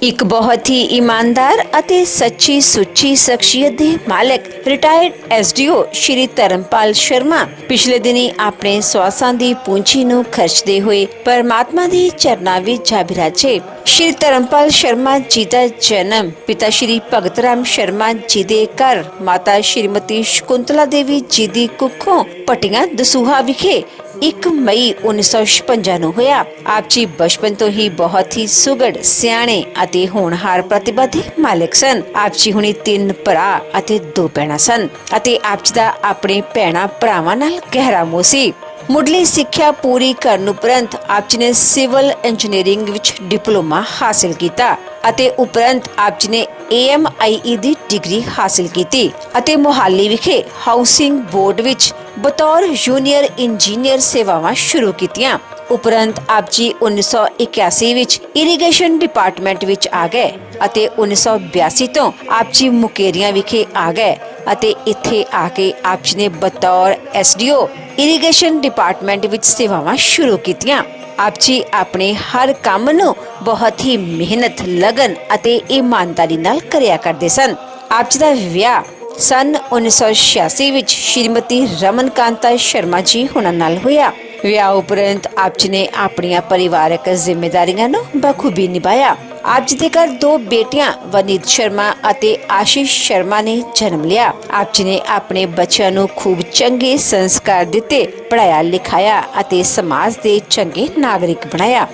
ਇੱਕ ਬਹੁਤ ਹੀ ਇਮਾਨਦਾਰ ਅਤੇ ਸੱਚੀ ਸੁੱਚੀ ਸ਼ਖਸੀਅਤ ਦੇ ਮਾਲਕ ਰਿਟਾਇਰਡ ਐਸਡੀਓ ਸ਼੍ਰੀ ਧਰਮਪਾਲ ਸ਼ਰਮਾ ਪਿਛਲੇ ਦਿਨੀ ਆਪਣੇ ਸਵਾਸਾਂ ਦੀ ਪੂੰਜੀ ਨੂੰ ਖਰਚਦੇ ਹੋਏ ਪਰਮਾਤਮਾ ਦੇ ਚਰਨਾਂ ਵਿੱਚ ਜਾ ਬਿਰਾਜੇ। ਸ਼੍ਰੀ ਧਰਮਪਾਲ ਸ਼ਰਮਾ ਜੀ ਦਾ ਜਨਮ ਪਿਤਾ ਸ਼੍ਰੀ ਭਗਤ ਰਾਮ ਸ਼ਰਮਾ ਜੀ ਦੇ ਘਰ ਮਾਤਾ ਸ਼੍ਰੀਮਤੀ ਸ਼ਕੁੰਤਲਾ ਦੇਵੀ ਜੀ ਦੀ ਕੁੱਖੋਂ ਪਟੀਆਂ ਦਸੂਹਾ ਵਿਖੇ 1 ਮਈ 1956 ਨੂੰ ਹੋਇਆ। ਆਪ ਜੀ ਬਚਪਨ ਤੋਂ ਹੀ ਬਹੁਤ ਹੀ ਸੁਗੜ ਸਿਆਣੇ ਅਤੇ ਹੋਣਹਾਰ ਪ੍ਰਤਿਭਾ ਦੇ ਮਾਲਕ ਸਨ। ਆਪ ਜੀ ਹੁਣੇ 3 ਭਰਾ ਅਤੇ 2 ਭੈਣਾਂ ਸਨ ਅਤੇ ਆਪ ਜੀ ਦਾ ਆਪਣੇ ਭੈਣਾਂ ਭਰਾਵਾਂ ਨਾਲ ਗਹਿਰਾ ਮੋਹ ਸੀ। ਮੁੱਢਲੀ ਸਿੱਖਿਆ ਪੂਰੀ ਕਰਨ ਉਪਰੰਤ ਆਪ ਜੀ ਨੇ ਸਿਵਲ ਇੰਜੀਨੀਅਰਿੰਗ ਵਿੱਚ ਡਿਪਲੋਮਾ ਹਾਸਲ ਕੀਤਾ ਅਤੇ ਉਪਰੰਤ ਆਪ ਜੀ ਨੇ AMIE ਦੀ ਡਿਗਰੀ ਹਾਸਲ ਕੀਤੀ ਅਤੇ ਮੁਹਾਲੀ ਵਿਖੇ ਹਾਊਸਿੰਗ ਬੋਰਡ ਵਿੱਚ ਬਤੌਰ ਜੂਨੀਅਰ ਇੰਜੀਨੀਅਰ ਸੇਵਾਵਾਂ ਸ਼ੁਰੂ ਕੀਤੀਆਂ। ਉਪਰੰਤ ਆਪ ਜੀ 1981 ਵਿੱਚ ਇਰੀਗੇਸ਼ਨ ਡਿਪਾਰਟਮੈਂਟ ਵਿੱਚ ਆ ਗਏ ਅਤੇ 1982 ਤੋਂ ਆਪ ਜੀ ਮੁਕੇਰੀਆਂ ਵਿਖੇ ਆ ਗਏ ਅਤੇ ਇੱਥੇ ਆ ਕੇ ਆਪ ਜੀ ਨੇ ਬਤੌਰ SDO ਇਰੀਗੇਸ਼ਨ ਡਿਪਾਰਟਮੈਂਟ ਵਿੱਚ ਸੇਵਾਵਾਂ ਸ਼ੁਰੂ ਕੀਤੀਆਂ। ਆਪ ਜੀ ਆਪਣੇ ਹਰ ਕੰਮ ਨੂੰ ਬਹੁਤ ਹੀ ਮਿਹਨਤ, ਲਗਨ ਅਤੇ ਇਮਾਨਦਾਰੀ ਨਾਲ ਕਰਿਆ ਕਰਦੇ ਸਨ। ਆਪ ਜੀ ਦਾ ਵਿਆਹ ਸਨ 1986 ਵਿੱਚ ਸ਼੍ਰੀਮਤੀ ਰਮਨ ਕਾਂਤਾ ਸ਼ਰਮਾ ਜੀ ਹੁਣਾਂ ਨਾਲ ਹੋਇਆ। ਵਿਆਹ ਉਪਰੰਤ ਆਪ ਜੀ ਨੇ ਆਪਣੀਆਂ ਪਰਿਵਾਰਕ ਜ਼ਿੰਮੇਵਾਰੀਆਂ ਨੂੰ ਬਖੂਬੀ ਨਿਭਾਇਆ। ਆਪ ਜੀ ਦੇ ਘਰ 2 ਬੇਟੀਆਂ ਵਨੀਤ ਸ਼ਰਮਾ ਅਤੇ ਆਸ਼ੀਸ਼ ਸ਼ਰਮਾ ਨੇ ਜਨਮ ਲਿਆ। ਆਪ ਜੀ ਨੇ ਆਪਣੇ ਬੱਚਿਆਂ ਨੂੰ ਖੂਬ ਚੰਗੇ ਸੰਸਕਾਰ ਦਿੱਤੇ, ਪੜਾਇਆ ਲਿਖਾਇਆ ਅਤੇ ਸਮਾਜ ਦੇ ਚੰਗੇ ਨਾਗਰਿਕ ਬਣਾਇਆ।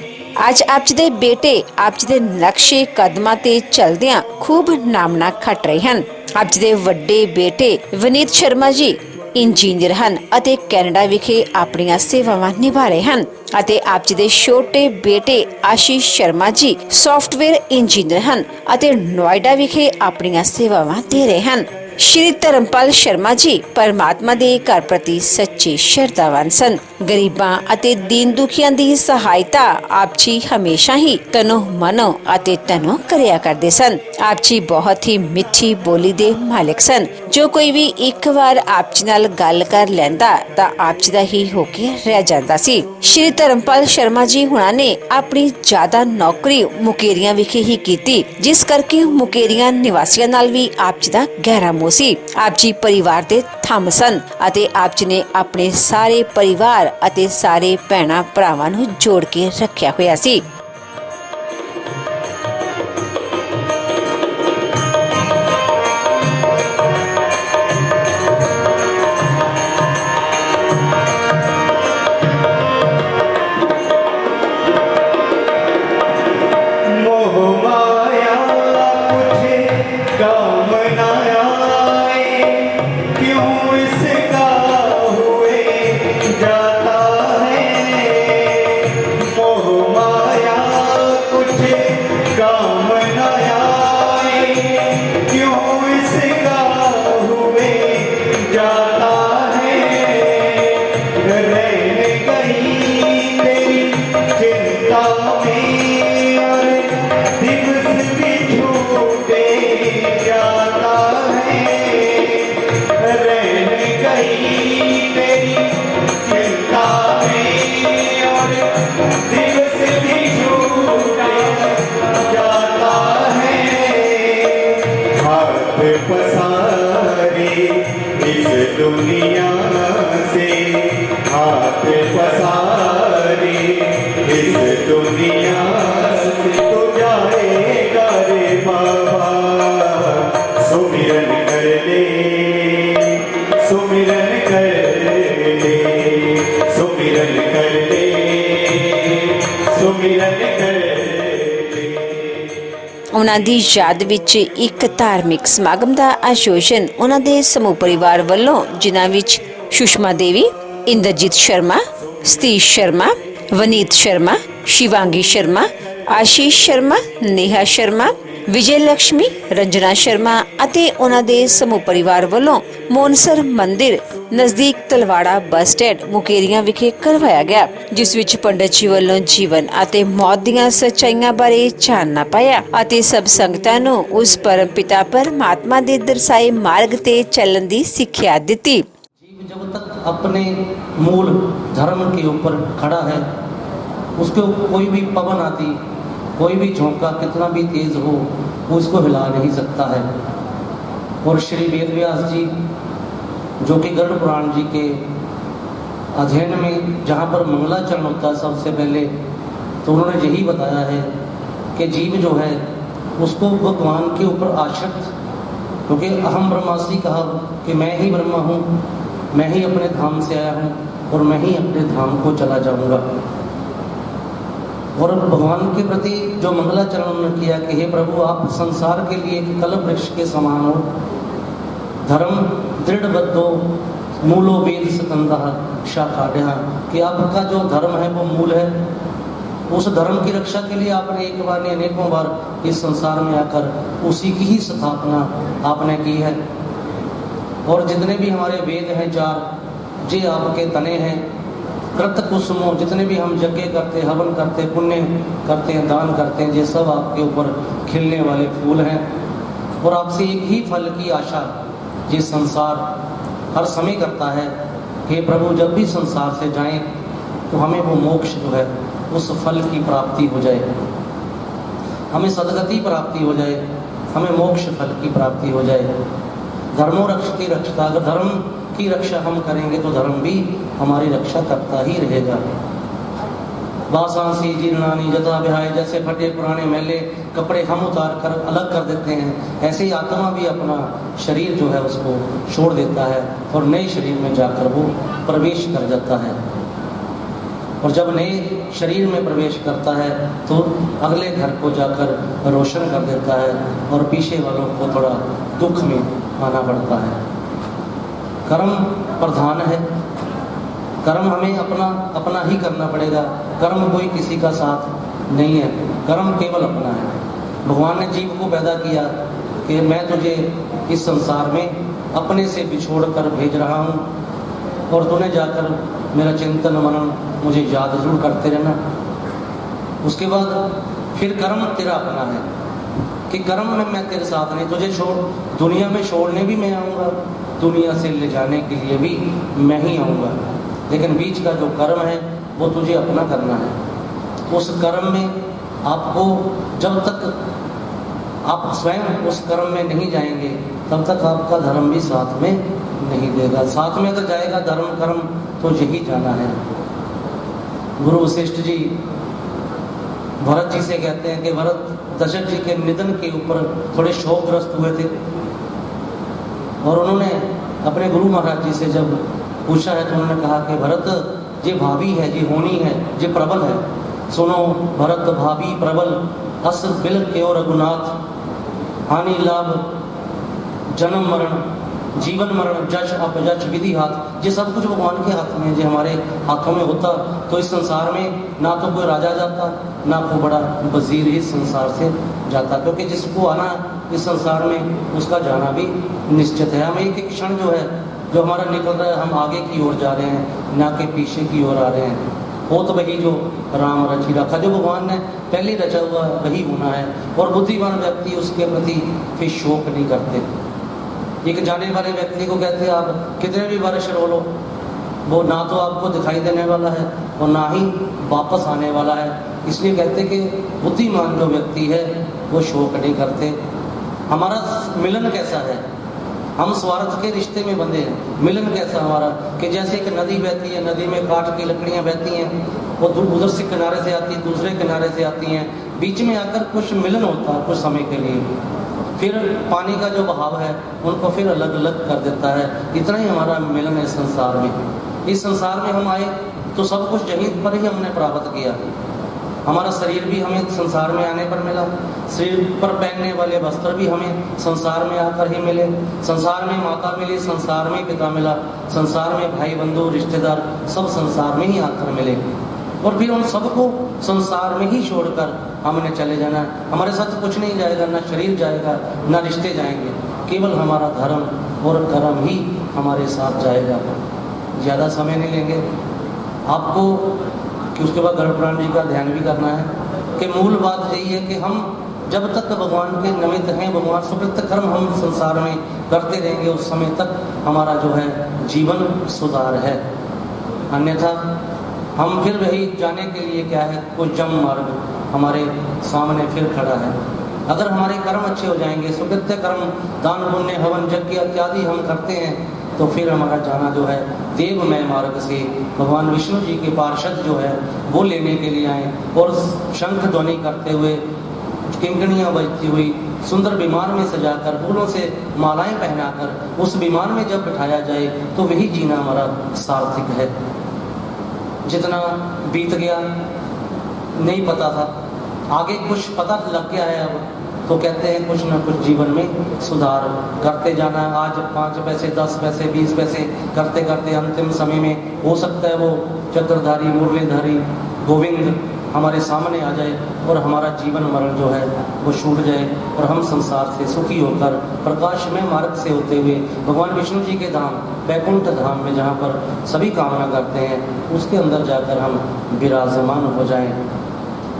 ਅੱਜ ਆਪ ਜੀ ਦੇ ਬੇਟੇ ਆਪ ਜੀ ਦੇ ਨਕਸ਼ੇ ਕਦਮਾਂ ਤੇ ਚੱਲਦਿਆਂ ਖੂਬ ਨਾਮਣਾ ਖੱਟ ਰਹੇ ਹਨ। ਆਪ ਜੀ ਦੇ ਵੱਡੇ ਬੇਟੇ ਵਨੀਤ ਸ਼ਰਮਾ ਜੀ ਇੰਜੀਨੀਅਰ ਹਨ ਅਤੇ ਕੈਨੇਡਾ ਵਿਖੇ ਆਪਣੀਆਂ ਸੇਵਾਵਾਂ ਨਿਭਾ ਰਹੇ ਹਨ ਅਤੇ ਆਪ ਜੀ ਦੇ ਛੋਟੇ ਬੇਟੇ ਆਸ਼ੀਸ਼ ਸ਼ਰਮਾ ਜੀ ਸੌਫਟਵੇਅਰ ਇੰਜੀਨੀਅਰ ਹਨ ਅਤੇ ਨੋਇਡਾ ਵਿਖੇ ਆਪਣੀਆਂ ਸੇਵਾਵਾਂ ਦੇ ਰਹੇ ਹਨ। ਸ਼੍ਰੀ ਧਰਮਪਾਲ ਸ਼ਰਮਾ ਜੀ ਪਰਮਾਤਮਾ ਦੇ ਘਰ ਪ੍ਰਤੀ ਸੱਚੇ ਸ਼ਰਧਾਵਾਨ ਸਨ। ਗਰੀਬਾਂ ਅਤੇ ਦੀਨ ਦੁਖੀਆਂ ਦੀ ਸਹਾਇਤਾ ਆਪ ਜੀ ਹਮੇਸ਼ਾ ਹੀ ਤਨੋਂ ਮਨੋਂ ਅਤੇ ਤਨੋਂ ਕਰਿਆ ਕਰਦੇ ਸਨ। ਆਪ ਜੀ ਬਹੁਤ ਹੀ ਮਿੱਠੀ ਬੋਲੀ ਦੇ ਮਾਲਕ ਸਨ। ਜੋ ਕੋਈ ਵੀ ਇੱਕ ਵਾਰ ਆਪ ਜੀ ਨਾਲ ਗੱਲ ਕਰ ਲੈਂਦਾ ਤਾਂ ਆਪ ਜੀ ਦਾ ਹੀ ਹੋ ਕੇ ਰਹਿ ਜਾਂਦਾ ਸੀ। ਸ਼੍ਰੀ ਧਰਮਪਾਲ ਸ਼ਰਮਾ ਜੀ ਹੁਣਾਂ ਨੇ ਆਪਣੀ ਜ਼ਿਆਦਾ ਨੌਕਰੀ ਮੁਕੇਰੀਆਂ ਵਿਖੇ ਹੀ ਕੀਤੀ, ਜਿਸ ਕਰਕੇ ਮੁਕੇਰੀਆਂ ਨਿਵਾਸੀਆਂ ਨਾਲ ਵੀ ਆਪ ਜੀ ਦਾ ਗਹਿਰਾ ਮੋਹ ਸੀ। ਆਪ ਜੀ ਪਰਿਵਾਰ ਦੇ ਥੰਮ ਸਨ ਅਤੇ ਆਪ ਜੀ ਨੇ ਆਪਣੇ ਸਾਰੇ ਪਰਿਵਾਰ ਅਤੇ ਸਾਰੇ ਭੈਣਾਂ ਭਰਾਵਾਂ ਨੂੰ ਜੋੜ ਕੇ ਰੱਖਿਆ ਹੋਇਆ ਸੀ। दुनिया से हाथ पसारे इस दुनिया से तो जाएगा रे बाबा। सुमिरन कर ले, सुमिरन कर ले, सुमिरन कर ले, सुमिरन कर ले। ਉਹਨਾਂ ਦੀ ਯਾਦ ਵਿੱਚ ਇੱਕ ਧਾਰਮਿਕ ਸਮਾਗਮ ਦਾ ਆਯੋਜਨ ਉਹਨਾਂ ਦੇ ਸਮੂਹ ਪਰਿਵਾਰ ਵੱਲੋਂ, ਜਿਨ੍ਹਾਂ ਵਿੱਚ ਸੁਸ਼ਮਾ ਦੇਵੀ, ਇੰਦਰਜੀਤ ਸ਼ਰਮਾ, ਸਤੀਸ਼ ਸ਼ਰਮਾ, ਵਨੀਤ ਸ਼ਰਮਾ, ਸ਼ਿਵਾਂਗੀ ਸ਼ਰਮਾ, ਆਸ਼ੀਸ਼ ਸ਼ਰਮਾ, ਨੇਹਾ ਸ਼ਰਮਾ, ਵਿਜੇ ਲక్ష్ਮੀ, ਰੰਜਨਾ ਸ਼ਰਮਾ ਅਤੇ ਉਹਨਾਂ ਦੇ ਸਮੂਹ ਪਰਿਵਾਰ ਵੱਲੋਂ ਮੋਨਸਰ ਮੰਦਿਰ ਨਜ਼ਦੀਕ ਤਲਵਾੜਾ ਬੱਸ ਸਟੈਂਡ ਮੁਕੇਰੀਆਂ ਵਿਖੇ ਕਰਵਾਇਆ ਗਿਆ, ਜਿਸ ਵਿੱਚ ਪੰਡਤ ਜੀ ਵੱਲੋਂ ਜੀਵਨ ਅਤੇ ਮੌਤ ਦੀਆਂ ਸੱਚਾਈਆਂ ਬਾਰੇ ਚਾਨਣਾ ਪਾਇਆ ਅਤੇ ਸਭ ਸੰਗਤਾਂ ਨੂੰ ਉਸ ਪਰਮ ਪਿਤਾ ਪਰਮਾਤਮਾ ਦੇ ਦਰਸਾਏ ਮਾਰਗ ਤੇ ਚੱਲਣ ਦੀ ਸਿੱਖਿਆ ਦਿੱਤੀ। जीव जब तक अपने मूल धर्म के ऊपर खड़ा है, उसके कोई भी पवन आती कोई भी झोंका कितना भी तेज हो वो इसको हिला नहीं सकता है। और श्री वेद व्यास जी जो कि गरुड़ पुराण जी के अध्ययन में जहाँ पर मंगलाचरण होता है सबसे पहले, तो उन्होंने यही बताया है कि जीव जो है उसको भगवान के ऊपर आश्रित, क्योंकि अहम ब्रह्मास्मि कहा कि मैं ही ब्रह्मा हूँ, मैं ही अपने धाम से आया हूँ और मैं ही अपने धाम को चला जाऊँगा। और भगवान के प्रति जो मंगलाचरण उन्होंने किया कि हे प्रभु आप संसार के लिए एक कल्प वृक्ष के समान हो, धर्म दृढ़ बद्धो मूलो वेद स्कंदः शाखाढ्यः, कि आपका जो धर्म है वो मूल है, उस धर्म की रक्षा के लिए आपने एक बार नहीं अनेकों बार इस संसार में आकर उसी की ही स्थापना आपने की है। और जितने भी हमारे वेद हैं चार जे आपके तने हैं, कृत कुसुमो, जितने भी हम यज्ञ करते, हवन करते, पुण्य करते हैं, दान करते हैं, ये सब आपके ऊपर खिलने वाले फूल हैं। और आपसे एक ही फल की आशा ये संसार हर समय करता है कि प्रभु जब भी संसार से जाएं तो हमें वो मोक्ष जो है उस फल की प्राप्ति हो जाए, हमें सदगति प्राप्ति हो जाए, हमें मोक्ष फल की प्राप्ति हो जाए। धर्मो रक्षति रक्षता, अगर धर्म की रक्षा हम करेंगे तो धर्म भी हमारी रक्षा करता ही रहेगा। वासांसी जीर्णानी जता विहाय, जैसे फटे पुराने मैले कपड़े हम उतार कर अलग कर देते हैं, ऐसे ही आत्मा भी अपना शरीर जो है उसको छोड़ देता है और नए शरीर में जाकर वो प्रवेश कर जाता है। और जब नए शरीर में प्रवेश करता है तो अगले घर को जाकर रोशन कर देता है और पीछे वालों को थोड़ा दुख में आना पड़ता है। कर्म प्रधान है, कर्म हमें अपना ही करना पड़ेगा। कर्म कोई किसी का साथ नहीं है, कर्म केवल अपना है। भगवान ने जीव को पैदा किया कि मैं तुझे इस संसार में अपने से बिछोड़ कर भेज रहा हूँ और तूने जाकर मेरा चिंतन मनन मुझे याद जरूर करते रहना। उसके बाद फिर कर्म तेरा अपना है कि कर्म में मैं तेरे साथ नहीं, तुझे छोड़ दुनिया में छोड़ने भी मैं आऊँगा, दुनिया से ले जाने के लिए भी मैं ही आऊँगा, लेकिन बीच का जो कर्म है वो तुझे अपना करना है। उस कर्म में आपको जब तक आप स्वयं उस कर्म में नहीं जाएंगे तब तक आपका धर्म भी साथ में नहीं देगा। साथ में अगर जाएगा धर्म कर्म तो यही जाना है। गुरु वशिष्ठ जी भरत जी से कहते हैं कि भरत दशरथ जी के निधन के ऊपर थोड़े शोकग्रस्त हुए थे और उन्होंने अपने गुरु महाराज जी से जब पूछा है तो उन्होंने कहा कि भरत ये भावी है, ये होनी है, ये प्रबल है, सुनो भरत भावी प्रबल, अस बिल क्यों रघुनाथ, हानि लाभ जन्म मरण जीवन मरण जश अपजश विधि हाथ। ये सब कुछ भगवान के हाथ में, जो हमारे हाथों में होता तो इस संसार में ना तो कोई राजा जाता ना कोई बड़ा वजीर इस संसार से जाता, क्योंकि जिसको आना इस संसार में उसका जाना भी निश्चित है। हम एक एक क्षण जो है जो हमारा निकल रहा है, हम आगे की ओर जा रहे हैं ना कि पीछे की ओर आ रहे हैं। हो तो वही जो राम रची रखा, जो भगवान ने पहले रचा हुआ वही होना है। और बुद्धिमान व्यक्ति उसके प्रति फिर शोक नहीं करते। एक जाने वाले व्यक्ति को कहते हैं आप कितने भी वर्ष रो लो, वो ना तो आपको दिखाई देने वाला है और ना ही वापस आने वाला है। इसलिए कहते कि बुद्धिमान जो व्यक्ति है वो शोक नहीं करते। हमारा मिलन कैसा है, हम स्वार्थ के रिश्ते में बंधे हैं। मिलन कैसा हमारा कि जैसे एक नदी बहती है, नदी में काठ की लकड़ियां बहती हैं, वो उधर से किनारे से आती है, दूसरे किनारे से आती हैं, बीच में आकर कुछ मिलन होता है कुछ समय के लिए, फिर पानी का जो बहाव है उनको फिर अलग अलग कर देता है। इतना ही हमारा मिलन है संसार में। इस संसार में हम आए तो सब कुछ यहीं पर ही हमने प्राप्त किया। हमारा शरीर भी हमें संसार में आने पर मिला, शरीर पर पहनने वाले वस्त्र भी हमें संसार में आकर ही मिले। संसार में माता मिली, संसार में पिता मिला, संसार में भाई बंधु रिश्तेदार सब संसार में ही आकर मिले। और फिर उन सबको संसार में ही छोड़कर हमने चले जाना। हमारे साथ कुछ नहीं जाएगा, ना शरीर जाएगा ना रिश्ते जाएंगे, केवल हमारा धर्म और कर्म ही हमारे साथ जाएगा। ज़्यादा समय नहीं लेंगे आपको कि उसके बाद गरुड़ पुराण जी का ध्यान भी करना है कि मूल बात यही है कि हम जब तक भगवान के निमित्त हैं, भगवान सुकृत कर्म हम संसार में करते रहेंगे, उस समय तक हमारा जो है जीवन सुधार है। अन्यथा हम फिर वही जाने के लिए क्या है, कोई जम मार्ग हमारे सामने फिर खड़ा है। अगर हमारे कर्म अच्छे हो जाएंगे, सुकृत्य कर्म, दान पुण्य हवन यज्ञ इत्यादि हम करते हैं, तो फिर हमारा जाना जो है देवमय मार्ग से भगवान विष्णु जी के पार्षद जो है वो लेने के लिए आए, और शंख ध्वनि करते हुए, किंकणियाँ बजती हुई, सुंदर विमान में सजाकर, फूलों से मालाएं पहनाकर उस विमान में जब बिठाया जाए, तो वही जीना हमारा सार्थक है। जितना बीत गया नहीं पता था, आगे कुछ पता लग गया है अब, तो कहते हैं कुछ ना कुछ जीवन में सुधार करते जाना। आज 5 पैसे 10 पैसे 20 पैसे करते करते अंतिम समय में हो सकता है वो चक्रधारी मुरलीधारी गोविंद हमारे सामने आ जाए और हमारा जीवन मरण जो है वो छूट जाए, और हम संसार से सुखी होकर प्रकाशमय मार्ग से होते हुए भगवान विष्णु जी के धाम वैकुंठ धाम में, जहाँ पर सभी कामना करते हैं, उसके अंदर जाकर हम विराजमान हो जाएं।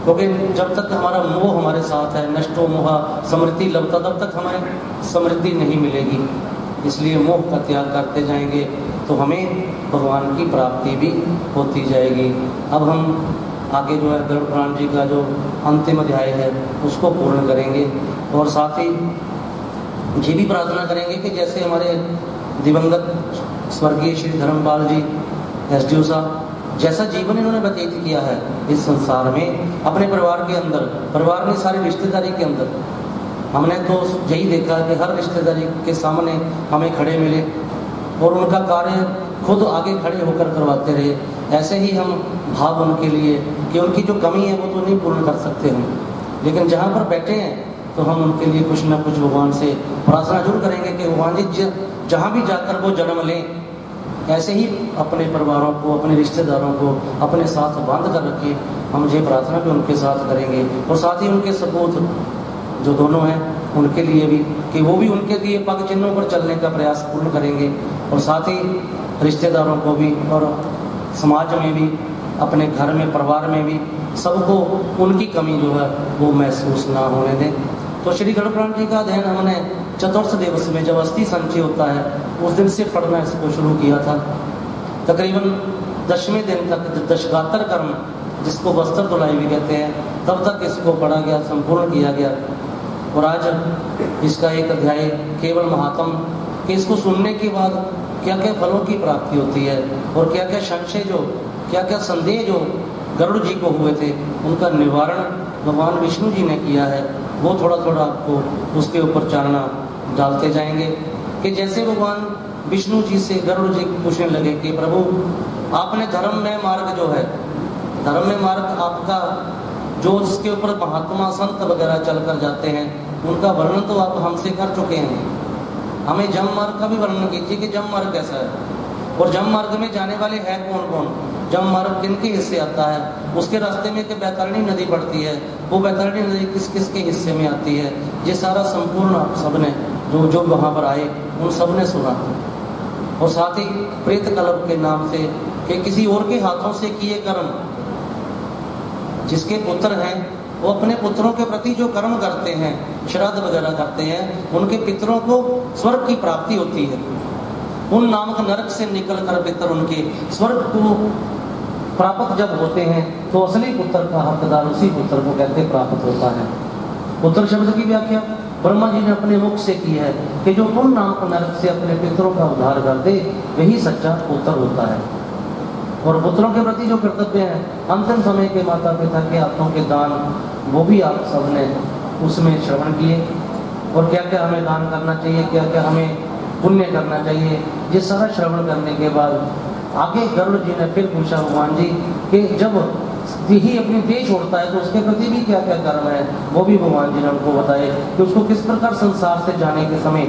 क्योंकि जब तक हमारा मोह हमारे साथ है, नष्टो मोह समृद्धि लभता, तब तक हमें समृद्धि नहीं मिलेगी। इसलिए मोह का त्याग करते जाएंगे तो हमें भगवान की प्राप्ति भी होती जाएगी। अब हम आगे जो है गरुड़ पुराण जी का जो अंतिम अध्याय है उसको पूर्ण करेंगे, और साथ ही ये भी प्रार्थना करेंगे कि जैसे हमारे दिवंगत स्वर्गीय श्री धर्मपाल जी एसडीओ साहब जैसा जीवन इन्होंने व्यतीत किया है इस संसार में, अपने परिवार के अंदर, परिवार में सारी रिश्तेदारी के अंदर, हमने तो यही देखा कि हर रिश्तेदारी के सामने हमें खड़े मिले और उनका कार्य खुद आगे खड़े होकर करवाते रहे। ऐसे ही हम भाव उनके लिए कि उनकी जो कमी है वो तो नहीं पूर्ण कर सकते हम, लेकिन जहाँ पर बैठे हैं तो हम उनके लिए कुछ ना कुछ भगवान से प्रार्थना जरूर करेंगे कि भगवान जी जहाँ भी जाकर वो जन्म लें, ऐसे ही अपने परिवारों को, अपने रिश्तेदारों को अपने साथ बांध कर रखें। हम ये प्रार्थना भी उनके साथ करेंगे, और साथ ही उनके सपूत जो दोनों हैं उनके लिए भी, कि वो भी उनके लिए पग चिन्हों पर चलने का प्रयास पूर्ण करेंगे, और साथ ही रिश्तेदारों को भी और समाज में भी, अपने घर में, परिवार में भी सबको उनकी कमी जो है वो महसूस ना होने दें। तो श्री गरुड़ पुराण जी का अध्ययन हमने चतुर्थ दिवस में जब अस्थि संचय होता है उस दिन से पढ़ना इसको शुरू किया था। तकरीबन 10वें दिन तक दशगात्र कर्म, जिसको वस्त्र धुलाई भी कहते हैं, तब तक इसको पढ़ा गया, संपूर्ण किया गया। और आज इसका एक अध्याय केवल महात्म कि इसको सुनने के बाद क्या क्या फलों की प्राप्ति होती है, और क्या क्या संशय जो, क्या क्या संदेह जो गरुड़ जी को हुए थे, उनका निवारण भगवान विष्णु जी ने किया है, वो थोड़ा थोड़ा आपको उसके ऊपर चानना डालते जाएंगे। कि जैसे भगवान विष्णु जी से गरुड़ जी पूछने लगे कि प्रभु आपने धर्म में मार्ग जो है, धर्म में मार्ग आपका जो जिसके ऊपर महात्मा संत वगैरह चलकर जाते हैं, उनका वर्णन तो आप हमसे कर चुके हैं, हमें जम मार्ग का भी वर्णन कीजिए कि जम मार्ग कैसा है, और जम मार्ग में जाने वाले हैं कौन कौन, जम मार्ग किन के हिस्से आता है, उसके रास्ते में एक बैतरणी नदी पड़ती है, वो बैतरणी नदी किस किस के हिस्से में आती है, ये सारा संपूर्ण आप सबने जो जो वहाँ पर आए उन सब ने सुना। और साथ ही प्रेत कल्प के नाम से कि किसी और के हाथों से किए कर्म, जिसके पुत्र हैं वो अपने पुत्रों के प्रति जो कर्म करते हैं, श्राद्ध वगैरह करते हैं, उनके पितरों को स्वर्ग की प्राप्ति होती है। उन नामक नरक से निकलकर पितर उनके स्वर्ग को प्राप्त जब होते हैं, तो असली पुत्र का हकदार उसी पुत्र को कहते प्राप्त होता है। पुत्र शब्द की व्याख्या ब्रह्मा जी ने अपने मुख से की है कि जो उन नामक नरक से अपने पितरों का उद्धार कर दे वही सच्चा पुत्र होता है। और पुत्रों के प्रति जो कर्तव्य है, अंतिम समय के माता पिता के हाथों के दान, वो भी आप सबने उसमें श्रवण किए, और क्या क्या हमें दान करना चाहिए, क्या क्या हमें पुण्य करना चाहिए, ये सारा श्रवण करने के बाद आगे गरुड़ जी ने फिर पूछा भगवान जी कि जब यही अपनी देह छोड़ता है तो उसके प्रति भी क्या क्या कर्म है, वो भी भगवान जी ने हमको बताए कि उसको किस प्रकार संसार से जाने के समय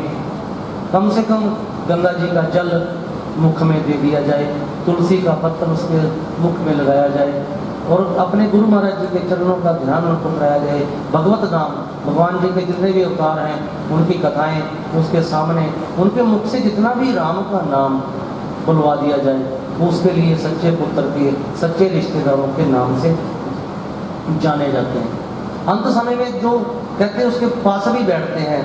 कम से कम गंगा जी का जल मुख में दे दिया जाए, तुलसी का पत्थर उसके मुख में लगाया जाए, और अपने गुरु महाराज जी के चरणों का ध्यान उनको कराया जाए। भगवत नाम, भगवान जी के जितने भी अवतार हैं उनकी कथाएं उसके सामने, उनके मुख से जितना भी राम का नाम बुलवा दिया जाए, वो उसके लिए सच्चे पुत्र के, सच्चे रिश्तेदारों के नाम से जाने जाते हैं। अंत समय में जो कहते हैं उसके पास भी बैठते हैं,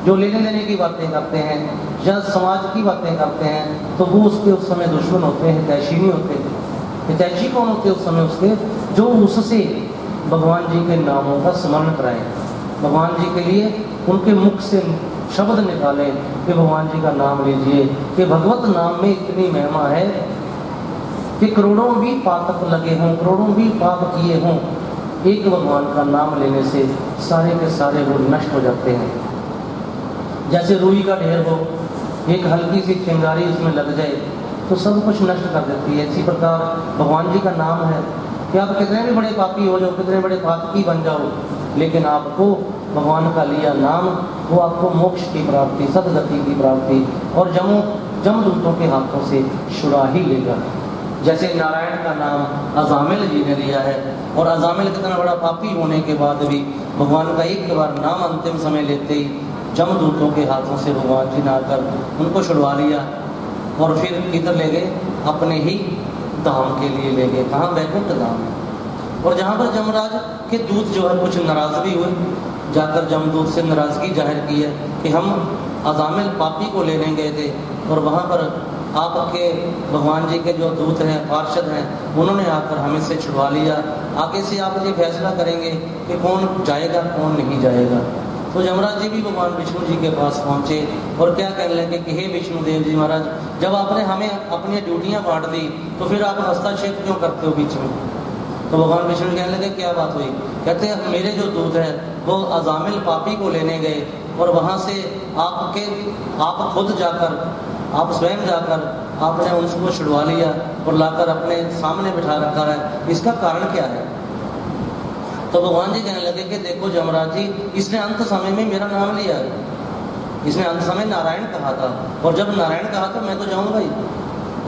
जो लेने देने की बातें करते हैं या समाज की बातें करते हैं, तो वो उसके उस समय दुश्मन होते हैं, हितैषी नहीं होते। हितैषी कौन होते उस समय? उसके जो उससे भगवान जी के नामों का स्मरण कराएं, भगवान जी के लिए उनके मुख से शब्द निकालें कि भगवान जी का नाम लीजिए, कि भगवत नाम में इतनी महिमा है कि करोड़ों भी पातक लगे हों, करोड़ों भी पाप किए हों, एक भगवान का नाम लेने से सारे के सारे वो नष्ट हो जाते हैं। जैसे रुई का ढेर हो, एक हल्की सी चिंगारी उसमें लग जाए तो सब कुछ नष्ट कर देती है। इसी प्रकार भगवान जी का नाम है कि आप कितने भी बड़े पापी हो जाओ, कितने बड़े पातकी बन जाओ, लेकिन आपको भगवान का लिया नाम वो आपको मोक्ष की प्राप्ति, सदगति की प्राप्ति और जमदूतों के हाथों से छुड़ा ही लेगा। जैसे नारायण का नाम अजामिल जी ने लिया है, और अजामिल कितना बड़ा पापी होने के बाद भी भगवान का एक बार नाम अंतिम समय लेते ही जमदूतों के हाथों से भगवान जी ने आकर उनको छुड़वा लिया और फिर किधर ले गए, अपने ही धाम के लिए ले गए। कहाँ? वैकुंठ धाम। और जहाँ पर जमराज के दूत जो है कुछ नाराज भी हुए, जाकर जमदूत से नाराजगी जाहिर की है कि हम अजामिल पापी को लेने गए थे और वहाँ पर आपके भगवान जी के जो दूत हैं, पार्षद हैं, उन्होंने आकर हमें से छुड़वा लिया। आगे से आप ये फैसला करेंगे कि कौन जाएगा कौन नहीं जाएगा। तो यमराज जी भी भगवान विष्णु जी के पास पहुंचे और क्या कहने लगे कि हे विष्णुदेव जी महाराज, जब आपने हमें अपनी ड्यूटियां बांट दी तो फिर आप हस्तक्षेप क्यों करते हो बीच में? तो भगवान विष्णु कहने लगे क्या बात हुई? कहते हैं मेरे जो दूत हैं वो अजामिल पापी को लेने गए और वहां से आप खुद जाकर, आप स्वयं जाकर आपने उसको छुड़वा लिया और लाकर अपने सामने बिठा रखा है, इसका कारण क्या है? तो भगवान जी कहने लगे कि देखो यमराज जी, इसने अंत समय में मेरा नाम लिया, इसने अंत समय नारायण कहा था, और जब नारायण कहा था मैं तो जाऊंगा ही,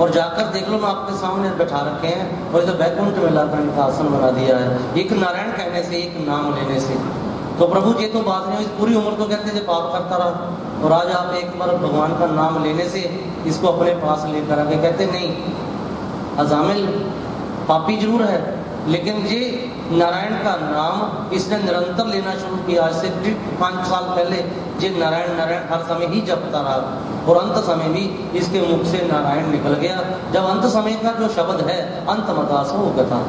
और जाकर देख लो मैं आपके सामने बैठा रखे हैं और इधर बैकुंठ में लाकर इनका आसन बना दिया है, एक नारायण कहने से, एक नाम लेने से। तो प्रभु जी तो बात नहीं, इस पूरी उम्र तो कहते थे पाप करता रहा, और आज आप एक बार भगवान का नाम लेने से इसको अपने पास लेकर आके कहते नहीं, अजामिल पापी जरूर है लेकिन ये नारायण का नाम इसने निरंतर लेना शुरू किया। आज से 5 साल पहले ये नारायण नारायण हर समय ही जपता रहा और अंत समय भी इसके मुख से नारायण निकल गया। जब अंत समय का जो शब्द है अंत मदासो गता,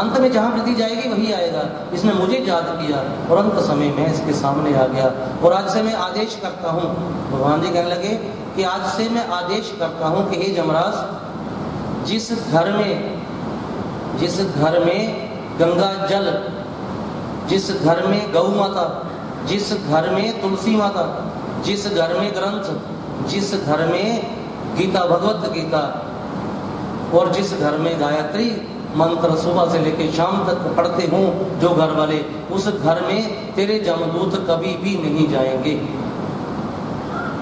अंत में जहां वृद्धि जाएगी वही आएगा। इसने मुझे याद किया और अंत समय में इसके सामने आ गया। और आज से मैं आदेश करता हूँ, भगवान जी कहने लगे कि आज से मैं आदेश करता हूँ कि हे यमराज, जिस घर में गंगा जल, जिस घर में गौ माता, जिस घर में तुलसी माता, जिस घर में ग्रंथ, जिस घर में गीता, भगवत गीता, और जिस घर में गायत्री मंत्र सुबह से लेकर शाम तक पढ़ते हों जो घर वाले, उस घर में तेरे जमदूत कभी भी नहीं जाएंगे।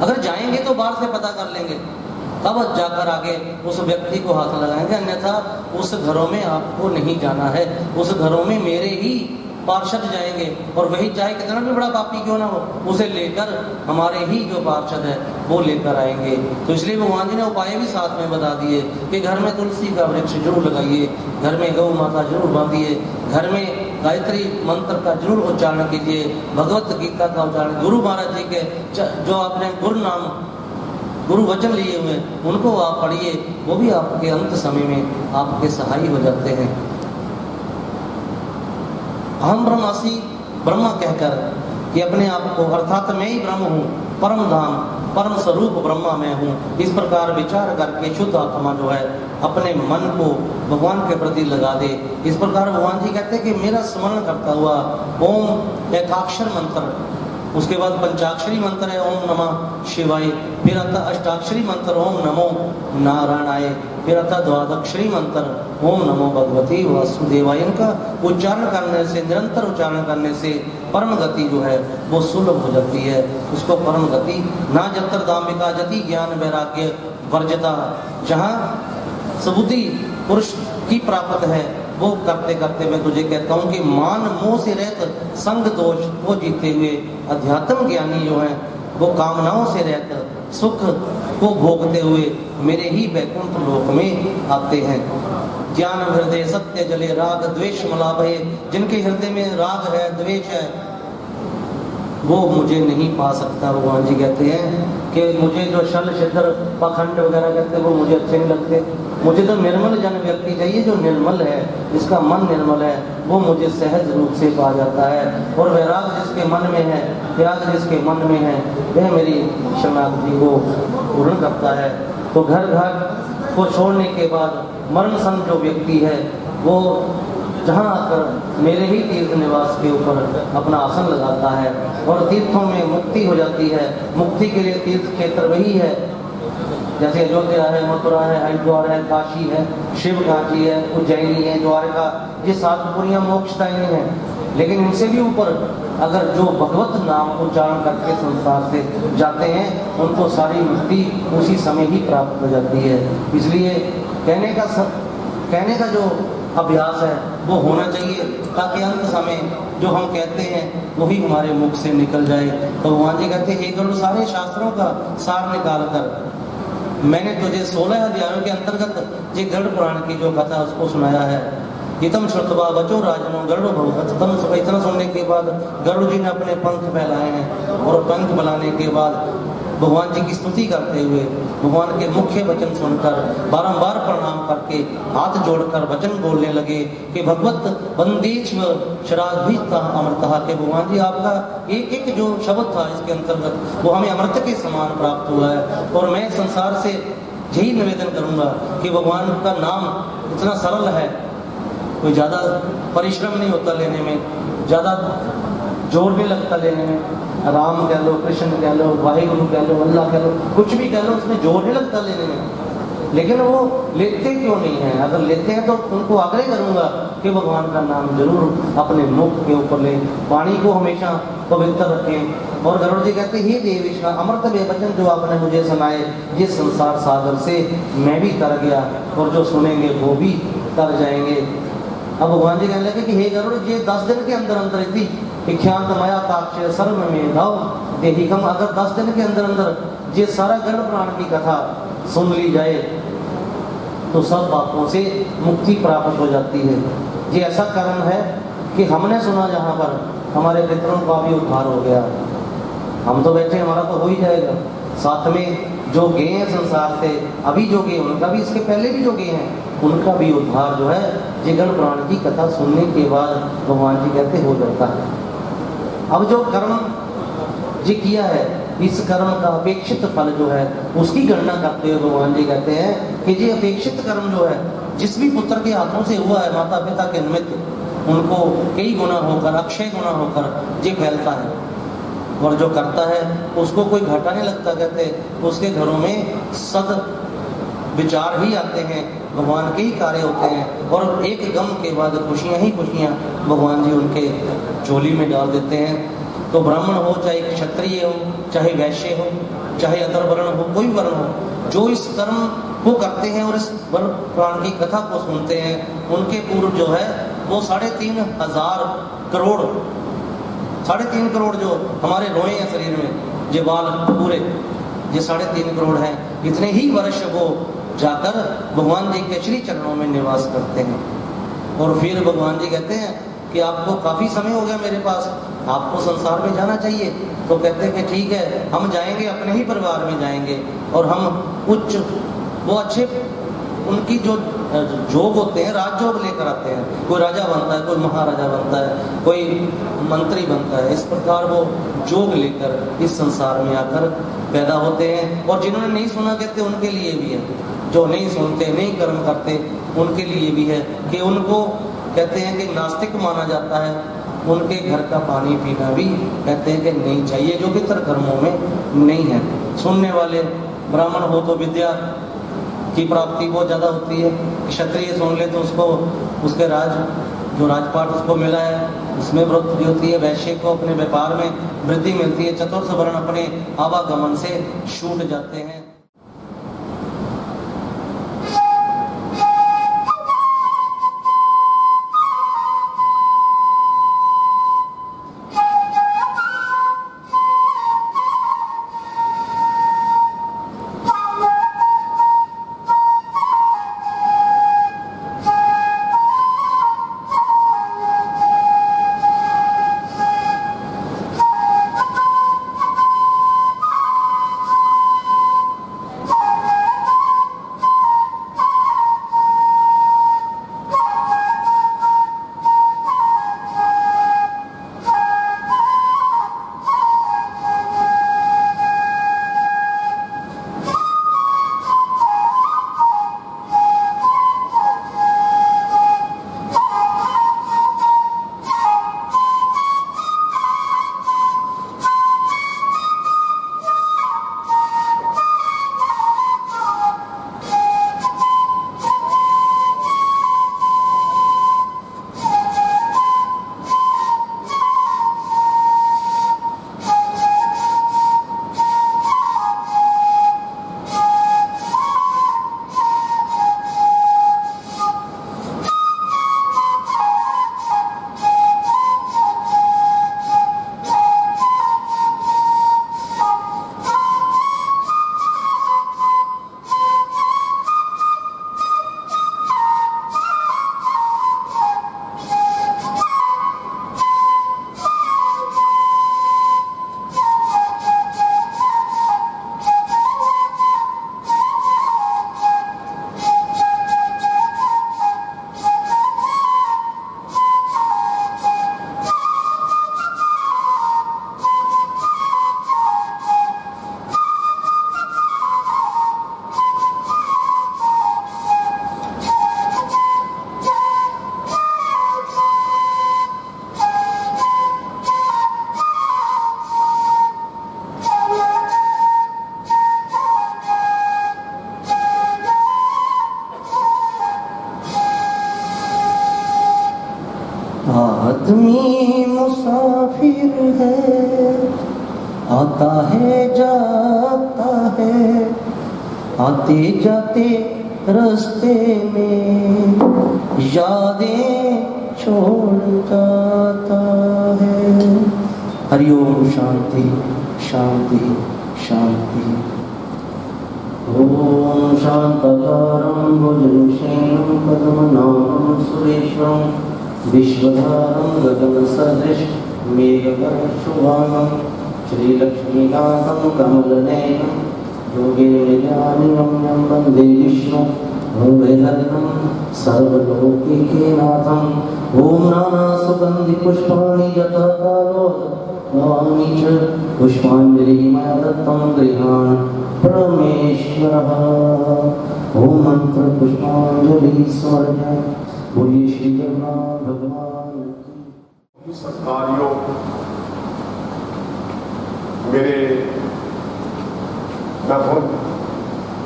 अगर जाएंगे तो बाहर से पता कर लेंगे, तब जाकर आगे उस व्यक्ति को हाथ लगाएंगे, अन्यथा उस घरों में आपको नहीं जाना है। उस घरों में मेरे ही पार्षद जाएंगे, और वही चाहे कितना भी बड़ा पापी क्यों ना हो, उसे लेकर हमारे ही जो पार्षद है वो लेकर आएंगे। तो इसलिए भगवान जी ने उपाय भी साथ में बता दिए कि घर में तुलसी का वृक्ष जरूर लगाइए, घर में गौ माता जरूर बांधिए, घर में गायत्री मंत्र का जरूर उच्चारण कीजिए, भगवत गीता का उच्चारण, गुरु महाराज जी के जो आपने गुरु वचन लिए हुए उनको आप पढ़िए, वो भी आपके अंत समय में आपके सहाय हो जाते हैं। हम ब्रह्मासी, ब्रह्मा कहकर कि अपने आप को, अर्थात मैं ही ब्रह्म हूँ, परम धाम परम स्वरूप ब्रह्मा मैं हूँ, इस प्रकार विचार करके शुद्ध आत्मा जो है अपने मन को भगवान के प्रति लगा दे। इस प्रकार भगवान जी कहते हैं कि मेरा स्मरण करता हुआ ओम एकाक्षर मंत्र, उसके बाद पंचाक्षरी मंत्र है ओम नमः शिवाय, फिर आता अष्टाक्षरी मंत्र ओम नमो नारायणाय, फिर आता द्वादक्षरी मंत्र ओम नमो भगवती वासुदेवाय। इनका उच्चारण करने से, निरंतर उच्चारण करने से परम गति जो है वो सुलभ हो जाती है। उसको परम गति ना जत्र दाम्भिका जति ज्ञान वैराग्य वर्जता, जहाँ सुबुद्धि पुरुष की प्राप्त है वो करते करते मैं तुझे कहता हूँ कि मान मोह से रहत संग दोष को जीते हुए अध्यात्म ज्ञानी जो है वो कामनाओं से रहकर सुख को भोगते हुए मेरे ही वैकुंठ लोक में आते हैं। ज्ञान हृदय सत्य जले राग द्वेष मलाभय, जिनके हृदय में राग है, द्वेष है, वो मुझे नहीं पा सकता। भगवान जी कहते हैं कि मुझे जो छल छिद्र पाखंड वगैरह कहते हैं वो मुझे अच्छे नहीं लगते। मुझे तो निर्मल जन व्यक्ति चाहिए, जो निर्मल है, जिसका मन निर्मल है, वो मुझे सहज रूप से पा जाता है। और वैराग जिसके मन में है, त्याग जिसके मन में है, वह मेरी शरणागति को पूर्ण करता है। तो घर घर को छोड़ने के बाद मरण सन जो व्यक्ति है वो जहाँ आकर मेरे ही तीर्थ निवास के ऊपर अपना आसन लगाता है और तीर्थों में मुक्ति हो जाती है। मुक्ति के लिए तीर्थ क्षेत्र वही है, जैसे अयोध्या है, मथुरा है, हरिद्वार है, काशी है, शिव काशी है, उज्जैनी है, द्वारका, ये सात पुरियां मोक्षदायिनी हैं। लेकिन इनसे भी ऊपर अगर जो भगवत नाम उच्चारण करके संसार से जाते हैं उनको सारी मुक्ति उसी समय ही प्राप्त हो जाती है। इसलिए कहने का जो अभ्यास है वो होना चाहिए, ताकि अंत समय जो हम कहते हैं वही हमारे मुख से निकल जाए। तो भगवान जी कहते हैं, गरुड़, सारे शास्त्रों का सार निकाल कर मैंने तुझे 16 अध्यायों के अंतर्गत ये गरुड़ पुराण की जो कथा उसको सुनाया है। इतम श्रुत्वा बचो राजनो गरुड़ भगवत तम। इतना सुनने के बाद गरुड़ जी ने अपने पंख फैलाए हैं और पंख फैलाने के बाद भगवान जी की स्तुति करते हुए भगवान के मुख्य वचन सुनकर बारंबार प्रणाम करके हाथ जोड़कर वचन बोलने लगे कि भगवत वंदेश्व शराधिता अमृतः, के भगवान जी आपका एक एक जो शब्द था इसके अंतर्गत वो हमें अमृत के समान प्राप्त हुआ है। और मैं संसार से यही निवेदन करूंगा कि भगवान का नाम इतना सरल है, कोई ज़्यादा परिश्रम नहीं होता लेने में, ज़्यादा जोर नहीं लगता लेने में। राम कह लो, कृष्ण कह लो, वाहिगुरु कह लो, अल्लाह कह लो, कुछ भी कह लो, उसमें जोर नहीं लगता लेने में। लेकिन वो लेते क्यों नहीं है? अगर लेते हैं तो उनको आग्रह करूंगा कि भगवान का नाम जरूर अपने मुख के ऊपर लें, वाणी को हमेशा पवित्र रखें। और गरुड़ जी कहते हैं, हे देवेश, अमृत वे वचन जो आपने मुझे सुनाए, ये संसार सागर से मैं भी तर गया और जो सुनेंगे वो भी तर जाएंगे। अब भगवान जी कहने लगे कि हे गरुड़, ये 10 दिन के अंदर अंदर इतनी विख्यात माया ताक्षय सर्व में धाव देही कम, अगर 10 दिन के अंदर अंदर ये सारा गरुड़ पुराण की कथा सुन ली जाए तो सब पापों से मुक्ति प्राप्त हो जाती है। ये ऐसा कर्म है कि हमने सुना, जहाँ पर हमारे पितरों का भी उद्धार हो गया, हम तो बैठे, हमारा तो हो ही जाएगा। साथ में जो गए हैं संसार से, अभी जो गए उनका भी, इसके पहले भी जो गए हैं उनका भी उद्धार जो है ये गरुड़ पुराण की कथा सुनने के बाद भगवान जी कहते हो जाता है। अब जो कर्म जी किया है, इस कर्म का अपेक्षित फल जो है उसकी गणना करते हुए भगवान जी कहते हैं कि ये अपेक्षित कर्म जो है जिस भी पुत्र के हाथों से हुआ है, माता पिता के निमित्त, उनको कई गुना होकर, अक्षय गुना होकर ये फैलता है। और जो करता है उसको कोई घाटा नहीं लगता। कहते उसके घरों में सद विचार ही आते हैं, भगवान के ही कार्य होते हैं, और एक गम के बाद खुशियां ही खुशियां भगवान जी उनके झोली में डाल देते हैं। तो ब्राह्मण हो, चाहे क्षत्रिय हो, चाहे वैश्य हो, चाहे अदर वर्ण हो, कोई वर्ण हो, जो इस कर्म को करते हैं और इस पुराण की कथा को सुनते हैं, उनके पूर्व जो है वो 3,500 करोड़, 3.5 करोड़ जो हमारे रोए हैं शरीर में, ये बाल पूरे, ये 3.5 करोड़ हैं, इतने ही वर्ष वो जाकर भगवान जी के श्री चरणों में निवास करते हैं। और फिर भगवान जी कहते हैं कि आपको काफी समय हो गया मेरे पास, आपको संसार में जाना चाहिए। तो कहते हैं कि ठीक है, हम जाएंगे, अपने ही परिवार में जाएंगे, और हम उच्च वो अच्छे उनकी जो जोग होते हैं, राजयोग लेकर आते हैं। कोई राजा बनता है, कोई महाराजा बनता है, कोई मंत्री बनता है, इस प्रकार वो जोग लेकर इस संसार में आकर पैदा होते हैं। और जिन्होंने नहीं सुना कहते उनके लिए भी है, जो नहीं सुनते, नहीं कर्म करते, उनके लिए भी है कि उनको कहते हैं कि नास्तिक माना जाता है, उनके घर का पानी पीना भी कहते हैं कि नहीं चाहिए, जो पितर कर्मों में नहीं है। सुनने वाले ब्राह्मण हो तो विद्या की प्राप्ति बहुत ज़्यादा होती है, क्षत्रिय सुन ले तो उसको उसके जो राजपाट उसको मिला है उसमें वृद्धि होती है, वैश्य को अपने व्यापार में वृद्धि मिलती है, चतुर्थ वर्ण अपने आवागमन से छूट जाते हैं। आदमी मुसाफिर है, आता है जाता है, आते जाते रास्ते में यादें छोड़ जाता है। हरिओम शांति शांति शांति। ओम शांताकारं भुजगशयनं पद्मनाभं सुरेशं विश्वधारं गगनसदृशं मेघवर्णशोभानं श्रीलक्ष्मीनाथं कमलनयनं योगिनिर्यामिनं वन्दे विष्णुं भूमिहरणं सर्वलोकैकनाथं। ओम नानासुगन्धिपुष्पाणि यथा कालो नमामि च पुष्पाञ्जलिमया दत्तं गृहाण परमेश्वरः। ओम मंत्र पुष्पांजलि स्मरण। बोलिए श्री जगन्नाथ भगवान की। सत्कारयोग मेरे मैं ਹੁਣ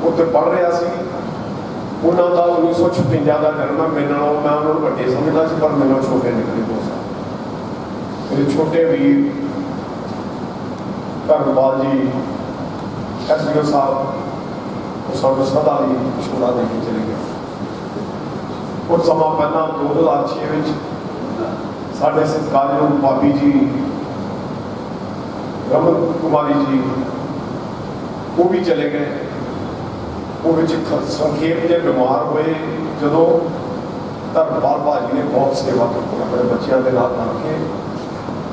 ਉੱਥੇ ਪੜ੍ਹ ਰਿਹਾ ਸੀ, ਉਹਨਾਂ ਦਾ 1956 ਦਾ ਜਨਮ ਹੈ। ਮੇਰੇ ਨਾਲੋਂ ਮੈਂ ਉਹਨਾਂ ਨੂੰ ਵੱਡੇ ਸਮਝਦਾ ਸੀ, ਪਰ ਮੈਨੂੰ ਛੋਟੇ ਨਿਕਲੇ 2 ਸਾਲ। ਮੇਰੇ ਛੋਟੇ ਵੀਰ ਧਰਮਪਾਲ ਜੀ ਐਸਡੀਓ ਸਾਹਿਬ ਸਾਨੂੰ ਸਦਾ ਲਈ ਛੋੜਾ ਦੇ ਕੇ ਚਲੇ ਗਏ। ਕੁਝ ਸਮਾਂ ਪਹਿਲਾਂ 2006 ਵਿੱਚ ਸਾਡੇ ਸਤਿਕਾਰਯੋਗ ਭਾਬੀ ਜੀ ਰਮਨ ਕੁਮਾਰੀ ਜੀ ਉਹ ਵੀ ਚਲੇ ਗਏ। ਉਹ ਵਿੱਚ ਸੰਖੇਪ ਜੇ ਬਿਮਾਰ ਹੋਏ ਜਦੋਂ ਧਰਮਪਾਲ ਭਾਜੀ ਨੇ ਬਹੁਤ ਸੇਵਾ ਕੀਤੀ, ਆਪਣੇ ਬੱਚਿਆਂ ਦੇ ਨਾਲ ਰਲ ਕੇ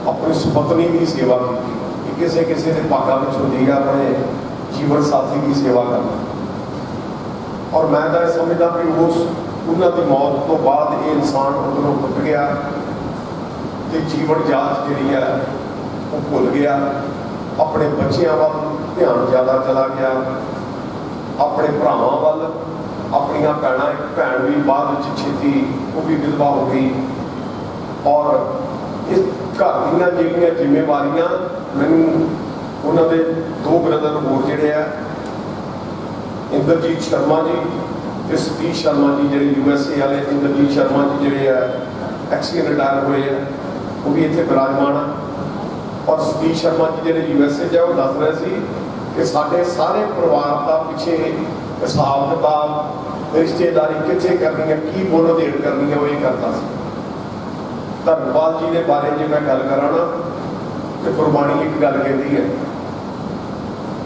ਆਪਣੀ ਸੁਪਤਨੀ ਦੀ ਸੇਵਾ ਕੀਤੀ ਕਿ ਕਿਸੇ ਕਿਸੇ ਦੇ ਭਾਗਾਂ ਵਿੱਚ ਹੁੰਦੀ ਹੈ ਆਪਣੇ ਜੀਵਨ ਸਾਥੀ ਦੀ ਸੇਵਾ ਕਰਨਾ। ਔਰ ਮੈਂ ਤਾਂ ਇਹ ਸਮਝਦਾ ਕਿ ਉਹਨਾਂ ਦੀ ਮੌਤ ਤੋਂ ਬਾਅਦ ਇਹ ਇਨਸਾਨ ਉਧਰੋਂ ਟੁੱਟ ਗਿਆ ਤੇ ਜੀਵਨ ਜਾਚ ਜਿਹੜੀ ਹੈ ਉਹ ਭੁੱਲ ਗਿਆ। ਆਪਣੇ ਬੱਚਿਆਂ ਵੱਲ ਧਿਆਨ ਜ਼ਿਆਦਾ ਚਲਾ ਗਿਆ, ਆਪਣੇ ਭਰਾਵਾਂ ਵੱਲ, ਆਪਣੀਆਂ ਭੈਣਾਂ, ਇੱਕ ਭੈਣ ਵੀ ਬਾਅਦ ਵਿੱਚ ਛੇਤੀ ਉਹ ਵੀ ਵਿਧਵਾ ਹੋ ਗਈ। ਔਰ ਇਸ ਘਰ ਦੀਆਂ ਜਿਹੜੀਆਂ ਜ਼ਿੰਮੇਵਾਰੀਆਂ ਮੈਨੂੰ ਉਹਨਾਂ ਦੇ 2 ਬ੍ਰਦਰ ਹੋਰ ਜਿਹੜੇ ਆ, ਇੰਦਰਜੀਤ ਸ਼ਰਮਾ ਜੀ ਤੇ ਸਤੀਸ਼ ਸ਼ਰਮਾ ਜੀ ਜਿਹੜੇ USA ਵਾਲੇ। ਇੰਦਰਜੀਤ ਸ਼ਰਮਾ ਜੀ ਜਿਹੜੇ ਆ ਐਕਸੀਅਨ ਰਿਟਾਇਰ ਹੋਏ ਆ, ਉਹ ਵੀ ਇੱਥੇ ਬਿਰਾਜਮਾਨ ਆ। ਔਰ ਸਤੀਸ਼ ਸ਼ਰਮਾ ਜੀ ਜਿਹੜੇ USA 'ਚ ਆ, ਉਹ ਦੱਸ ਰਹੇ ਸੀ ਕਿ ਸਾਡੇ ਸਾਰੇ ਪਰਿਵਾਰ ਦਾ ਪਿੱਛੇ ਹਿਸਾਬ ਕਿਤਾਬ, ਰਿਸ਼ਤੇਦਾਰੀ ਕਿੱਥੇ ਕਰਨੀ ਹੈ, ਕੀ ਬੋਲੋ ਦੇੜ ਕਰਨੀ ਹੈ, ਉਹ ਇਹ ਕਰਦਾ ਸੀ। ਧਰਮਪਾਲ ਜੀ ਦੇ ਬਾਰੇ ਜੇ ਮੈਂ ਗੱਲ ਕਰਾਂ ਨਾ ਤੇ ਗੁਰਬਾਣੀ ਇੱਕ ਗੱਲ ਕਹਿੰਦੀ ਹੈ,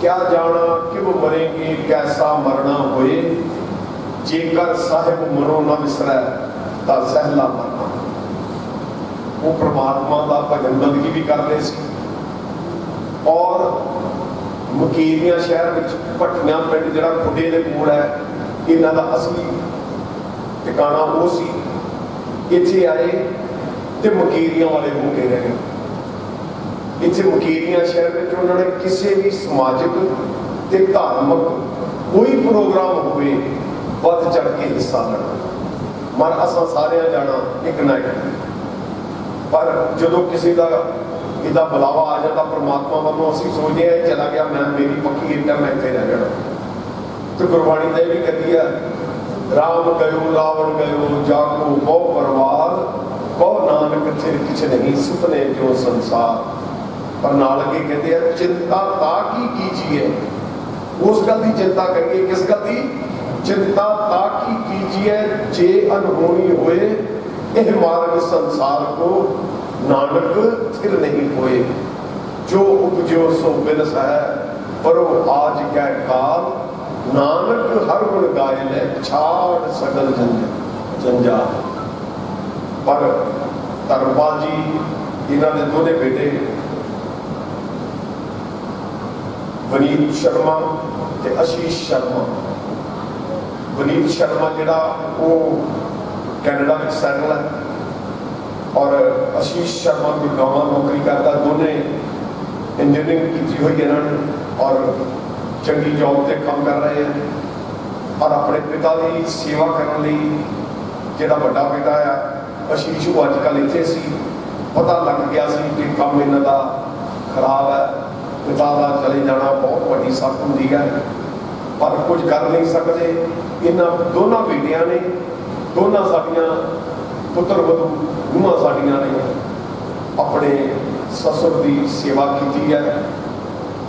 ਕਿਆ ਜਾਣਾ ਕਿਵ ਮਰੇਂਗੇ ਕੈਸਾ ਮਰਨਾ ਹੋਏ, ਜੇਕਰ ਸਾਹਿਬ ਮਨੋ ਨਾ ਵਿਸਰੈ ਤਾਂ ਸਹਿਲਾ ਮਰਨਾ। ਉਹ ਪ੍ਰਮਾਤਮਾ ਦਾ ਭਜਨ ਬੰਦਗੀ ਵੀ ਕਰਦੇ ਸੀ। ਔਰ ਮਕੀਰੀਆਂ ਸ਼ਹਿਰ ਵਿੱਚ ਭੱਟੀਆਂ ਪਿੰਡ ਜਿਹੜਾ ਖੁੱਡੇ ਦੇ ਕੋਲ ਹੈ, ਇਹਨਾਂ ਦਾ ਅਸਲੀ ਟਿਕਾਣਾ ਉਹ ਸੀ। ਇੱਥੇ ਆਏ ਤੇ ਮਕੀਰੀਆਂ ਵਾਲੇ ਹੋ ਕੇ ਰਹਿ ਗਏ। ਇੱਥੇ ਮਕੀਰੀਆਂ ਸ਼ਹਿਰ ਵਿੱਚ ਉਹਨਾਂ ਨੇ ਕਿਸੇ ਵੀ ਸਮਾਜਿਕ ਤੇ ਧਾਰਮਿਕ ਕੋਈ ਪ੍ਰੋਗਰਾਮ ਹੋਵੇ ਵੱਧ ਚੜ ਕੇ ਹਿੱਸਾ ਲੈਣਾ। ਮਰ ਅਸਾਂ ਸਾਰਿਆਂ ਜਾਣਾ ਇੱਕ ਨਾ ਇੱਕ, ਪਰ ਜਦੋਂ ਕਿਸੇ ਦਾ ਇਹਦਾ ਬੁਲਾਵਾ ਆ ਜਾਂਦਾ ਪਰਮਾਤਮਾ ਵੱਲੋਂ, ਅਸੀਂ ਸੋਚਦੇ ਹਾਂ ਇਹ ਚਲਾ ਗਿਆ, ਮੇਰੀ ਪੱਕੀ ਇੱਟ ਹੈ, ਮੈਂ ਇੱਥੇ ਰਹਿ ਜਾਣਾ। ਤੇ ਗੁਰਬਾਣੀ ਦਾ ਇਹ ਵੀ ਕਹਿੰਦੀ ਹੈ, ਰਾਮ ਗਇਓ ਰਾਵਣ ਗਇਓ ਜਾਗੋ ਬਹੁ ਪਰਵਾਰ, ਬਹੁ ਨਾਨਕ ਥਿਰ ਕਿਛ ਨਹੀਂ ਸੁਪਨੇ ਜੋ ਸੰਸਾਰ। ਪਰ ਨਾਲ ਅੱਗੇ ਕਹਿੰਦੇ ਆ, ਚਿੰਤਾ ਤਾਂ ਕੀ ਕੀਜੀਏ, ਉਸ ਗੱਲ ਦੀ ਚਿੰਤਾ ਕਰੀਏ। ਕਿਸ ਗੱਲ ਦੀ ਚਿੰਤਾ? ਤਾਂ ਕੀ ਕੀਜੀਏ ਜੇ ਅਨਹੋਣੀ ਹੋਏ, ਇਹ ਮਾਰਗ ਸੰਸਾਰ ਕੋ नानक थिर नहीं होए। जो उपजो सो बिनस है, परो आज क्या काल, नानक हर गुण गाय ले छाड़ सकल जंजाल। पर धर्मपाल जी इन्हों ने दोने बेटे वनीत शर्मा ते आशीष शर्मा। वनीत शर्मा जिहड़ा वो कैनेडा में सैटल है और आशीष शर्मा गुड़गांव नौकरी करता। दोने इंजीनियरिंग की हुई इन्होंने और चंगी जॉब से काम कर रहे हैं और अपने पिता की सेवा करने जिहड़ा बड़ा बेटा है आशीष वो अजकल इत्थे सी। पता लग गया सी कि काम इन्हां दा खराब है, पिता का चले जाना बहुत बड़ी सख्त होंदी है, पर कुछ कर नहीं सकते। इन्हां दोनों बेटियां ने, दोनों साडियां पुत्र वधू नूहां साडियां ने अपने ससुर की सेवा की है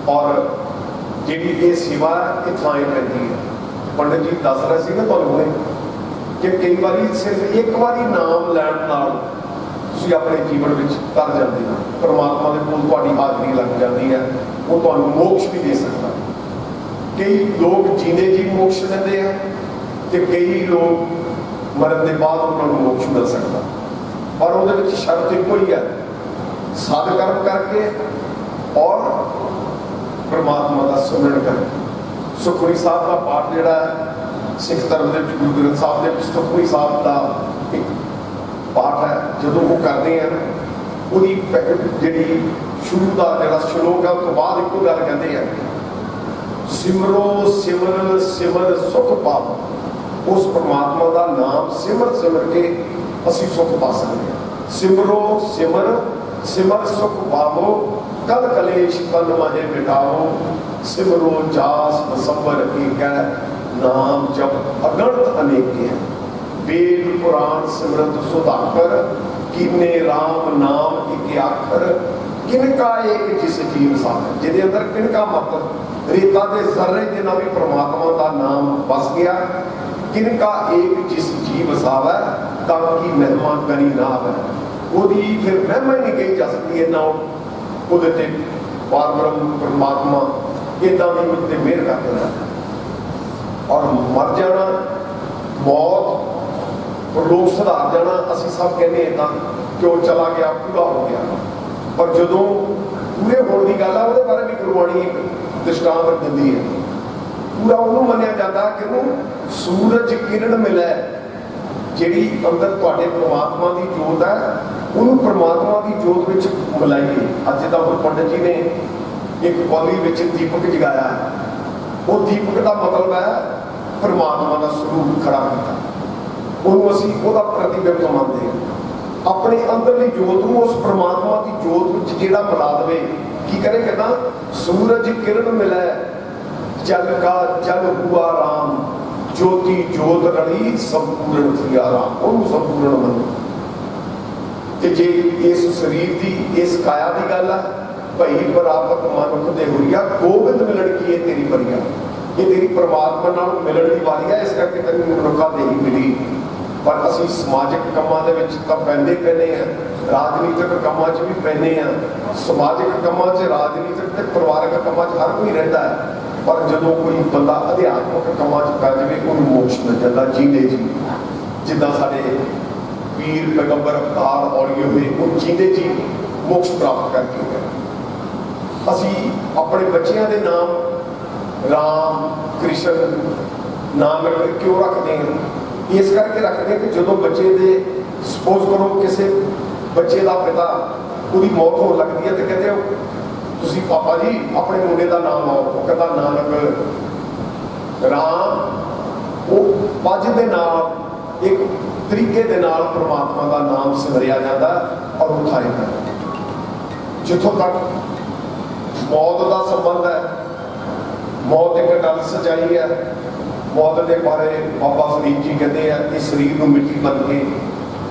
और जी ये सेवा ये थाएं पैंती है। पंडित जी दस रहे थे तुहानूं कि कई बार सिर्फ एक बारी नाम लैण नाल तुसीं अपने जीवन में कर जाते हो, परमात्मा के कोल तुहाडी हाज़री लग जाती है, वो तुहानूं मोक्ष भी दे सकता। कई लोग जीने जी मोक्ष देते हैं तो कई लोग मरण के बाद उन्होंने मोक्ष मिल सकता, पर वो शर्त एक ही है, सदकर्म करके और परमात्मा का सिमरन करके। सुखमनी साहब का पाठ जोड़ा है सिख धर्म के गुरु ग्रंथ साहब के सुखमनी साहब का एक पाठ है, जो वो करते हैं वही जी शुरू का जोड़ा श्लोक है उसके बाद एक गल कहते हैं सिमरो सिमर सिमर सुख पाओ। उस परमात्मा का नाम सिमर सिमर के असी सुख पा सकते हैं। सिमरो सिमर सिमर सुख पावो कल कलेश कल माहे मिटाओ। सिमरो जास बसंबर एक है नाम जब अगणत अनेक है। वेद पुराण सिमरत सुधाकर कीने राम नाम एक आखर। किनका एक जिस जीव साथ जिहदे अंदर किनका मतलब रेता के जर्रे जिन्ना भी परमात्मा का नाम बस गया। किनका एक जिस जीव सावै ताकि महिमा करी ना आवे। ਉਹਦੀ फिर महिमा ही नहीं कही जा सकती इन्ना ਉਹਦੇ ਤੇ पारब्रह्म परमात्मा इदा भी उससे मेहर कर देना और मर जाना मौत और लोग सुधार जाना। असी सब कहने इदा कि वो चला गया पूरा हो गया, पर जो पूरे होने की गल है वो बारे भी गुरबाणी एक दृष्टांत दिंदी है। पूरा उन्होंने मनिया जाता कि सूरज किरण मिले जी अंदर तुहाडे परमात्मा की जोत है, उन्होंने परमात्मा की जोत में मिलाइए। अज का पंडित जी ने एक कौली में दीपक जगाया है, वो दीपक का मतलब है परमात्मा का स्वरूप खड़ा किया, उन्होंने असी उसका प्रतिबिंब मानते हैं। अपने अंदरली जोत में उस परमात्मा की जोत में जिहड़ा मिला दे की करे कहना सूरज किरण मिले जल का जल हुआ राम ज्योति जोत रली संपूर्ण थिया राम। उन्होंने संपूर्ण मनो कि जे इस शरीर की इस काया की गल है भई बराबर मनुख दे हुरिया गोबिंद मिलन की ये तेरी बरिया, ये तेरी परमात्मा नाल मिलन की वारी है, इस करके तेरी मनुखा दे ही मिली। पर असी समाजिक कामां दे विच तां पैंदे पैने हैं, राजनीतिक कामां च भी पैने हैं। समाजिक कामां च राजनीतिक ते परिवारक कामां च हर कोई रहिंदा है, पर जदों कोई बंदा अध्यात्मक कामां च पै जावे उन्होंने मोक्ष मिल जाता जींदे जी। जिद्दां साडे पीर पैगंबर अवतार औलिए हुए वो जींदे जी मोक्ष प्राप्त करके गए। असी अपने बच्चों के नाम राम कृष्ण नाम क्यों रखते हैं? इस करके रखते हैं कि जो बच्चे दे सपोज करो किसी बच्चे का पिता उसकी मौत हो लगती है तो कहते हो तुसी पापा जी अपने मुंडे का नाम लाओ, वो कहता नानक राम। वो पज दे नाल एक तरीके दे नाल परमात्मा का नाम सिमरिया जाता और उठाया जाता। जिथों तक मौत का संबंध है, मौत एक गल सच्चाई है। मौत के बारे बाबा फरीद जी कहते हैं इस शरीर को मिट्टी बन के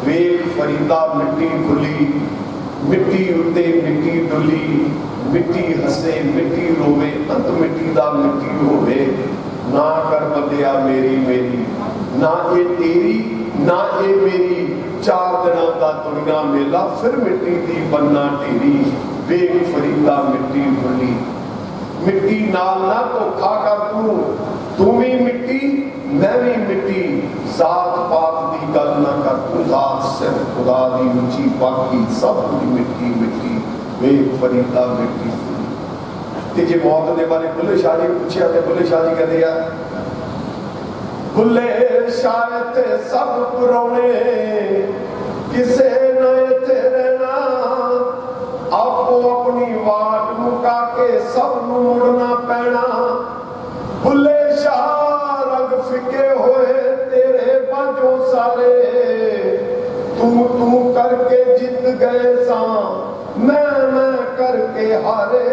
वेख फरीदा मिट्टी खुली, मिट्टी उत्ते मिट्टी डुली, मिट्टी हसे मिट्टी रोवे, अंत मिट्टी दा मिट्टी होवे। ना कर बंदिया मेरी मेरी, ना ये तेरी ना ये मेरी, चार दिनों का दुनिया मेला फिर मिट्टी दी बनना ढेरी। वेख फरीदा मिट्टी खुली, मिट्टी नाल ना धोखा कर तू भी मिट्टी मैं भी मिट्टी। जात पात की गल ना कर तू जात सिर्फ खुदा दी ऊंची, बाकी सब कुछ मिट्टी मिट्टी। वेख फरीदा मिट्टी। ते जे मौत के बारे बुल्ले शाह जी पूछा तो बुल्ले शाह जी कहते हैं बुल्ले शाह ते सब पुराने किसे नए थे रहना, आपो अपनी वाट मुका के सब मुड़ना पैना। बुल्ले शाह रंग फिके होए तेरे बाजों सारे, तू करके जित गए सा मैं करके हारे।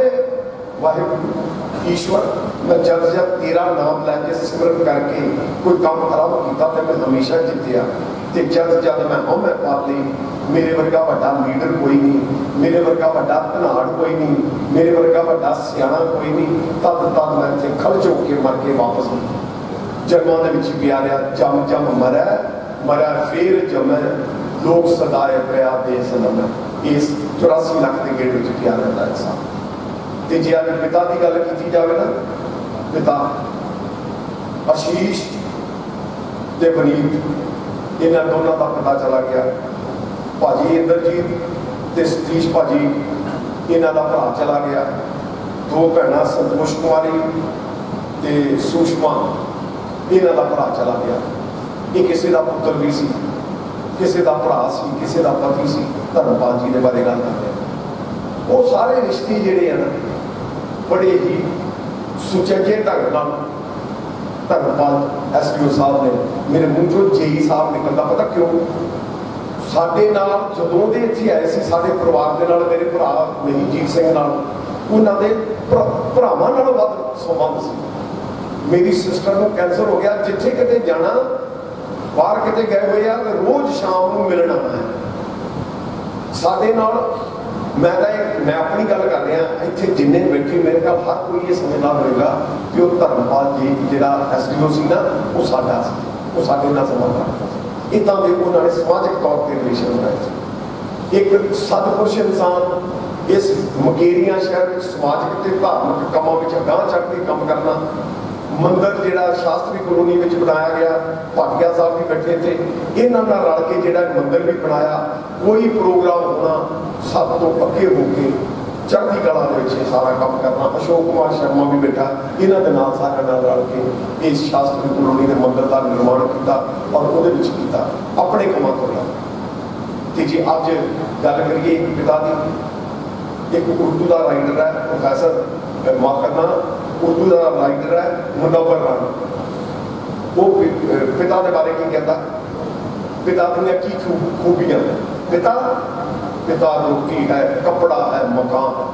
वाहिगुरु ईश्वर मैं जब तेरा नाम लैके सिमरन करके कोई काम आरंभ किया तो मैं हमेशा जितया, तो जब मैं हमें पा ली मेरे वर्गा वड्डा लीडर कोई नहीं, मेरे वर्गा वड्डा धनाड़ कोई नहीं, मेरे वर्गा वड्डा सियाणा कोई नहीं। तद तद मैं इत्थे खलच होके मर के वापस जन्मां दे विच पिया रहा, जम जम मरै मरै फिर जमै, लोग सदाए पिया देस नमै। इस 84 लाख के गेड़ विच पिया रहता इंसान। ते जे अज पिता की गल की जाए ना, पिता आशीष ते वनीत इन्हां दोनों का पता चला गया। भाजी इंद्रजीत ते सतीश भाजी इन्हां दा भरा चला गया। दो भैणां संतोष कुमारी ते सुषमा इन्हां दा भरा चला गया। ये किसी का पुत्र भी सी, किसी का भरा सी, किसी का पति सी। धर्मपाल जी के बारे गल करते हैं। वो सारे रिश्ते जिहड़े हैं ना बड़े ही सुचजे ढंग नाल धर्मपाल SDO साहब ने, मेरे मूँह चों JE साहब निकलता, पता क्यों? साडे नाल जदों दे इत्थे आए सी, साडे परिवार दे नाल, मेरे भरा महीजीत सिंह नाल, उन्हां दे भरावां नालों वध संबंध सी। मेरी सिस्टर को कैंसर हो गया, जिथे किते जाना बाहर किते गए हुए आ, रोज शाम को मिलना है साडे नाल। मैं अपनी गल कर रहा, इत्थे जिन्ने बैठे मेरे ख्याल हर कोई ये समझदा होगा कि वो धर्मपाल जी जिहड़ा SDO सी ना, वो साडा सी, वो साडे नाल संबंध रखदा सी। इदां दे उन्होंने समाजिक तौर पर रिलेशन बनाए सी। एक सदपुरुष इंसान इस मकेरियां शहर में समाजिक ते धार्मिक कामों में अगांह चढ़ के काम करना। मंदिर जिहड़ा शास्त्री कॉलोनी में बनाया गया, भाटिया साहब भी बैठे थे, इन्हां नाल रल के जिहड़ा मंदिर भी बनाया। कोई प्रोग्राम होना सब तो पक्के होके चढ़ती कला दे विच सारा काम करना। अशोक कुमार शर्मा भी बैठा, इन्हां दे नाल सारे नाल रल के इस शास्त्री कॉलोनी के मंदिर का निर्माण किया और उहदे विच कीता अपने कामां तो ला। ते जे अज गल करिए पिता दी, एक उर्दू का राइटर है प्रोफैसर माफ करना, उर्दू का राइटर है मुनव्वर राना। वो पिता के बारे की कहता, पिता की की खूबियां। पिता पिता रोटी है, कपड़ा है, मकान है।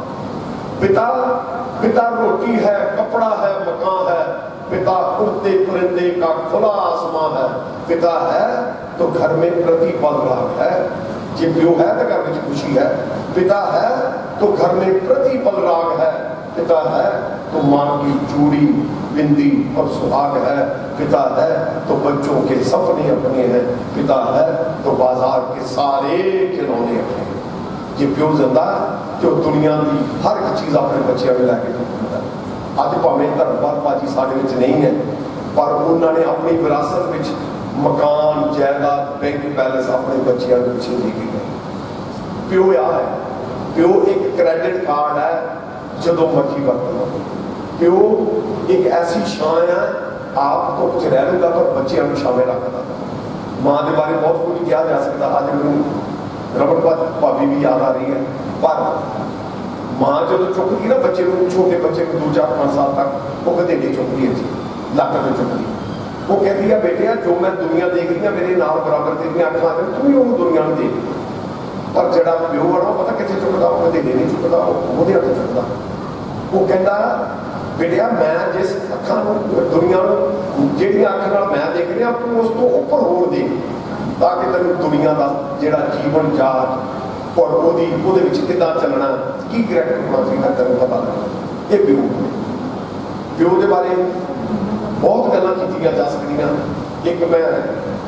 पिता पिता रोटी है, कपड़ा है, मकान है। पिता उड़ते परिंदे का खुला आसमान है। पिता है तो घर में प्रतिपल राग है। जे प्यो है तो घर में खुशी है। पिता है तो घर में प्रतिपल राग है। पिता है तो मां की चूड़ी बिंदी और सुहाग है। पिता है तो बच्चों के सपने अपने हैं। पिता है तो बाजार के सारे खिलौने अपने। जे प्यो जिंदा तो दुनिया की हर एक चीज़ अपने बच्चों में लैके जाता है। अज भावें धर्मपाल भाजी साढ़े विच नहीं है, पर उन्होंने अपनी विरासत विच मकान, जायदाद, बैंक बैलेंस अपने बच्चों के पिछे लेके गए। प्यो आ है, प्यो एक क्रेडिट कार्ड है, जो मर्जी वरतना। प्यो एक ऐसी शान है, आप तो कुछ रह लूगा पर बच्चों को शामिल रखता। माँ के बारे बहुत कुछ कहा जा सकता। अज मैं रमन भाभी भी याद आ रही है, पर माँ जो चुकती ना बच्चे को, छोटे बच्चे को 2-4-5 साल तक, वो कदे नहीं चुकती है, लक में चुकती। वो कहती है बेटे जो मैं दुनिया देख रही हूँ मेरे नाल बराबर तेरिया अखां ने, तू भी वो दुनिया में देख। पर जड़ा प्यो है वो पता कितने चुकता, वो कदे नहीं चुकता, वो हथ चुकता। वो कहता बेटिया मैं जिस अखां दुनिया जिहड़ियां अखां नाल मैं देख रहा तू उस तो उपर होर देख, ताकि तेन दुनिया का जिहड़ा जीवन जाच और वो किदां चलना, की करैक्टर होना चाहिए तेन पता लगना। ये प्यो प्यो के बारे बहुत गल्लां कीतियां जा सकदियां। एक मैं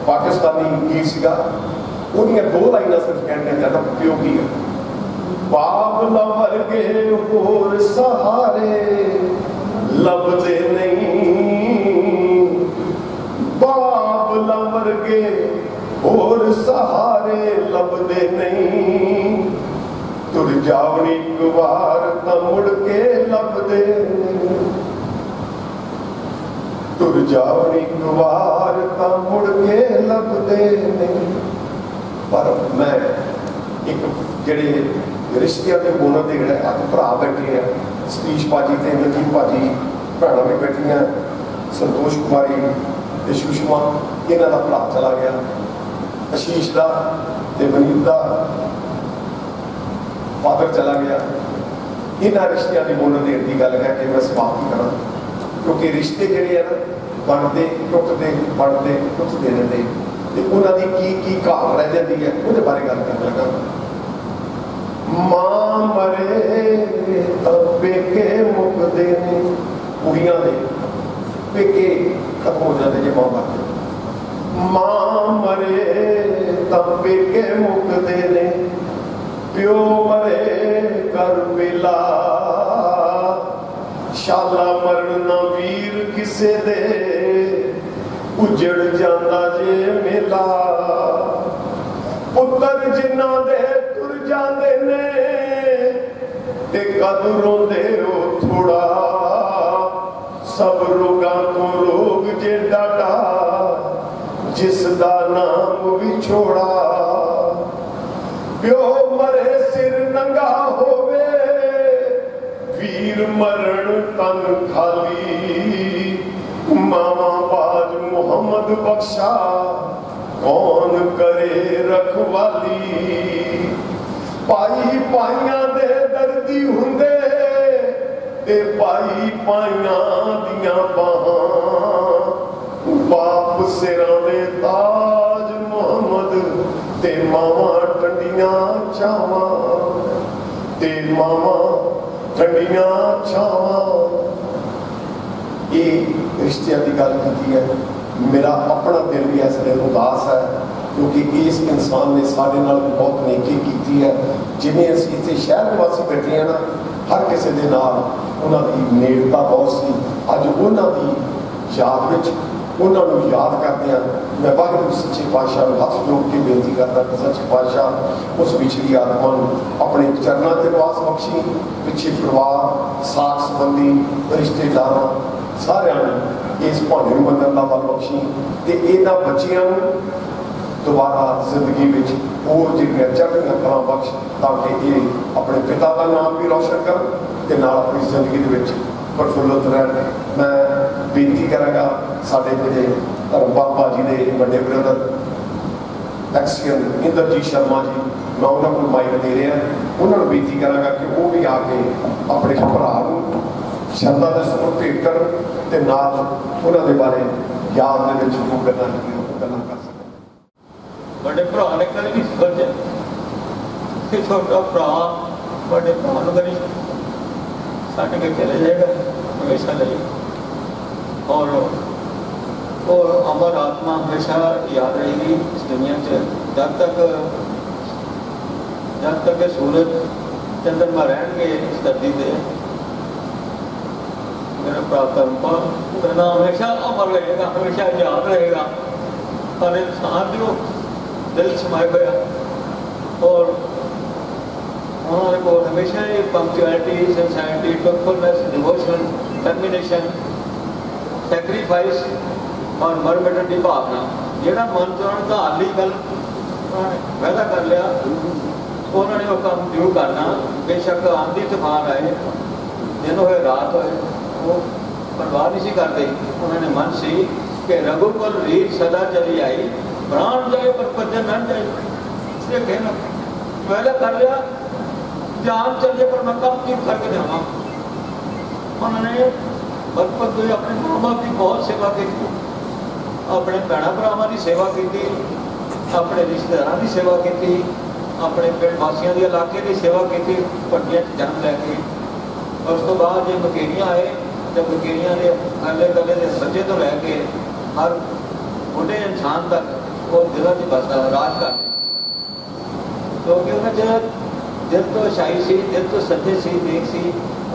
पाकिस्तानी गीत सीगा, उहदियां 2 लाइनां सिर्फ कहणियां चाहता। प्यो की है, बाबला वर्गे होर सहारे लभदे नहीं, बाबला वर्गे होर सहारे लभदे नहीं, तुर जावनी एक बार तां मुड़ के लभदे नहीं, तुर जावनी एक बार तां मुड़ के लभदे नहीं। पर मैं एक जिहड़े रिश्तियां के बोलने के जोड़े अज भरा बैठे हैं, सतीश भाजी ते इंद्रजीत भाजी भैन भी बैठिया, संतोष कुमारी सुषमा, इन्हों का भरा चला गया। आशीष का वनीत का फादर चला गया। इन्होंने रिश्तियां की बोलने देर की गल है कि मैं समाप्त करा, क्योंकि रिश्ते जोड़े हैं ना बनते टुटते बनते टुटते रहते। ਤੇ ਉਹਨਾਂ ਦੀ ਕੀ ਘਾਟ ਰਹਿ ਜਾਂਦੀ ਹੈ ਉਹਦੇ ਬਾਰੇ ਗੱਲ ਕਰਨ ਲੱਗਾ। ਮਾਂ ਮਰੇ ਤਾਂ ਪੇਕੇ ਮੁੱਕਦੇ ਨੇ, ਕੁੜੀਆਂ ਦੇ ਪੇਕੇ ਖਤਮ ਹੋ ਜਾਂਦੇ ਜੇ ਮਾਂ ਮਰ ਜਾਏ। ਮਾਂ ਮਰੇ ਤਾਂ ਪੇਕੇ ਮੁੱਕਦੇ ਨੇ, ਪਿਓ ਮਰੇ ਕਰ ਵੇਲਾ, ਸ਼ਾਲਾ ਮਰਨ ਨਾ ਵੀਰ ਕਿਸੇ ਦੇ, ਉਜੜ ਜਾਂਦਾ ਜੇ ਮੇਲਾ। ਪੁੱਤਰ ਜਿਨ੍ਹਾਂ ਦੇ ਤੁਰ ਜਾਂਦੇ ਨੇ, ਤੇ ਕਦ ਰੋਂਦੇ ਹੋ ਥੋੜਾ, ਸਭ ਰੋਗਾਂ ਤੋਂ ਰੋਗ ਜੇ ਡਾਢਾ, ਜਿਸ ਦਾ ਨਾਮ ਵਿਛੋੜਾ। ਪਿਓ ਮਰੇ ਸਿਰ ਨੰਗਾ ਹੋਵੇ, ਵੀਰ ਮਰਨ ਤਨ ਖਾਲੀ, ਮਾਵਾ ਬਾਜ ਮੁਹੰਮਦ ਬਖਸ਼ਾ, ਕੌਣ ਕਰੇ ਰਖਵਾਲੀ। ਭਾਈ ਭਾਈਆਂ ਦੇ ਦਰਦੀ ਹੁੰਦੇ, ਤੇ ਭਾਈ ਭਾਈਆਂ ਦੀਆਂ ਬਾਹਾਂ, ਬਾਪ ਸਿਰਾਂ ਦੇ ਤਾਜ ਮੁਹੰਮਦ, ਤੇ ਮਾਵਾਂ ਠੰਡੀਆਂ ਛਾਵਾਂ, ਤੇ ਮਾਵਾਂ ਠੰਡੀਆਂ ਛਾਵਾਂ। ਇਹ ਰਿਸ਼ਤਿਆਂ ਦੀ ਗੱਲ ਕੀਤੀ ਹੈ। ਮੇਰਾ ਆਪਣਾ ਦਿਲ ਵੀ ਇਸ ਵੇਲੇ ਉਦਾਸ ਹੈ, ਕਿਉਂਕਿ ਇਸ ਇਨਸਾਨ ਨੇ ਸਾਡੇ ਨਾਲ ਬਹੁਤ ਨੇਕੀ ਕੀਤੀ ਹੈ। ਜਿਵੇਂ ਅਸੀਂ ਇੱਥੇ ਸ਼ਹਿਰ ਨਿਵਾਸੀ ਬੈਠੇ ਹਾਂ ਨਾ, ਹਰ ਕਿਸੇ ਦੇ ਨਾਲ ਉਹਨਾਂ ਦੀ ਨੇੜਤਾ ਬਹੁਤ ਸੀ। ਅੱਜ ਉਹਨਾਂ ਦੀ ਯਾਦ ਵਿੱਚ ਉਹਨਾਂ ਨੂੰ ਯਾਦ ਕਰਦੇ ਹਾਂ। ਮੈਂ ਵਾਹਿਗੁਰੂ ਸੱਚੇ ਪਾਤਸ਼ਾਹ ਨੂੰ ਹੱਥ ਜੋੜ ਕੇ ਬੇਨਤੀ ਕਰਦਾ ਕਿ ਸੱਚੇ ਪਾਤਸ਼ਾਹ ਉਸ ਵਿਛੜੀ ਆਤਮਾ ਨੂੰ ਆਪਣੇ ਚਰਨਾਂ 'ਤੇ ਵਾਸ ਬਖਸ਼ੀ। ਪਿੱਛੇ ਪਰਿਵਾਰ, ਸਾਕ ਸੰਬੰਧੀ, ਰਿਸ਼ਤੇਦਾਰਾਂ ਸਾਰਿਆਂ ਨੂੰ ਇਸ ਭਾਣੇ ਨੂੰ ਮੰਨਣ ਦਾ ਬਲ ਬਖਸ਼ੀ, ਤੇ ਇਹਨਾਂ ਬੱਚਿਆਂ ਨੂੰ ਦੁਬਾਰਾ ਜ਼ਿੰਦਗੀ ਵਿੱਚ ਹੋਰ ਜਿਹੜੀਆਂ ਚੜ੍ਹਦੀਆਂ ਕਲਾਂ ਬਖਸ਼, ਤਾਂ ਕਿ ਇਹ ਆਪਣੇ ਪਿਤਾ ਦਾ ਨਾਮ ਵੀ ਰੌਸ਼ਨ ਕਰਨ ਤੇ ਨਾਲ ਆਪਣੀ ਜ਼ਿੰਦਗੀ ਦੇ ਵਿੱਚ ਪ੍ਰਫੁੱਲਤ ਰਹਿਣ। ਮੈਂ ਬੇਨਤੀ ਕਰਾਂਗਾ ਸਾਡੇ ਜਿਹੜੇ ਧਰਮਪਾਲ ਜੀ ਦੇ ਵੱਡੇ ਬ੍ਰਦਰ ਐਕਸੀਅਨ ਇੰਦਰਜੀਤ ਸ਼ਰਮਾ ਜੀ, ਮੈਂ ਉਹਨਾਂ ਕੋਲ ਮਾਈਕ ਦੇ ਰਿਹਾ, ਉਹਨਾਂ ਨੂੰ ਬੇਨਤੀ ਕਰਾਂਗਾ ਕਿ ਉਹ ਵੀ ਆ ਕੇ ਆਪਣੇ ਭਰਾ ਨੂੰ ਸ਼ਰਧਾ ਦੇ ਸਮੂਹ ਭੇਟ ਕਰਨ ਤੇ ਨਾਲ ਉਹਨਾਂ ਦੇ ਬਾਰੇ ਯਾਦ ਦੇ ਵਿੱਚ ਉਹ ਗੱਲਾਂ ਕਰ ਸਕਣ। बड़े भरा ने कल भी सोचा कि छोटा भरा बड़े भरा कभी छड़ के चले जाएगा हमेशा लिए, और अमर आत्मा हमेशा याद रहेगी इस दुनिया से जब तक सूरज चंद्रमा रहेंगे इस धरती से। मेरा भरा धर्मपाल करना हमेशा अमर रहेगा, हमेशा याद रहेगा। हर इंसान जो दिल समाए हुआ, और उन्होंने को हमेशा ही punctuality, sincerity, truthfulness, devotion, determination, sacrifice और मर मिटन की भावना, ਜਿਹੜਾ ਮਨ ਚੋਂ ਧਾਰਲੀ ਗੱਲ ਪੈਦਾ ਕਰ ਲਿਆ, ਉਹਨਾਂ ਨੇ ਉਹ ਕੰਮ ਜ਼ਰੂਰ ਕਰਨਾ। ਬੇਸ਼ੱਕ ਆਂधी ਤੂਫਾਨ ਆਏ, ਦਿਨ ਹੋਏ ਰਾਤ ਹੋਏ, ਉਹ ਪਰਵਾਹ ਨਹੀਂ ਸੀ ਕਰਦੇ। ਉਹਨਾਂ ਨੇ ਮਨ ਸੀ ਕਿ ਰਘੁਕੁਲ ਰੀਤ ਸਦਾ ਚਲੀ ਆਈ, प्राण जाए पर भजन न जाए। ये कहना पहले कर लिया, जान चलिए पर मैं कब की करके देवा। उन्होंने बचपन तो अपने माँ बाप की बहुत सेवा की, अपने भैन भरावां की सेवा की, अपने रिश्तेदारों की सेवा की, अपने पिंड वासियों की इलाके की सेवा की, पट्टियां जन्म लैके। उस तो बाद जो बकेरियां आए, जब बकेरियां ने गले गले के बच्चे तो लैके हर बुढ़े इंसान तक वो दिलों की बसता राज कर, क्योंकि उन्हें जो दिल तो शाही सी, दिल तो सच्चे सी, नेक सी।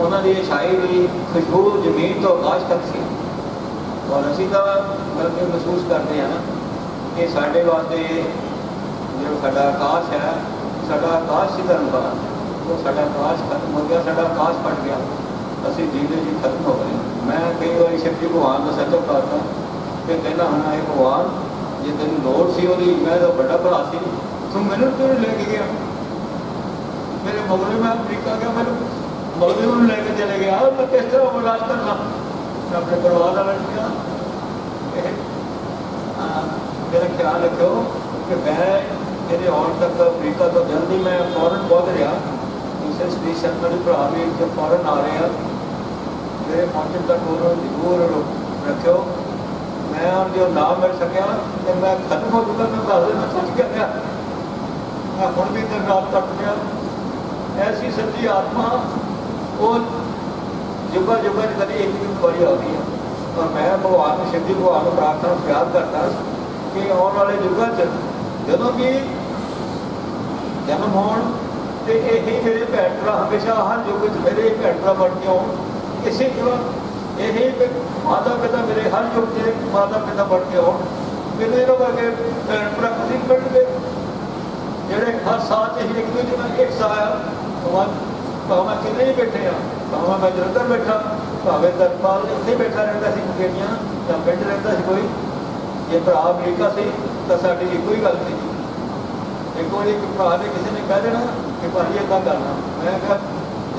उन्होंने शाही की खुशबू जमीन तो आकाश तक सी। और असी तो बल्कि महसूस करते हैं कि साढ़े वास्ते जो साडा आकाश है, साडा आकाश ही धर्मपाल, वो साडा आकाश खत्म हो गया, साडा आकाश फट गया, असी जीने जी खत्म हो गए। मैं कई बार शिवजी भगवान का सचो करता कि कहना होना है भगवान जे तेन लोड़ सी ओदी, मैं तो बड़ा भरा सी, तू मैंने क्यों लेके गया? मेरे मगरे में अमरीका गया, मेरे मगरे में लेके चले गया, मैं किस तरह बर्दाश्त करना? मैं अपने परिवार वाले किया। मेरा ख्याल रखो कि मैं मेरे आने तक अमरीका तो जल्दी मैं फॉरन पहुँच रहा। दूसरे सतीश शर्मा के भरा भी जो फॉरन आ रहे हैं, मेरे पहुँचने तक उन्होंने जरूर रखो। मैं और जो ना मिल सकिया तो मैं खत्म हो चुका, मैं दस दिन सच गया, मैं हुण भी दिन रात तक गया। ऐसी सच्ची आत्मा वो जुगा जुगा कभी एक दिन बड़ी आती है। और मैं भगवान शिव जी भगवान को प्रार्थना प्यार करता कि आने वाले युगों जो भी जन्म होण ते यही मेरे भैन भरा हमेशा हर युग च मेरे भैन भरा बन के आउण। इसी तरह यही माता पिता मेरे हर युग के माता पिता बन के आउण। मैंने इन्हों वर्गे भैन भरा कभी मिल गए जोड़े हर साल एक दूजे में एक सा आया। भावें कितने ही बैठे हाँ, भावें मैं जलंधर बैठा, भावें दरबार इतने बैठा रहता सी मुकेरियां या पिंड रहता सी कोई, जे भरा अमरीका से तो साड़ी एको ही गल थी। एक बार एक भरा ने किसी ने कह देना कि भाई इदा करना, मैं कहा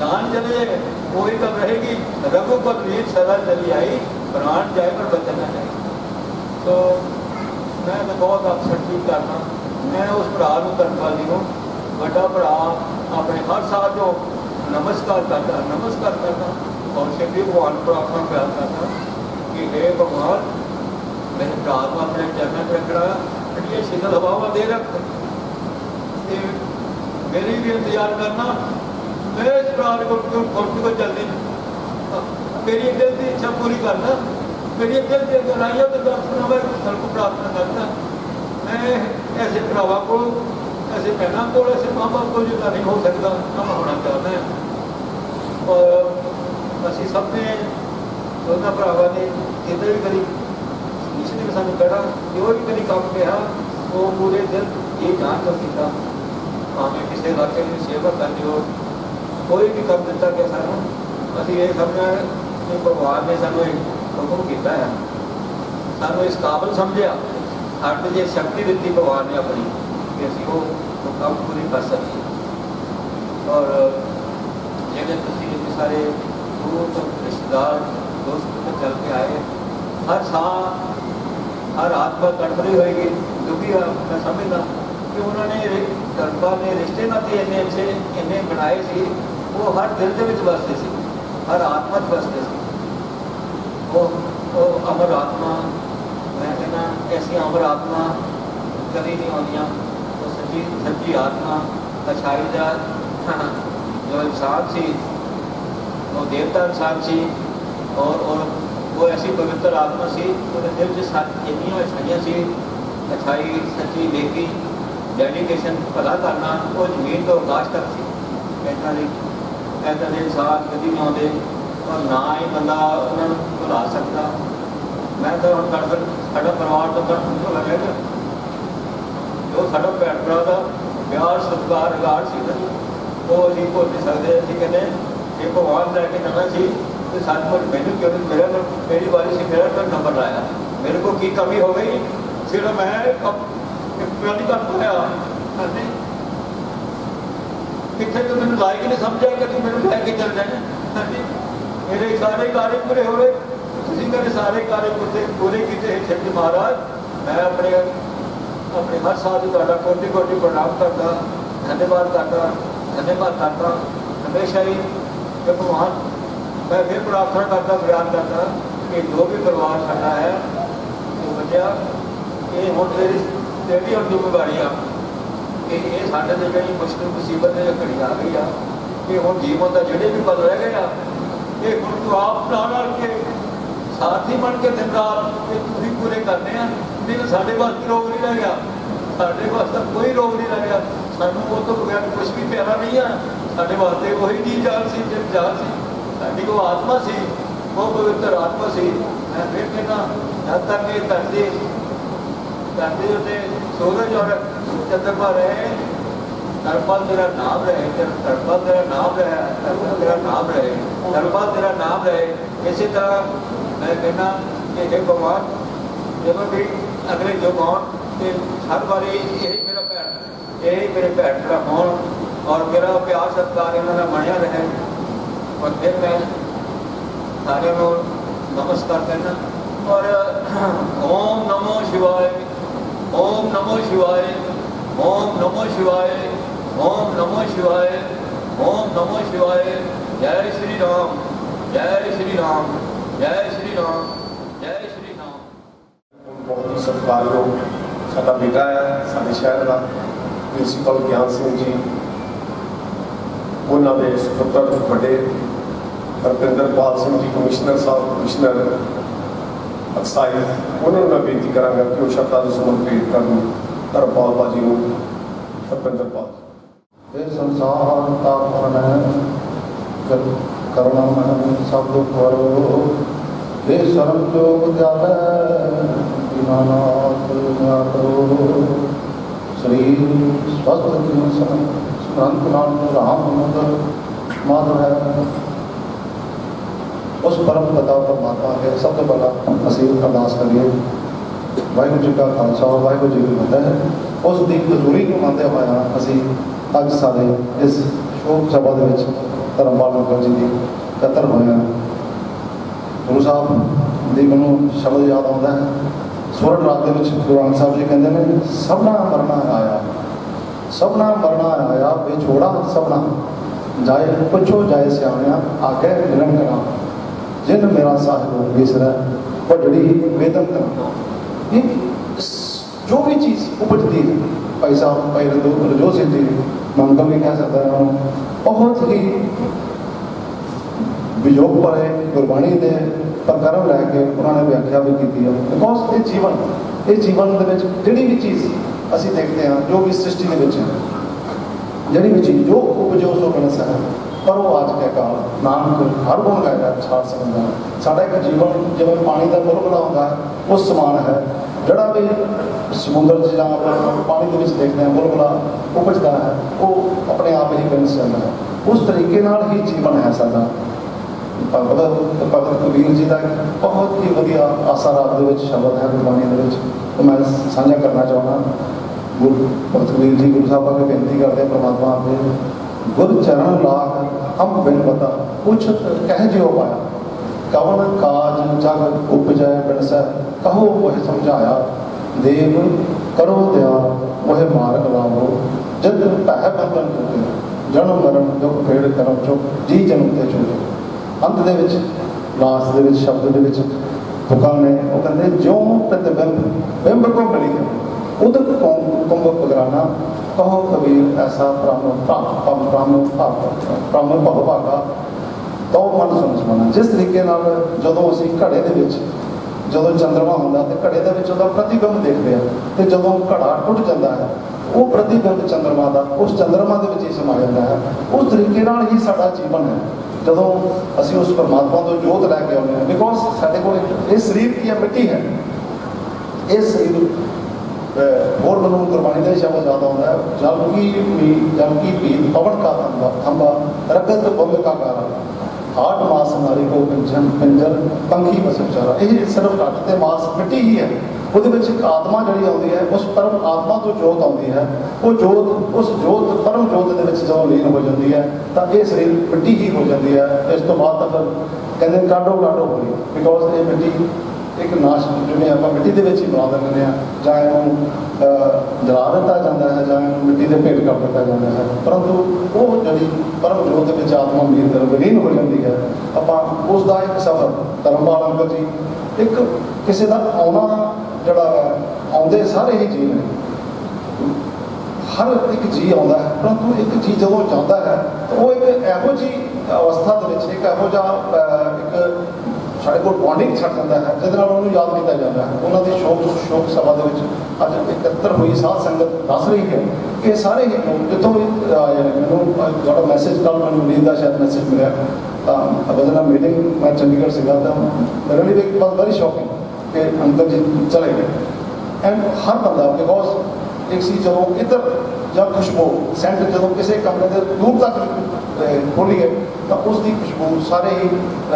जान चले वही गल रहेगी, रघुपत वीर सदा चली आई, प्राण जाए पर बचन न जाए। तो मैं तो बहुत अपसेट फील करना। मैं उस भरा धन्यवाद जी को बड़ा भरा अपने हर साल जो नमस्कार करता और शिव जी भगवान को अपना प्यार करता कि हे भगवान मेरे भरा को अपने चरणों में रखना, ये शीतल हवावां दे रख, मेरी भी इंतजार करना। मेरे इस भरा को गुरु को जल्दी मेरी दिल की इच्छा पूरी करना, मेरी दिल की गलाइयों के दर्शन मैं सर को प्रार्थना करना। मैं ऐसे भरावां को, ऐसे भैनों को, ऐसे माँ बाप को जितना नहीं हो सकता हम होना चाहते हैं। और असी सब ने दोनों भरावां ने जितने भी कभी पिछले में सानू कड़ा जो भी कभी काम किया वो पूरे दिल ये जान कर किया। भावें किसी इलाके में सेवा करनी हो, कोई भी काम दिता गया सानू असी ये समझा कि भगवान ने सानू हुक्म किया है, सानू इस काबिल समझा, साढ़े जे शक्ति दी भगवान ने अपनी कि असी वो काम पूरी कर सकें। और जेडे तुसीं सारे दूर तो रिश्तेदार दोस्त तो चल के आए, हर साल हर आत्मा तड़फरी होएगी, दुखी मैं समझदा कि उन्होंने धर्मपाल ने रिश्ते नाते इन्ने अच्छे इन्ने बनाए सी, वो हर दिल के विच बसते सी, हर आत्मा च बसते सी। वो अमर आत्मा, मैं कहना ऐसी अमर आत्मा कभी नहीं आउंदियां। तो सच्ची आत्मा अच्छाई का जो इंसान सी वो देवता इंसान सी और वो ऐसी पवित्र आत्मा सी, उन्हें दिल से जिन्नियां अच्छाइयां सी, अच्छाई सच्ची नेकी डेडिकेशन भला करना वो जमीन तो आकाश तक सी। ऐसा इंसान कभी नहीं आते और ना ही बंदा उन्होंने भुला सकता। मैं तो हम साढ़ा परिवार तो भुला रह गया, जो साढ़ा भैन भरा का प्यार सत्कार रिगार्ड सी वो अभी भुल नहीं सकते। अभी कहते ये भगवान लैके जाना सी तो सचमुच मैंने क्यों मेरा मेरी बारी से मेरा तो नंबर लाया, मेरे को की कमी हो गई फिर मैं नहीं कर पाया। कितने तो मैंने लायक नहीं समझा कि तू मैंने लैके चल जाए। मेरे सारे कार्य पूरे हो गए, तुम मेरे सारे कार्य पूरे किए शिव जी महाराज। मैं अपने हर साल तुहाडा कोटि कोटि प्रणाम करता, धन्यवाद करता हमेशा ही। कि भगवान मैं फिर प्रार्थना करता प्रयास करता कि जो भी परिवार साडा है तो बच्चा ये हुण तेरी हम जिम्मेवारी आ कि ये साडे ते जिहड़ी मुश्किल मुसीबत ने घड़ी आ गई आ कि हुण जीवन का जिहड़े भी पल रह गए आ ये हुण तू आप नाल के साथी बन के दिन रात तुसीं पूरे करने आ। नहीं तो साडे वास्ते रोग नहीं रह गया, साडे वास्ते कोई रोग नहीं रह गया। सानू वो तो बगैर कुछ भी प्यारा नहीं है, साडे वास्ते वही जी जान सी जिन जान सी साडी वो आत्मा सी, वो पवित्र आत्मा सी। मैं फिर कहना जब तक ये धरती उत्ते सूरज और चंद्रमा रहे, धर्मपाल तेरा नाम रहे, धर्मपाल तेरा नाम रहे, धर्मपाल तेरा नाम रहे, धर्मपाल तेरा नाम रहे। इसी तरह मैं कहना कि हे भगवान जब भी अगले युग आउण ते हर बारी यही मेरे भैन भरा होण और मेरा प्यार सत्कार इन्होंने बनिया रहे। और फिर मैं सारे को नमस्कार करना और ओम नमो शिवाय, ओम नमो शिवाय, ओम नमो शिवाय, ओम नमो शिवाय, ओम नमो शिवाय। जय श्री राम, जय श्री राम, जय श्री राम, जय श्री राम। ਸਤਿਕਾਰਯੋਗ ਸਾਡਾ ਬੇਟਾ ਹੈ ਸਾਡੇ ਸ਼ਹਿਰ ਦਾ ਪ੍ਰਿੰਸੀਪਲ ਗਿਆਨ ਸਿੰਘ ਜੀ, ਉਹਨਾਂ ਦੇ ਸੁਪੁੱਤਰ ਵੱਡੇ ਹਰਪਿੰਦਰਪਾਲ ਸਿੰਘ ਜੀ ਕਮਿਸ਼ਨਰ ਸਾਹਿਬ, ਕਮਿਸ਼ਨਰ ਐਕਸਾਈਜ਼, ਉਹਨਾਂ ਨੂੰ ਮੈਂ ਬੇਨਤੀ ਕਰਾਂਗਾ ਕਿ ਉਹ ਸ਼ਬਦਾਂ ਨੂੰ ਸਮਰਪਿਤ ਭੇਟ ਕਰਨ ਧਰਮਪਾਲ ਬਾਜੀ ਨੂੰ। ਹਰਪਿੰਦਰਪਾਲ ਇਹ ਸੰਸਾਰ ਦਾ ਮਨ ਕਰਨਾ ਮਨ ਸਭ ਕਰੋ ਇਹ ਸਰਮ ਜੋਗ ਜਾਲੈ ਦੀਨਾਨਾਥ ਨਿਆਤੋ ਸਰੀਰ ਸਵਸਥ ਜੀਵਨ ਸੰਤ ਨਾਮ ਰਾਮ ਮੰਦਰ ਮਾਧਵ ਹੈ। ਉਸ ਪਰਮ ਪਿਤਾ ਪਰਮਾਤਮਾ ਹੈ। ਸਭ ਤੋਂ ਪਹਿਲਾਂ ਅਸੀਂ ਅਰਦਾਸ ਕਰੀਏ, ਵਾਹਿਗੁਰੂ ਜੀ ਕਾ ਖਾਲਸਾ ਵਾਹਿਗੁਰੂ ਜੀ ਕੀ ਫਤਿਹ। ਉਸ ਦੀ ਹਜ਼ੂਰੀ ਨੂੰ ਮੰਨਦੇ ਹੋਇਆ ਅਸੀਂ ਅੱਜ ਸਾਰੇ ਇਸ ਸ਼ੋਕ ਸਭਾ ਦੇ ਵਿੱਚ ਧਰਮਪਾਲ ਅੰਕਲ ਜੀ ਦੀ ਇਕੱਤਰ ਹੋਏ ਹਾਂ। ਗੁਰੂ ਸਾਹਿਬ ਦੀ ਮੈਨੂੰ ਸ਼ਬਦ ਯਾਦ ਆਉਂਦਾ ਹੈ, ਸਵਰਨ ਰਾਗ ਦੇ ਵਿੱਚ ਗੁਰੂ ਗ੍ਰੰਥ ਸਾਹਿਬ ਜੀ ਕਹਿੰਦੇ ਨੇ, ਸਭਨਾ ਮਰਨਾ ਆਇਆ, ਸਭਨਾ ਮਰਨਾ ਆਇਆ, ਵਿਛੋੜਾ ਸਭਨਾ ਜਾਏ, ਪੁੱਛੋ ਜਾਏ ਸਿਆਣਿਆ ਆਗੇ ਮਿਲਣ ਕਰਾਂ, ਜਿਨ ਮੇਰਾ ਸਾਹਿਬ ਵਿਸਰੈ ਵੱਡੜੀ ਵੇਦਨ ਕਰਾਂ। ਇਹ ਜੋ ਵੀ ਚੀਜ਼ ਉਪਜਦੀ ਹੈ, ਭਾਈ ਸਾਹਿਬ ਭਾਈ ਰਜੋਤ ਸਿੰਘ ਜੀ ਮੰਗਲ ਵੀ ਕਹਿ ਸਕਦਾ ਹੈ, ਬਹੁਤ ਹੀ ਵਿਜੋਗ ਭਰੇ ਗੁਰਬਾਣੀ ਦੇ ਪ੍ਰਕਰਮ ਲੈ ਕੇ ਉਹਨਾਂ ਨੇ ਵਿਆਖਿਆ ਵੀ ਕੀਤੀ ਹੈ। ਬਿਕੋਜ਼ ਇਹ ਜੀਵਨ ਦੇ ਵਿੱਚ ਜਿਹੜੀ ਵੀ ਚੀਜ਼ ਅਸੀਂ ਦੇਖਦੇ ਹਾਂ, ਜੋ ਵੀ ਸ੍ਰਿਸ਼ਟੀ ਦੇ ਵਿੱਚ ਜਿਹੜੀ ਵੀ ਚੀਜ਼ ਜੋ ਉਪਜੋ ਸੋ ਬਿਨਸ ਹੈ, ਪਰ ਉਹ ਅੱਜ ਕੇ ਕਾਲ ਨਾਨਕ ਹਰ ਗੁਣ ਗਾਇਆ ਛਾੜ ਸਕਦਾ। ਸਾਡਾ ਇੱਕ ਜੀਵਨ ਜਿਵੇਂ ਪਾਣੀ ਦਾ ਮੁਰਗਲਾ ਹੁੰਦਾ ਹੈ, ਉਸ ਸਮਾਨ ਹੈ। ਜਿਹੜਾ ਵੀ ਸਮੁੰਦਰ 'ਚ ਜਾਂ ਪਾਣੀ ਦੇ ਵਿੱਚ ਦੇਖਦੇ ਹਾਂ ਮੁਰਗਲਾ ਉਪਜਦਾ ਹੈ, ਉਹ ਆਪਣੇ ਆਪ ਹੀ ਬਿਨਸ ਜਾਂਦਾ ਹੈ। ਉਸ ਤਰੀਕੇ ਨਾਲ ਹੀ ਜੀਵਨ ਹੈ ਸਾਡਾ। ਭਗਤ ਕਬੀਰ ਜੀ ਦਾ ਬਹੁਤ ਹੀ ਵਧੀਆ ਆਸਾ ਰਾਗ ਦੇ ਵਿੱਚ ਸ਼ਬਦ ਹੈ ਗੁਰਬਾਣੀ ਦੇ ਵਿੱਚ, ਉਹ ਮੈਂ ਸਾਂਝਾ ਕਰਨਾ ਚਾਹੁੰਦਾ। ਗੁਰੂ ਭਗਤ ਕਬੀਰ ਜੀ ਗੁਰੂ ਸਾਹਿਬ ਅੱਗੇ ਬੇਨਤੀ ਕਰਦੇ ਪਰਮਾਤਮਾ ਅੱਗੇ, ਗੁਰ ਚਰਨ ਲਾਗ ਅੰਬ ਬਿਨ ਬਤਾ ਪੁੱਛਤ ਕਹਿ ਜਿਉ ਪਾਇਆ, ਕਵਨ ਕਾਜ ਜਗ ਉਪਜੈ ਬਿਨਸੈ ਕਹੋ ਉਹ ਸਮਝਾਇਆ, ਦੇਵ ਕਰੋ ਦਿਆ ਉਹ ਮਾਰਗ ਲਾਵੋ, ਜਦ ਭੈ ਬੰਧਨ ਟੁਟੇ, ਜਨਮ ਮਰਨ ਦੁਖ ਭੇੜ ਕਰਮ ਚੁ ਜੀ ਜਨਮ ਤੇ ਛੁਟੇ। ਅੰਤ ਦੇ ਵਿੱਚ ਲਾਸਟ ਦੇ ਵਿੱਚ ਸ਼ਬਦ ਦੇ ਵਿੱਚ ਤੁਕਾਂ ਨੇ ਉਹ ਕਹਿੰਦੇ, ਜਿਉਂ ਪ੍ਰਤਿਬਿੰਬ ਬਿੰਬ ਕੋ ਮਿਲੀ ਉਦਕ ਕੁੰਭ ਪਗਰਾਨਾ, ਕਹੋ ਕਬੀਰ ਐਸਾ ਬ੍ਰਾਹਮਣ ਭਵ ਭਾਗਾ ਤੋ ਮਨ ਸਮਝਣਾ। ਜਿਸ ਤਰੀਕੇ ਨਾਲ ਜਦੋਂ ਅਸੀਂ ਘੜੇ ਦੇ ਵਿੱਚ ਜਦੋਂ ਚੰਦਰਮਾ ਹੁੰਦਾ ਤੇ ਘੜੇ ਦੇ ਵਿੱਚ ਉਹਦਾ ਪ੍ਰਤੀਬਿੰਬ ਦੇਖਦੇ ਆ, ਤੇ ਜਦੋਂ ਘੜਾ ਟੁੱਟ ਜਾਂਦਾ ਹੈ ਉਹ ਪ੍ਰਤੀਬਿੰਬ ਚੰਦਰਮਾ ਦਾ ਉਸ ਚੰਦਰਮਾ ਦੇ ਵਿੱਚ ਹੀ ਸਮਾ ਜਾਂਦਾ ਹੈ। ਉਸ ਤਰੀਕੇ ਨਾਲ ਹੀ ਸਾਡਾ ਜੀਵਨ ਹੈ। ਜਦੋਂ ਅਸੀਂ ਉਸ ਪਰਮਾਤਮਾ ਤੋਂ ਜੋਤ ਲੈ ਕੇ ਆਉਂਦੇ ਹਾਂ, ਬਿਕੋਜ਼ ਸਾਡੇ ਕੋਲ ਇਹ ਸਰੀਰ ਕੀ ਮਿੱਟੀ ਹੈ, ਇਹ ਸਰੀਰ ਹੋਰ ਮੈਨੂੰ ਗੁਰਬਾਣੀ ਦਾ ਸ਼ਬਦ ਜ਼ਿਆਦਾ ਆਉਂਦਾ ਹੈ, ਜਲ ਕੀ ਪੀਤ ਪਵਨ ਕਾ ਥੰਬਾ ਰਗਤ ਬੰਦ ਕਾ ਕਾਰਾ, ਹਾਟ ਮਾਸ ਨਾਰੀ ਕੋ ਪਿੰਜਰ ਪੰਖੀ ਬਸ ਵਿਚਾਰਾ। ਇਹ ਸਿਰਫ ਰੱਟ ਤੇ ਮਾਸ ਮਿੱਟੀ ਹੀ ਹੈ। ਉਹਦੇ ਵਿੱਚ ਇੱਕ ਆਤਮਾ ਜਿਹੜੀ ਆਉਂਦੀ ਹੈ, ਉਸ ਪਰਮ ਆਤਮਾ ਤੋਂ ਜੋਤ ਆਉਂਦੀ ਹੈ। ਉਹ ਜੋਤ ਉਸ ਜੋਤ ਪਰਮ ਜੋਤ ਦੇ ਵਿੱਚ ਜਦੋਂ ਲੀਨ ਹੋ ਜਾਂਦੀ ਹੈ ਤਾਂ ਇਹ ਸਰੀਰ ਮਿੱਟੀ ਹੀ ਹੋ ਜਾਂਦੀ ਹੈ। ਇਸ ਤੋਂ ਬਾਅਦ ਤਾਂ ਫਿਰ ਕਹਿੰਦੇ ਕਾਢੋ ਹੋਈ, ਬਿਕੋਜ਼ ਇਹ ਮਿੱਟੀ ਇੱਕ ਨਾਸ਼, ਜਿਵੇਂ ਆਪਾਂ ਮਿੱਟੀ ਦੇ ਵਿੱਚ ਹੀ ਬਣਾ ਦਿੰਦੇ ਹਾਂ, ਜਾਂ ਇਹਨੂੰ ਜਲਾ ਦਿੱਤਾ ਜਾਂਦਾ ਹੈ ਜਾਂ ਇਹਨੂੰ ਮਿੱਟੀ ਦੇ ਭੇਟ ਕਰ ਦਿੱਤਾ ਜਾਂਦਾ ਹੈ। ਪਰੰਤੂ ਉਹ ਜਿਹੜੀ ਪਰਮ ਜੋਤ ਦੇ ਵਿੱਚ ਆਤਮਾ ਵਿਲੀਨ ਹੋ ਜਾਂਦੀ ਹੈ। ਆਪਾਂ ਉਸ ਦਾ ਇੱਕ ਸਫ਼ਰ ਧਰਮਪਾਲ ਅੰਕਲ ਜੀ, ਇੱਕ ਕਿਸੇ ਦਾ ਆਉਣਾ ਜਿਹੜਾ ਹੈ, ਆਉਂਦੇ ਸਾਰੇ ਹੀ ਜੀਅ ਨੇ, ਹਰ ਇੱਕ ਜੀਅ ਆਉਂਦਾ ਹੈ, ਪਰੰਤੂ ਇੱਕ ਜੀਅ ਜਦੋਂ ਜਾਂਦਾ ਹੈ ਤਾਂ ਉਹ ਇੱਕ ਇਹੋ ਜਿਹੀ ਅਵਸਥਾ ਦੇ ਵਿੱਚ ਇੱਕ ਇਹੋ ਜਿਹਾ ਇੱਕ ਸਾਡੇ ਕੋਲ ਬੌਂਡਿੰਗ ਛੱਡ ਜਾਂਦਾ ਹੈ ਜਿਹਦੇ ਨਾਲ ਉਹਨੂੰ ਯਾਦ ਕੀਤਾ ਜਾਂਦਾ ਹੈ। ਉਹਨਾਂ ਦੀ ਸ਼ੋਕ ਸਭਾ ਦੇ ਵਿੱਚ ਅੱਜ ਇਕੱਤਰ ਹੋਈ ਸਾਧ ਸੰਗਤ ਦੱਸ ਰਹੀ ਹੈ ਕਿ ਇਹ ਸਾਰੇ ਹੀ ਲੋਕ ਜਿੱਥੋਂ ਵੀ ਆਏ ਨੇ। ਮੈਨੂੰ ਤੁਹਾਡਾ ਮੈਸੇਜ ਕੱਲ੍ਹ ਮੈਨੂੰ ਨੀਂਦ ਦਾ ਸ਼ਾਇਦ ਮੈਸੇਜ ਮਿਲਿਆ, ਤਾਂ ਬਦਨਾ ਮੀਟਿੰਗ ਮੈਂ ਚੰਡੀਗੜ੍ਹ ਸੀਗਾ, ਤਾਂ ਮੇਰੇ ਲਈ ਇੱਕ ਬਹੁਤ ਬੜੀ ਸ਼ੌਕਿੰਗ ਕਿ ਅੰਕਲ ਜੀ ਚਲੇ ਗਏ। ਐਂਡ ਹਰ ਬੰਦਾ ਬਿਕੋਜ਼ ਇੱਕ ਸੀ ਜਦੋਂ ਇੱਧਰ ਜਾਂ ਖੁਸ਼ਬੂ ਸੈਂਟ ਜਦੋਂ ਕਿਸੇ ਕਮਰੇ ਦੇ ਦੂਰ ਤੱਕ ਖੋਲੀ ਹੈ ਤਾਂ ਉਸ ਦੀ ਖੁਸ਼ਬੂ ਸਾਰੇ ਹੀ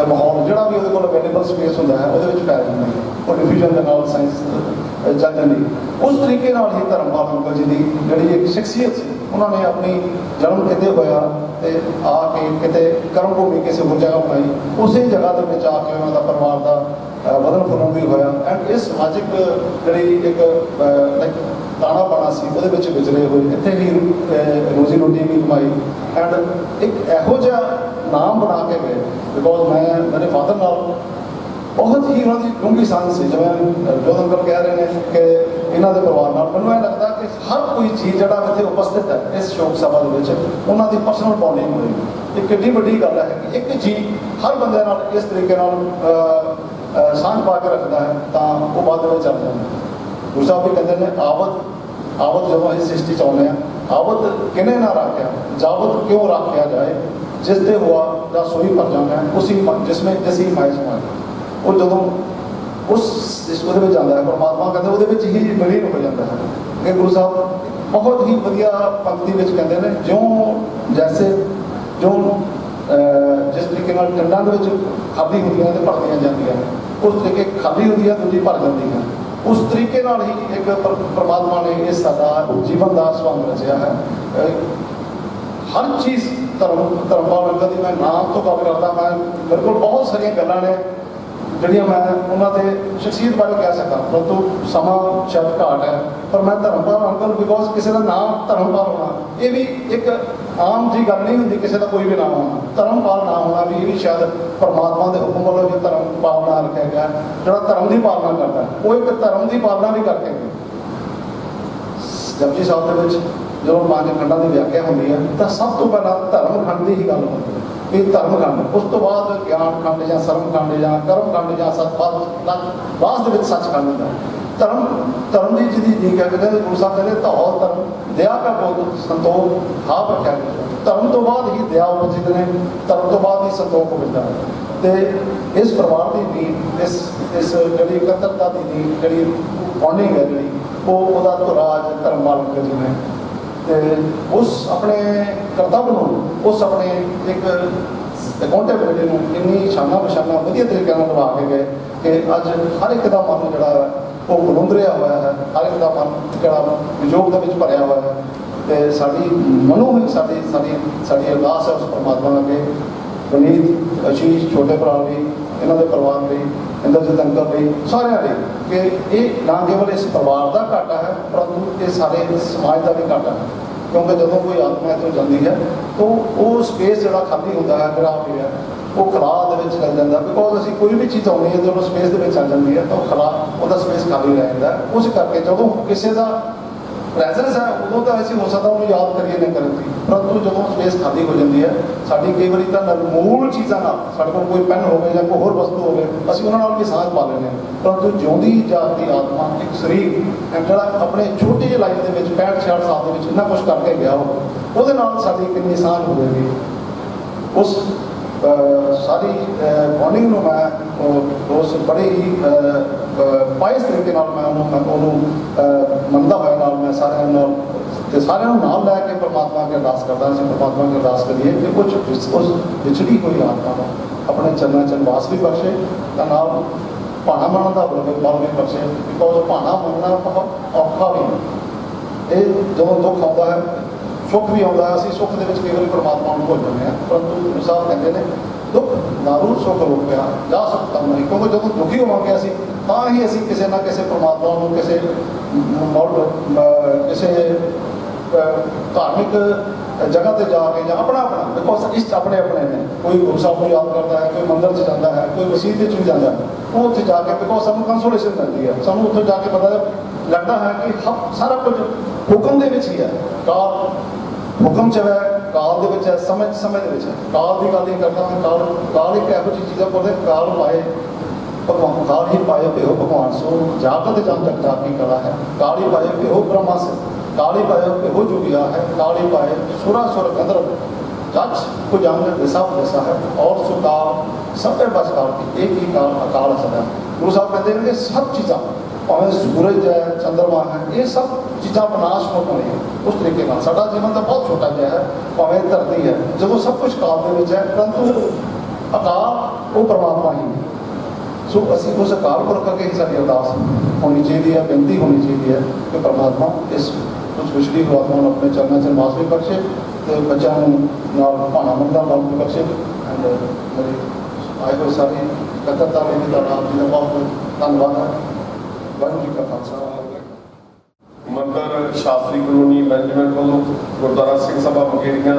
ਮਾਹੌਲ ਜਿਹੜਾ ਵੀ ਉਹਦੇ ਕੋਲ ਅਵੇਲੇਬਲ ਸਪੇਸ ਹੁੰਦਾ ਹੈ ਉਹਦੇ ਵਿੱਚ ਫੈਲ ਜਾਂਦੀ ਹੈ। ਉਹ ਡਿਫਿਊਜ਼ਨ ਦੇ ਨਾਲ ਸਾਇੰਸ ਚੱਲ ਜਾਂਦੀ। ਉਸ ਤਰੀਕੇ ਨਾਲ ਹੀ ਧਰਮਪਾਲ ਅੰਕਲ ਜੀ ਦੀ ਜਿਹੜੀ ਇੱਕ ਸ਼ਖਸੀਅਤ ਸੀ, ਉਹਨਾਂ ਨੇ ਆਪਣੀ ਜਨਮ ਕਿਤੇ ਹੋਇਆ ਤੇ ਆ ਕੇ ਕਿਤੇ ਕਰਮ ਭੂਮੀ ਕਿਸੇ ਹੋਰ ਜਗ੍ਹਾ ਬਣਾਈ, ਉਸੇ ਜਗ੍ਹਾ ਦੇ ਵਿੱਚ ਆ ਕੇ ਉਹਨਾਂ ਦਾ ਪਰਿਵਾਰ ਦਾ ਵਧਣ ਫੁੱਲਣ ਵੀ ਹੋਇਆ। ਐਂਡ ਇਹ ਸਮਾਜਿਕ ਜਿਹੜੀ ਇੱਕ ਤਾਣਾ ਬਾਣਾ ਸੀ ਉਹਦੇ ਵਿੱਚ ਵਿਚਰੇ ਹੋਏ, ਇੱਥੇ ਹੀ ਰੋਜ਼ੀ ਰੋਟੀ ਵੀ ਕਮਾਈ। ਐਂਡ ਇੱਕ ਇਹੋ ਜਿਹਾ ਨਾਮ ਬਣਾ ਕੇ ਗਏ, ਬਿਕੋਜ਼ ਮੇਰੇ ਫਾਦਰ ਨਾਲ बहुत ही उन्होंने डूंगी सांस से जिवें जो अंकल कह रहे हैं कि इन्हों के परिवार नाल मैनूं इह लगता कि हर कोई चीज़ जिहड़ा इत्थे उपस्थित है इस शोक सभा दे विच उन्हां दी पर्सनल बॉन्डिंग होएगी। एक कितनी वड्डी गल है कि एक जी हर बंदे नाल इस तरीके नाल सांझ पा के रखता है तो वो बाद में चल जाता है। गुरु साहब भी कहते हैं आवत जब इस सृष्टि च आउने आवत किने ना रखा जावत क्यों रखा जाए जिस दे हुआ या सोई पर जाना है उसी जिसमें जैसी माए समाए और जो उस ਉਹਦੇ ਜਾਂਦਾ ਹੈ ਪਰਮਾਤਮਾ ਕਹਿੰਦੇ ਉਹਦੇ ਵਿੱਚ ਹੀ ਮਲੀਨ ਹੋ ਜਾਂਦਾ ਹੈ। ਕਿ ਗੁਰੂ ਸਾਹਿਬ ਬਹੁਤ ਹੀ ਵਧੀਆ ਪੰਕਤੀ ਵਿੱਚ ਕਹਿੰਦੇ ਨੇ ਜਿਉਂ ਜੈਸੇ ਜੋ ਜਿਸ ਤਰੀਕੇ ਨਾਲ ਟੰਡਾਂ ਦੇ ਵਿੱਚ ਖਾਲੀ ਹੁੰਦੀਆਂ ਤੇ ਭਰਦੀਆਂ ਜਾਂਦੀਆਂ ਨੇ ਉਸ ਤਰੀਕੇ ਖਾਲੀ ਹੁੰਦੀਆਂ ਦੂਜੀ ਭਰ ਜਾਂਦੀ ਹੈ। ਉਸ ਤਰੀਕੇ ਨਾਲ ਹੀ ਇੱਕ ਪਰਮਾਤਮਾ ਨੇ ਇਹ ਸਾਡਾ ਜੀਵਨ ਦਾ ਸੰਬੰਧ ਰਚਿਆ ਹੈ। ਹਰ ਚੀਜ਼ ਧਰਮਪਾਲ ਅੰਕਲ ਦੀ ਮੈਂ ਨਾਮ ਤੋਂ ਗੱਲ ਕਰਦਾ ਮੈਂ ਮੇਰੇ ਕੋਲ ਬਹੁਤ ਸਾਰੀਆਂ ਗੱਲਾਂ ਨੇ ਜਿਹੜੀਆਂ ਮੈਂ ਉਹਨਾਂ ਦੇ ਸ਼ਖਸੀਅਤ ਬਾਰੇ ਕਹਿ ਸਕਾਂ ਪਰੰਤੂ ਸਮਾਂ ਸ਼ਾਇਦ ਘਾਟ ਹੈ। ਪਰ ਮੈਂ ਧਰਮਪਾਲ ਅੰਕਲ ਬਿਕੋਜ਼ ਕਿਸੇ ਦਾ ਨਾਮ ਧਰਮਪਾਲ ਹੋਣਾ ਇਹ ਵੀ ਇੱਕ ਆਮ ਜੀ ਗੱਲ ਨਹੀਂ ਹੁੰਦੀ ਕਿਸੇ ਦਾ ਕੋਈ ਵੀ ਨਾਮ ਹੋਣਾ। ਧਰਮਪਾਲ ਨਾਮ ਹੋਣਾ ਵੀ ਇਹ ਵੀ ਸ਼ਾਇਦ ਪਰਮਾਤਮਾ ਦੇ ਹੁਕਮ ਵੱਲੋਂ ਜੋ ਧਰਮਪਾਲ ਨਾਂ ਰੱਖਿਆ ਗਿਆ ਜਿਹੜਾ ਧਰਮ ਦੀ ਪਾਲਣਾ ਕਰਦਾ ਉਹ ਇੱਕ ਧਰਮ ਦੀ ਪਾਲਣਾ ਵੀ ਕਰਕੇ ਜਪਜੀ ਸਾਹਿਬ ਦੇ ਵਿੱਚ ਜਦੋਂ ਪੰਜ ਖੰਡਾਂ ਦੀ ਵਿਆਖਿਆ ਹੁੰਦੀ ਹੈ ਤਾਂ ਸਭ ਤੋਂ ਪਹਿਲਾਂ ਧਰਮ ਖੰਡ ਦੀ ਹੀ ਗੱਲ ਹੁੰਦੀ ਹੈ ਕਿ ਧਰਮ ਖੰਡ ਉਸ ਤੋਂ ਬਾਅਦ ਗਿਆਨ ਖੰਡ ਜਾਂ ਸਰਮ ਖੰਡ ਜਾਂ ਕਰਮ ਖੰਡ ਜਾਂ ਬਾਅਦ ਦੇ ਵਿੱਚ ਸੱਚਖੰਡ ਹੁੰਦਾ ਧਰਮ ਦੀ ਜਿਹਦੀ ਜੀ ਕਹਿੰਦੇ ਗੁਰੂ ਸਾਹਿਬ ਕਹਿੰਦੇ ਧੌਲ ਧਰਮ ਦਇਆ ਕਾ ਬੋਧ ਸੰਤੋਖ ਹਾਂ ਰੱਖਿਆ ਧਰਮ ਤੋਂ ਬਾਅਦ ਹੀ ਦਇਆ ਉਪਜਿਤ ਨੇ ਧਰਮ ਤੋਂ ਬਾਅਦ ਹੀ ਸੰਤੋਖ ਮਿਲਦਾ ਹੈ। ਤੇ ਇਸ ਪਰਿਵਾਰ ਦੀ ਨੀਂਹ ਇਸ ਜਿਹੜੀ ਇਕੱਤਰਤਾ ਦੀ ਨੀਂਹ ਜਿਹੜੀ ਬੌਂਡਿੰਗ ਹੈ ਜਿਹੜੀ ਉਹਦਾ ਧੁਰਾਜ ਧਰਮ ਮਾਲਕ ਜੀ ਨੇ ਤੇ ਉਸ ਆਪਣੇ ਕਰਤੱਵ ਨੂੰ ਉਸ ਆਪਣੇ ਇੱਕ ਅਕਾਊਂਟੇਬਿਲਿਟੀ ਨੂੰ ਇੰਨੀ ਸ਼ਾਨਾ ਬਸ਼ਾਨਾ ਵਧੀਆ ਤਰੀਕੇ ਨਾਲ ਨਿਭਾ ਕੇ ਗਏ ਕਿ ਅੱਜ ਹਰ ਇੱਕ ਦਾ ਮਨ ਜਿਹੜਾ ਉਹ ਬਲੁੰਦਰਿਆ ਹੋਇਆ ਹੈ। ਹਰ ਇੱਕ ਦਾ ਮਨ ਜਿਹੜਾ ਵਿਜੋਗ ਦੇ ਵਿੱਚ ਭਰਿਆ ਹੋਇਆ ਹੈ ਤੇ ਸਾਡੀ ਮਨੋਂ ਹੀ ਸਾਡੀ ਅਰਦਾਸ ਹੈ ਉਸ ਪਰਮਾਤਮਾ ਅੱਗੇ ਵਨੀਤ ਅਸ਼ੀਸ਼ ਛੋਟੇ ਭਰਾ ਲਈ ਇਹਨਾਂ ਦੇ ਪਰਿਵਾਰ ਲਈ ਇੰਦਰਜੀਤ ਅੰਕਲ ਲਈ ਸਾਰਿਆਂ ਲਈ ਕਿ ਇਹ ਨਾ ਕੇਵਲ ਇਸ ਪਰਿਵਾਰ ਦਾ ਘਾਟਾ ਹੈ ਪਰੰਤੂ ਇਹ ਸਾਰੇ ਸਮਾਜ ਦਾ ਵੀ ਘਾਟਾ ਹੈ। ਕਿਉਂਕਿ ਜਦੋਂ ਕੋਈ ਆਤਮਾ ਇੱਥੋਂ ਜਾਂਦੀ ਹੈ ਤਾਂ ਉਹ ਸਪੇਸ ਜਿਹੜਾ ਖਾਲੀ ਹੁੰਦਾ ਹੈ ਖਰਾਬ ਹੋਇਆ ਉਹ ਖਲਾਅ ਦੇ ਵਿੱਚ ਚੱਲ ਜਾਂਦਾ ਬਿਕੋਜ਼ ਅਸੀਂ ਕੋਈ ਵੀ ਚੀਜ਼ ਆਉਂਦੀ ਹੈ ਜਦੋਂ ਸਪੇਸ ਦੇ ਵਿੱਚ ਚੱਲ ਜਾਂਦੀ ਹੈ ਤਾਂ ਉਹ ਖਲਾਅ ਉਹਦਾ ਸਪੇਸ ਖਾਲੀ ਰਹਿ ਜਾਂਦਾ ਉਸ ਕਰਕੇ ਜਦੋਂ ਕਿਸੇ ਦਾ ਪ੍ਰੈਜ਼ੈਂਸ ਹੈ ਉਦੋਂ ਤਾਂ ਅਸੀਂ ਹੋ ਸਕਦਾ ਉਹਨੂੰ ਯਾਦ ਕਰੀਏ ਨਾ ਕਰਨ ਦੀ ਪਰੰਤੂ ਜਦੋਂ ਸਪੇਸ ਖਾਲੀ ਹੋ ਜਾਂਦੀ ਹੈ ਸਾਡੀ ਕਈ ਵਾਰੀ ਤਾਂ ਮੂਲ ਚੀਜ਼ਾਂ ਨਾਲ ਸਾਡੇ ਕੋਲ ਕੋਈ ਪੈਨ ਹੋਵੇ ਜਾਂ ਕੋਈ ਹੋਰ ਵਸਤੂ ਹੋਵੇ ਅਸੀਂ ਉਹਨਾਂ ਨਾਲ ਵੀ ਸਾਂਝ ਪਾ ਲੈਂਦੇ ਹਾਂ ਪਰੰਤੂ ਜਿਉਂਦੀ ਜਾਗਦੀ ਆਤਮਾ ਇੱਕ ਸਰੀਰ ਜਿਹੜਾ ਆਪਣੇ ਛੋਟੀ ਜਿਹੀ ਲਾਈਫ ਦੇ ਵਿੱਚ 65-66 ਸਾਲ ਦੇ ਵਿੱਚ ਇੰਨਾ ਕੁਛ ਕਰਕੇ ਗਿਆ ਉਹਦੇ ਨਾਲ ਸਾਡੀ ਕਿੰਨੀ ਸਾਂਝ ਹੋਵੇਗੀ ਉਸ ਸਾਰੀ ਬੌਂਡਿੰਗ ਨੂੰ ਮੈਂ ਉਸ ਬੜੇ ਹੀ ਪਾਇਸ ਤਰੀਕੇ ਨਾਲ ਮੈਂ ਉਹਨੂੰ ਮੰਨਦਾ ਹੋਇਆ ਨਾਲ ਮੈਂ ਸਾਰਿਆਂ ਨਾਲ ਤੇ ਸਾਰਿਆਂ ਨੂੰ ਨਾਲ ਲੈ ਕੇ ਪਰਮਾਤਮਾ ਅੱਗੇ ਅਰਦਾਸ ਕਰਦਾ ਅਸੀਂ ਪਰਮਾਤਮਾ ਅੱਗੇ ਅਰਦਾਸ ਕਰੀਏ ਕਿ ਕੁਝ ਉਸ ਵਿਛੜੀ ਹੋਈ ਆਤਮਾ ਨੂੰ ਆਪਣੇ ਚਰਨਾਂ 'ਚ ਨਿਵਾਸ ਵੀ ਬਖਸ਼ੇ ਤਾਂ ਨਾਲ ਭਾਣਾ ਮੰਨਣ ਦਾ ਬਲ ਵੀ ਬਖਸ਼ੇ ਬਿਕੋਜ਼ ਭਾਣਾ ਮੰਨਣਾ ਬਹੁਤ ਔਖਾ ਵੀ ਇਹ ਜਦੋਂ ਦੁੱਖ ਆਉਂਦਾ ਹੈ ਸੁੱਖ ਵੀ ਆਉਂਦਾ ਅਸੀਂ ਸੁੱਖ ਦੇ ਵਿੱਚ ਕਈ ਵਾਰੀ ਪਰਮਾਤਮਾ ਨੂੰ ਭੁੱਲ ਜਾਂਦੇ ਹਾਂ ਪਰੰਤੂ ਗੁਰੂ ਸਾਹਿਬ ਕਹਿੰਦੇ ਨੇ ਦੁੱਖ ਨਾਰੂ ਸੁੱਖ ਰੋਕਿਆ ਜਾ ਸੁੱਖ ਤਮ ਨਹੀਂ ਕਿਉਂਕਿ ਜਦੋਂ ਦੁਖੀ ਹੋਵਾਂਗੇ ਅਸੀਂ ਤਾਂ ਹੀ ਅਸੀਂ ਕਿਸੇ ਨਾ ਕਿਸੇ ਪਰਮਾਤਮਾ ਨੂੰ ਕਿਸੇ ਧਾਰਮਿਕ ਜਗ੍ਹਾ ਤੇ ਜਾ ਕੇ ਜਾਂ ਆਪਣਾ ਬਿਕੋਜ਼ ਇਸ ਆਪਣੇ ਨੇ ਕੋਈ ਗੁਰੂ ਸਾਹਿਬ ਨੂੰ ਯਾਦ ਕਰਦਾ ਹੈ ਕੋਈ ਮੰਦਿਰ 'ਚ ਜਾਂਦਾ ਹੈ ਕੋਈ ਮਸੀਤ ਵਿੱਚ ਵੀ ਜਾਂਦਾ ਹੈ ਉਹ ਉੱਥੇ ਜਾ ਕੇ ਬਿਕੋਜ਼ ਸਾਨੂੰ ਕੰਸੋਲੇਸ਼ਨ ਮਿਲਦੀ ਹੈ ਸਾਨੂੰ ਉੱਥੇ ਜਾ ਕੇ ਪਤਾ ਲੱਗਦਾ ਹੈ ਕਿ ਸਾਰਾ ਕੁਝ ਹੁਕਮ ਦੇ ਵਿੱਚ ਹੀ ਹੈ ਕਾਲ ਹੁਕਮ 'ਚ ਹੈ ਕਾਲ ਦੇ ਵਿੱਚ ਹੈ ਸਮੇਂ ਦੇ ਵਿੱਚ ਹੈ ਕਾਲ ਦੀ ਗੱਲ ਨਹੀਂ ਕਰਦਾ ਮੈਂ ਕਾਲ ਇੱਕ ਇਹੋ ਜਿਹੀ ਚੀਜ਼ਾਂ ਬੋਲਦੇ ਕਾਲ ਪਾਏ ਭਗਵਾਨ ਕਾਲ ਹੀ ਪਾਏ ਭਿਓ ਭਗਵਾਨ ਸੋ ਜਾਗਤ ਜਨ ਤੱਕ ਜਾਪੀ ਕਲਾ ਹੈ ਕਾਲ ਹੀ ਪਾਏ ਭਿਓ ਬ੍ਰਹਮਾ ਸੇ ਕਾਲ ਹੀ ਪਾਏ ਭਿਓ ਜੁਗਿਆ ਹੈ ਕਾਲ ਹੀ ਪਾਏ ਸੁਰਾ ਸੁਰ ਗੰਧਰ जज को जानकर दिशा है और सुकाल सब बस काल की एक ही काल अकाल सदा गुरु साहब कहते हैं कि सब चीज़ा भावें सूरज है चंद्रमा है ये सब चीज़ा विनाश हो रही उस तरीके का साडा जीवन तो बहुत छोटा जिहा है भावें धरती है जो सब कुछ काल के विच है परंतु अकाल वो परमात्मा ही सो असी उस अकाल पुरख अगे ही साडी अरदास होनी चाहिए है बेनती होनी चाहिए है कि परमात्मा इस उस विछड़ी आत्मा को अपने चरणों च निवास भी बख्शे ਤੇ ਬੱਚਿਆਂ ਨੂੰ ਭਾਣਾ ਮੰਨਦਾ ਬਲ ਵੀ ਬਖਸ਼ੇ ਐਂਡ ਮੇਰੇ ਆਏ ਹੋਏ ਸਾਰੇ ਇਕੱਤਰਤਾ ਲਈ ਵੀ ਤੁਹਾਡਾ ਆਪ ਜੀ ਦਾ ਬਹੁਤ ਧੰਨਵਾਦ ਹੈ। ਵਾਹਿਗੁਰੂ ਜੀ ਕਾ ਖਾਲਸਾ। ਮੰਦਰ ਸ਼ਾਸਤਰੀ ਕਲੋਨੀ ਮੈਨੇਜਮੈਂਟ ਵੱਲੋਂ ਗੁਰਦੁਆਰਾ ਸਿੰਘ ਸਭਾ ਮੁਕੇਰੀਆਂ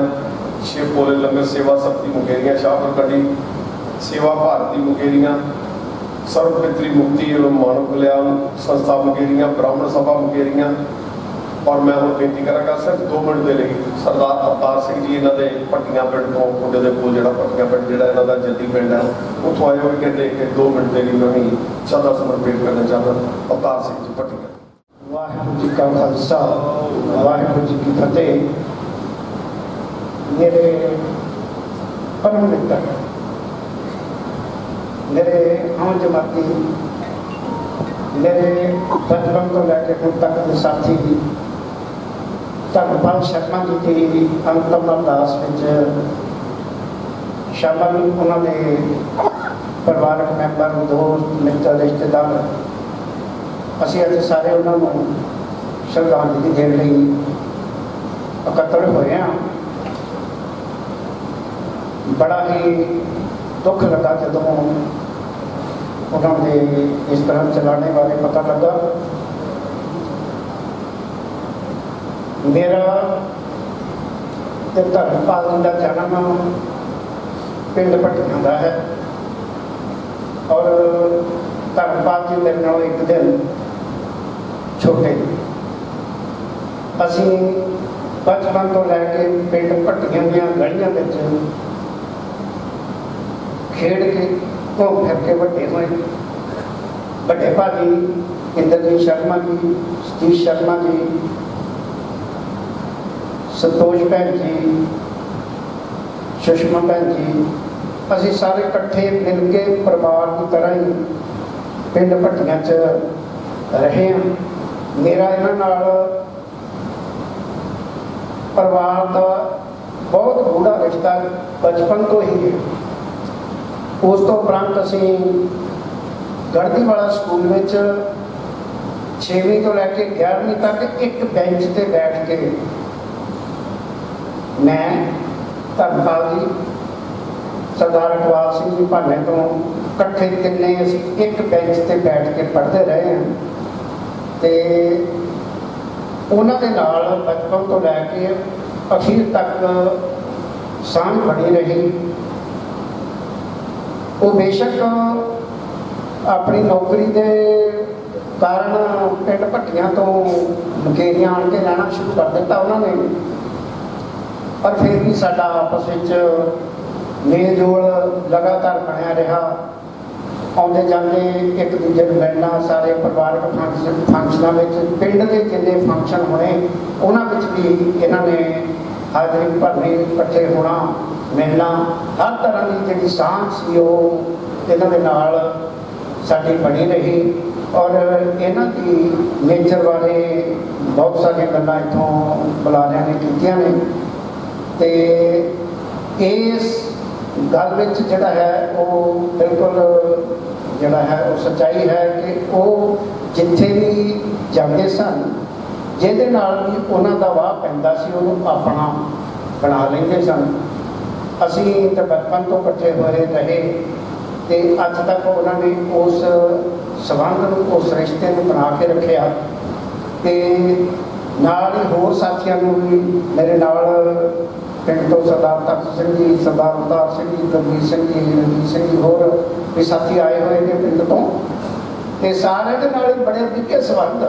ਸ਼ਿਵ ਭੋਲੇ ਲੰਗਰ ਸੇਵਾ ਸमिति ਮੁਕੇਰੀਆਂ ਸ਼ਾਹਪੁਰ ਕੜੀ ਸੇਵਾ ਭਾਰਤੀ ਮੁਕੇਰੀਆਂ सर्वपितृ मुक्ति एवं मानव कल्याण संस्था मुकेरियां, ब्राह्मण सभा मुकेरियां। और मैं ਹੁਣ ਬੇਨਤੀ ਕਰਾਂਗਾ ਸਿਰਫ 2 ਮਿੰਟ ਦੇ ਲਈ ਸਰਦਾਰ ਅਵਤਾਰ ਸਿੰਘ ਜੀ ਇਹਨਾਂ ਦੇ ਭੱਟੀਆਂ ਪਿੰਡ ਤੋਂ, ਮੁੰਡੇ ਦੇ ਕੋਲ ਜਿਹੜਾ ਭੱਟੀਆਂ ਪਿੰਡ ਜਿਹੜਾ ਇਹਨਾਂ ਦਾ ਜੱਦੀ ਪਿੰਡ ਹੈ, ਉੱਥੋਂ ਆਏ ਹੋਏ ਕਹਿੰਦੇ ਕਿ 2 ਮਿੰਟ ਦੇ ਲਈ ਮੈਂ ਵੀ ਸ਼ਰਧਾ ਸਮਰਪਿਤ ਕਰਨਾ ਚਾਹੁੰਦਾ ਅਵਤਾਰ ਸਿੰਘ ਜੀ ਭੱਟੀਆਂ। ਵਾਹਿਗੁਰੂ ਜੀ ਕਾ ਖਾਲਸਾ ਵਾਹਿਗੁਰੂ ਜੀ ਕੀ ਫਤਿਹ। ਮੇਰੇ ਪਰਮ ਮਿੱਤਰ, ਮੇਰੇ ਆਮ ਜਮਾਤੀ, ਮੇਰੇ ਬਚਪਨ ਤੋਂ ਲੈ ਕੇ ਹੁਣ ਤੱਕ ਦੇ ਸਾਥੀ ਧਰਮਪਾਲ ਸ਼ਰਮਾ ਜੀ ਦੀ ਅੰਤਮ ਅਰਦਾਸ ਵਿੱਚ ਸ਼ਾਮਲ ਉਹਨਾਂ ਦੇ ਪਰਿਵਾਰਕ ਮੈਂਬਰ, ਦੋਸਤ, ਮਿੱਤਰ, ਰਿਸ਼ਤੇਦਾਰ, ਅਸੀਂ ਅੱਜ ਸਾਰੇ ਉਹਨਾਂ ਨੂੰ ਸ਼ਰਧਾਂਜਲੀ ਦੇਣ ਲਈ ਇਕੱਤਰ ਹੋਏ ਹਾਂ। ਬੜਾ ਹੀ ਦੁੱਖ ਲੱਗਾ ਜਦੋਂ ਉਹਨਾਂ ਦੇ ਇਸ ਤਰ੍ਹਾਂ ਚਲਾਣੇ ਬਾਰੇ ਪਤਾ ਲੱਗਾ। ਮੇਰਾ ਤੇ ਧਰਮਪਾਲ ਜੀ ਦਾ ਜਨਮ ਪਿੰਡ ਭੱਟੀਆਂ ਦਾ ਹੈ ਔਰ ਧਰਮਪਾਲ ਜੀ ਮੇਰੇ ਨਾਲ ਇੱਕ ਦਿਨ ਛੋਟੇ। ਅਸੀਂ ਬਚਪਨ ਤੋਂ ਲੈ ਕੇ ਪਿੰਡ ਭੱਟੀਆਂ ਦੀਆਂ ਗਲੀਆਂ ਵਿੱਚ ਖੇਡ ਕੇ ਘੁੰਮ ਫਿਰ ਕੇ ਵੱਡੇ ਹੋਏ। ਵੱਡੇ ਭਾਜੀ ਇੰਦਰਜੀਤ ਸ਼ਰਮਾ ਜੀ, ਸਤੀਸ਼ ਸ਼ਰਮਾ ਜੀ, ਸੰਤੋਸ਼ ਭੈਣ ਜੀ, ਸੁਸ਼ਮਾ ਭੈਣ ਜੀ, ਅਸੀਂ ਸਾਰੇ ਇਕੱਠੇ ਮਿਲ ਕੇ ਪਰਿਵਾਰ ਦੀ ਤਰ੍ਹਾਂ ਹੀ ਪਿੰਡ ਭੱਟੀਆਂ 'ਚ ਰਹੇ ਹਾਂ। ਮੇਰਾ ਇਹਨਾਂ ਨਾਲ ਪਰਿਵਾਰ ਦਾ ਬਹੁਤ ਗੂੜਾ ਰਿਸ਼ਤਾ ਬਚਪਨ ਤੋਂ ਹੀ ਹੈ। ਉਸ ਤੋਂ ਉਪਰੰਤ ਅਸੀਂ ਗੜਦੀਵਾਲਾ ਸਕੂਲ ਵਿੱਚ 6ਵੀਂ ਤੋਂ ਲੈ ਕੇ 11ਵੀਂ ਤੱਕ ਇੱਕ ਬੈਂਚ ਤੇ ਬੈਠ ਕੇ ਮੈਂ, ਧਰਮਪਾਲ ਜੀ, ਸਰਦਾਰ ਅਕਵਾਲ ਸਿੰਘ ਜੀ ਭਾਨੇ ਤੋਂ ਇਕੱਠੇ ਤਿੰਨੇ ਅਸੀਂ ਇੱਕ ਬੈਂਚ ਤੇ ਬੈਠ ਕੇ ਪੜ੍ਹਦੇ ਰਹੇ ਹਾਂ ਤੇ ਉਹਨਾਂ ਦੇ ਨਾਲ ਬਚਪਨ ਤੋਂ ਲੈ ਕੇ ਅਖੀਰ ਤੱਕ ਸਾਂਝ ਬਣੀ ਰਹੀ। ਉਹ ਬੇਸ਼ੱਕ ਆਪਣੀ ਨੌਕਰੀ ਦੇ ਕਾਰਨ ਪਿੰਡ ਭੱਟੀਆਂ ਤੋਂ ਮੁਕੇਰੀਆਂ ਆਣ ਕੇ ਰਹਿਣਾ ਸ਼ੁਰੂ ਕਰ ਦਿੱਤਾ ਉਹਨਾਂ ਨੇ, ਪਰ ਫਿਰ ਵੀ ਸਾਡਾ ਆਪਸ ਵਿੱਚ ਮੇਲ ਜੋਲ ਲਗਾਤਾਰ ਬਣਿਆ ਰਿਹਾ। ਆਉਂਦੇ ਜਾਂਦੇ ਇੱਕ ਦੂਜੇ ਨੂੰ ਮਿਲਣਾ, ਸਾਰੇ ਪਰਿਵਾਰਕ ਫੰਕਸ਼ਨਾਂ ਵਿੱਚ, ਪਿੰਡ ਦੇ ਜਿੰਨੇ ਫੰਕਸ਼ਨ ਹੋਣੇ ਉਹਨਾਂ ਵਿੱਚ ਵੀ ਇਹਨਾਂ ਨੇ ਹਾਜ਼ਰੀ ਭਰਨੀ, ਇਕੱਠੇ ਹੋਣਾ, ਮਿਲਣਾ, ਹਰ ਤਰ੍ਹਾਂ ਦੀ ਜਿਹੜੀ ਸਾਂਝ ਸੀ ਉਹ ਇਹਨਾਂ ਦੇ ਨਾਲ ਸਾਡੀ ਬਣੀ ਰਹੀ। ਔਰ ਇਹਨਾਂ ਦੀ ਨੇਚਰ ਬਾਰੇ ਬਹੁਤ ਸਾਰੀਆਂ ਗੱਲਾਂ ਇੱਥੋਂ ਬੁਲਾਰਿਆਂ ਨੇ ਕੀਤੀਆਂ ਨੇ ਤੇ ਇਸ ਗੱਲ ਵਿੱਚ ਜਿਹੜਾ ਹੈ ਉਹ ਬਿਲਕੁਲ ਜਿਹੜਾ ਹੈ ਉਹ ਸੱਚਾਈ ਹੈ ਕਿ ਉਹ ਜਿੱਥੇ ਵੀ ਜਾਂਦੇ ਸਨ, ਜਿਹਦੇ ਨਾਲ ਵੀ ਉਹਨਾਂ ਦਾ ਵਾਹ ਪੈਂਦਾ ਸੀ ਉਹਨੂੰ ਆਪਣਾ ਬਣਾ ਲੈਂਦੇ ਸਨ। ਅਸੀਂ ਤਾਂ ਬਚਪਨ ਤੋਂ ਇਕੱਠੇ ਹੋਏ ਰਹੇ ਤੇ ਅੱਜ ਤੱਕ ਉਹਨਾਂ ਨੇ ਉਸ ਸੰਬੰਧ ਨੂੰ, ਉਸ ਰਿਸ਼ਤੇ ਨੂੰ ਬਣਾ ਕੇ ਰੱਖਿਆ ਤੇ ਨਾਲ ਹੀ ਹੋਰ ਸਾਥੀਆਂ ਨੂੰ ਵੀ ਮੇਰੇ ਨਾਲ ਪਿੰਡ ਤੋਂ ਸਰਦਾਰ ਤਖਤ ਸਿੰਘ ਜੀ, ਸਰਦਾਰ ਅਵਤਾਰ ਸਿੰਘ ਜੀ, ਦਲਜੀਤ ਸਿੰਘ ਜੀ, ਰਣਜੀਤ ਸਿੰਘ ਜੀ, ਹੋਰ ਵੀ ਸਾਥੀ ਆਏ ਹੋਏ ਨੇ ਪਿੰਡ ਤੋਂ ਤੇ ਸਾਰਿਆਂ ਦੇ ਨਾਲ ਬੜੇ ਨਿੱਘੇ ਸੰਬੰਧ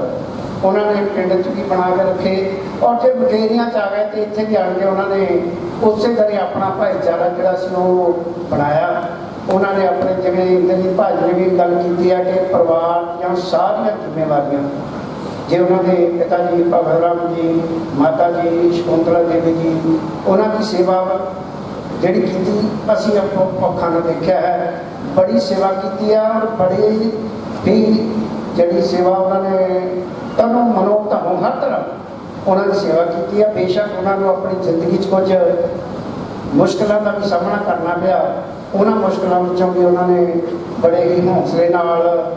ਉਹਨਾਂ ਨੇ ਪਿੰਡ 'ਚ ਵੀ ਬਣਾ ਕੇ ਰੱਖੇ। ਔਰ ਜੇ ਮੁਕੇਰੀਆਂ 'ਚ ਆ ਗਏ ਤੇ ਇੱਥੇ ਵੀ ਆਣ ਕੇ ਉਹਨਾਂ ਨੇ ਉਸੇ ਤਰ੍ਹਾਂ ਆਪਣਾ ਭਾਈਚਾਰਾ ਜਿਹੜਾ ਸੀ ਉਹ ਬਣਾਇਆ। ਉਹਨਾਂ ਨੇ ਆਪਣੇ, ਜਿਵੇਂ ਇੰਦਰਜੀਤ ਭਾਜੀ ਨੇ ਵੀ ਗੱਲ ਕੀਤੀ ਹੈ ਕਿ ਪਰਿਵਾਰ ਦੀਆਂ ਸਾਰੀਆਂ ਜ਼ਿੰਮੇਵਾਰੀਆਂ, ਜੇ ਉਹਨਾਂ ਦੇ ਪਿਤਾ ਜੀ ਭਗਤ ਰਾਮ ਜੀ, ਮਾਤਾ ਜੀ ਸ਼ਕੁੰਤਲਾ ਦੇਵੀ ਜੀ, ਉਹਨਾਂ ਦੀ ਸੇਵਾ ਜਿਹੜੀ ਕੀਤੀ ਅਸੀਂ ਆਪੋ ਅੱਖਾਂ ਨਾਲ ਦੇਖਿਆ ਹੈ, ਬੜੀ ਸੇਵਾ ਕੀਤੀ ਹੈ ਔਰ ਬੜੀ ਹੀ ਜਿਹੜੀ ਸੇਵਾ ਉਹਨਾਂ ਨੇ ਤਨੋਂ ਮਨੋਂ ਧਨੋਂ ਹਰ ਤਰ੍ਹਾਂ ਉਹਨਾਂ ਦੀ ਸੇਵਾ ਕੀਤੀ ਹੈ। ਬੇਸ਼ੱਕ ਉਹਨਾਂ ਨੂੰ ਆਪਣੀ ਜ਼ਿੰਦਗੀ 'ਚ ਕੁਝ ਮੁਸ਼ਕਲਾਂ ਦਾ ਵੀ ਸਾਹਮਣਾ ਕਰਨਾ ਪਿਆ, ਉਹਨਾਂ ਮੁਸ਼ਕਲਾਂ ਵਿੱਚੋਂ ਵੀ ਉਹਨਾਂ ਨੇ ਬੜੇ ਹੀ ਹੌਸਲੇ ਨਾਲ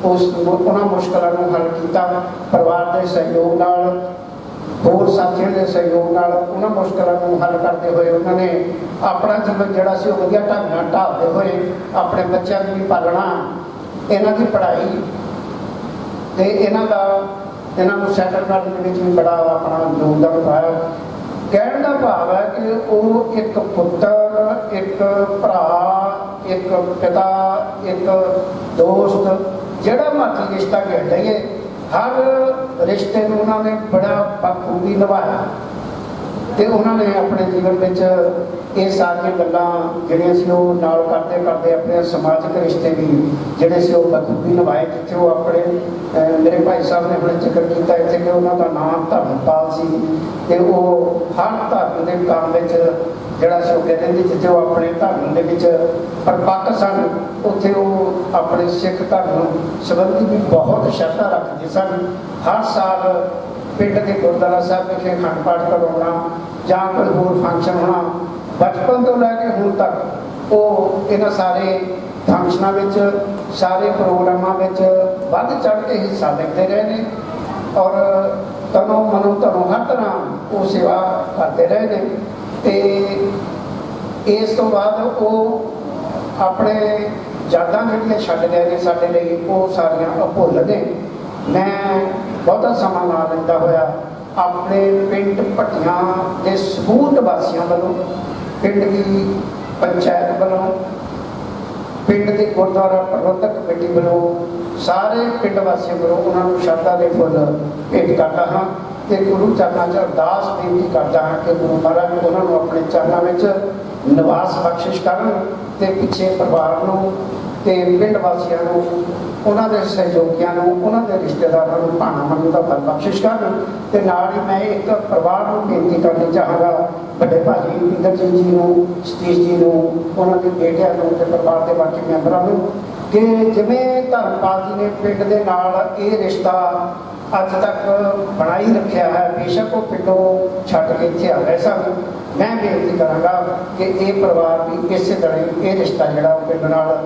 ਉਹਨਾਂ ਮੁਸ਼ਕਲਾਂ ਨੂੰ ਹੱਲ ਕੀਤਾ। ਪਰਿਵਾਰ ਦੇ ਸਹਿਯੋਗ ਨਾਲ, ਹੋਰ ਸਾਥੀਆਂ ਦੇ ਸਹਿਯੋਗ ਨਾਲ ਉਹਨਾਂ ਮੁਸ਼ਕਲਾਂ ਨੂੰ ਹੱਲ ਕਰਦੇ ਹੋਏ ਉਹਨਾਂ ਨੇ ਆਪਣਾ ਜੀਵਨ ਜਿਹੜਾ ਸੀ ਉਹ ਵਧੀਆ ਢੰਗ ਨਾਲ ਢਾਲਦੇ ਹੋਏ ਆਪਣੇ ਬੱਚਿਆਂ ਦੀ ਵੀ ਪਾਲਣਾ, ਇਹਨਾਂ ਦੀ ਪੜ੍ਹਾਈ ਤੇ ਇਹਨਾਂ ਨੂੰ ਸੈਟਲ ਕਰਨ ਦੇ ਵਿੱਚ ਵੀ ਬੜਾ ਆਪਣਾ ਯੋਗਦਾਨ ਪਾਇਆ। ਕਹਿਣ ਦਾ ਭਾਵ ਹੈ ਕਿ ਉਹ ਇੱਕ ਪੁੱਤਰ, ਇੱਕ ਭਰਾ, एक पिता, एक दोस्त, ਜਿਹੜਾ ਮਰਜ਼ੀ ਰਿਸ਼ਤਾ ਘੜ ਲਈਏ, ਹਰ ਰਿਸ਼ਤੇ ਨੂੰ ਉਹਨਾਂ ਨੇ ਬੜਾ ਬਖੂਬੀ ਨਿਭਾਇਆ ਤੇ ਉਹਨਾਂ ਨੇ ਆਪਣੇ ਜੀਵਨ ਵਿੱਚ ਇਹ ਸਾਰੀਆਂ ਗੱਲਾਂ ਜਿਹੜੀਆਂ ਸੀ ਉਹ ਨਾਲ ਕਰਦੇ ਕਰਦੇ ਆਪਣੇ ਸਮਾਜਿਕ ਰਿਸ਼ਤੇ ਵੀ ਜਿਹੜੇ ਸੀ ਉਹ ਬਖੂਬੀ ਨਿਭਾਏ। ਜਿੱਥੇ ਉਹ ਆਪਣੇ ਮੇਰੇ ਭਾਈ ਸਾਹਿਬ ਨੇ ਆਪਣੇ ਜ਼ਿਕਰ ਕੀਤਾ ਇੱਥੇ ਕਿ ਉਹਨਾਂ ਦਾ ਨਾਮ ਧਰਮਪਾਲ ਸੀ ਤੇ ਉਹ ਹਰ ਧਰਮ ਦੇ ਕੰਮ ਵਿੱਚ ਜਿਹੜਾ ਸੀ ਉਹ ਕਹਿੰਦੇ ਸੀ ਜਿੱਥੇ ਉਹ ਆਪਣੇ ਧਰਮ ਦੇ ਵਿੱਚ ਪਰਪੱਕ ਸਨ, ਉੱਥੇ ਉਹ ਆਪਣੇ ਸਿੱਖ ਧਰਮ ਨੂੰ ਸੰਬੰਧੀ ਵੀ ਬਹੁਤ ਸ਼ਰਧਾ ਰੱਖਦੇ ਸਨ। ਹਰ ਸਾਲ ਪਿੰਡ ਦੇ ਗੁਰਦੁਆਰਾ ਸਾਹਿਬ ਵਿਖੇ ਅਖੰਡ ਪਾਠ ਕਰਵਾਉਣਾ ਜਾਂ ਕੋਈ ਹੋਰ ਫੰਕਸ਼ਨ ਹੋਣਾ, ਬਚਪਨ ਤੋਂ ਲੈ ਕੇ ਹੁਣ ਤੱਕ ਉਹ ਇਹਨਾਂ ਸਾਰੇ ਫੰਕਸ਼ਨਾਂ ਵਿੱਚ, ਸਾਰੇ ਪ੍ਰੋਗਰਾਮਾਂ ਵਿੱਚ ਵੱਧ ਚੜ੍ਹ ਕੇ ਹਿੱਸਾ ਲੈਂਦੇ ਰਹੇ ਨੇ ਔਰ ਤਨੋਂ ਮਨੋਂ ਧਨੋਂ ਹਰ ਤਰ੍ਹਾਂ ਉਹ ਸੇਵਾ ਕਰਦੇ ਰਹੇ ਨੇ। ਤੇ ਇਸ ਤੋਂ ਬਾਅਦ ਉਹ ਆਪਣੇ ਯਾਦਾਂ ਜਿਹੜੀਆਂ ਛੱਡ ਗਏ ਨੇ ਸਾਡੇ ਲਈ, ਉਹ ਸਾਰੀਆਂ ਅਭੁੱਲ ਨੇ। ਮੈਂ ਬਹੁਤਾ ਸਮਾਂ ਨਾ ਲੈਂਦਾ ਹੋਇਆ ਆਪਣੇ ਪਿੰਡ ਭੱਟੀਆਂ ਦੇ ਸਮੂਹ ਵਾਸੀਆਂ ਵੱਲੋਂ, ਪਿੰਡ ਦੀ ਪੰਚਾਇਤ ਵੱਲੋਂ, ਪਿੰਡ ਦੇ ਗੁਰਦੁਆਰਾ ਪ੍ਰਬੰਧਕ ਕਮੇਟੀ ਵੱਲੋਂ, ਸਾਰੇ ਪਿੰਡ ਵਾਸੀਆਂ ਵੱਲੋਂ ਉਹਨਾਂ ਨੂੰ ਸ਼ਰਧਾ ਦੇ ਫੁੱਲ ਭੇਟ ਕਰਦਾ ਹਾਂ ਤੇ ਗੁਰੂ ਚਰਨਾਂ 'ਚ ਅਰਦਾਸ ਬੇਨਤੀ ਕਰਦਾ ਹਾਂ ਕਿ ਗੁਰੂ ਮਹਾਰਾਜ ਉਹਨਾਂ ਨੂੰ ਆਪਣੇ ਚਰਨਾਂ ਵਿੱਚ ਨਿਵਾਸ ਬਖਸ਼ਿਸ਼ ਕਰਨ ਤੇ ਪਿੱਛੇ ਪਰਿਵਾਰ ਨੂੰ ਤੇ ਪਿੰਡ ਵਾਸੀਆਂ ਨੂੰ, ਉਹਨਾਂ ਦੇ ਸਹਿਯੋਗੀਆਂ ਨੂੰ, ਉਹਨਾਂ ਦੇ ਰਿਸ਼ਤੇਦਾਰਾਂ ਨੂੰ ਭਾਣਾ ਮੰਨਣ ਦਾ ਫਲ ਬਖਸ਼ਿਸ਼ ਕਰਨ। ਤੇ ਨਾਲ ਹੀ ਮੈਂ ਇੱਕ ਪਰਿਵਾਰ ਨੂੰ ਬੇਨਤੀ ਕਰਨੀ ਚਾਹਾਂਗਾ, ਵੱਡੇ ਭਾਜੀ ਇੰਦਰਜੀਤ ਜੀ ਨੂੰ, ਸਤੀਸ਼ ਜੀ ਨੂੰ, ਉਹਨਾਂ ਦੇ ਬੇਟਿਆਂ ਨੂੰ ਤੇ ਪਰਿਵਾਰ ਦੇ ਬਾਕੀ ਮੈਂਬਰਾਂ ਨੂੰ, ਕਿ ਜਿਵੇਂ ਧਰਮਪਾਲ ਜੀ ਨੇ ਪਿੰਡ ਦੇ ਨਾਲ ਇਹ ਰਿਸ਼ਤਾ ਅੱਜ ਤੱਕ ਬਣਾਈ ਰੱਖਿਆ ਹੈ, ਬੇਸ਼ੱਕ ਉਹ ਪਿੰਡੋਂ ਛੱਡ ਕੇ ਇੱਥੇ ਆ ਗਏ ਸਨ, ਮੈਂ ਬੇਨਤੀ ਕਰਾਂਗਾ ਕਿ ਇਹ ਪਰਿਵਾਰ ਵੀ ਇਸੇ ਤਰ੍ਹਾਂ ਇਹ ਰਿਸ਼ਤਾ ਜਿਹੜਾ ਉਹ ਪਿੰਡ ਨਾਲ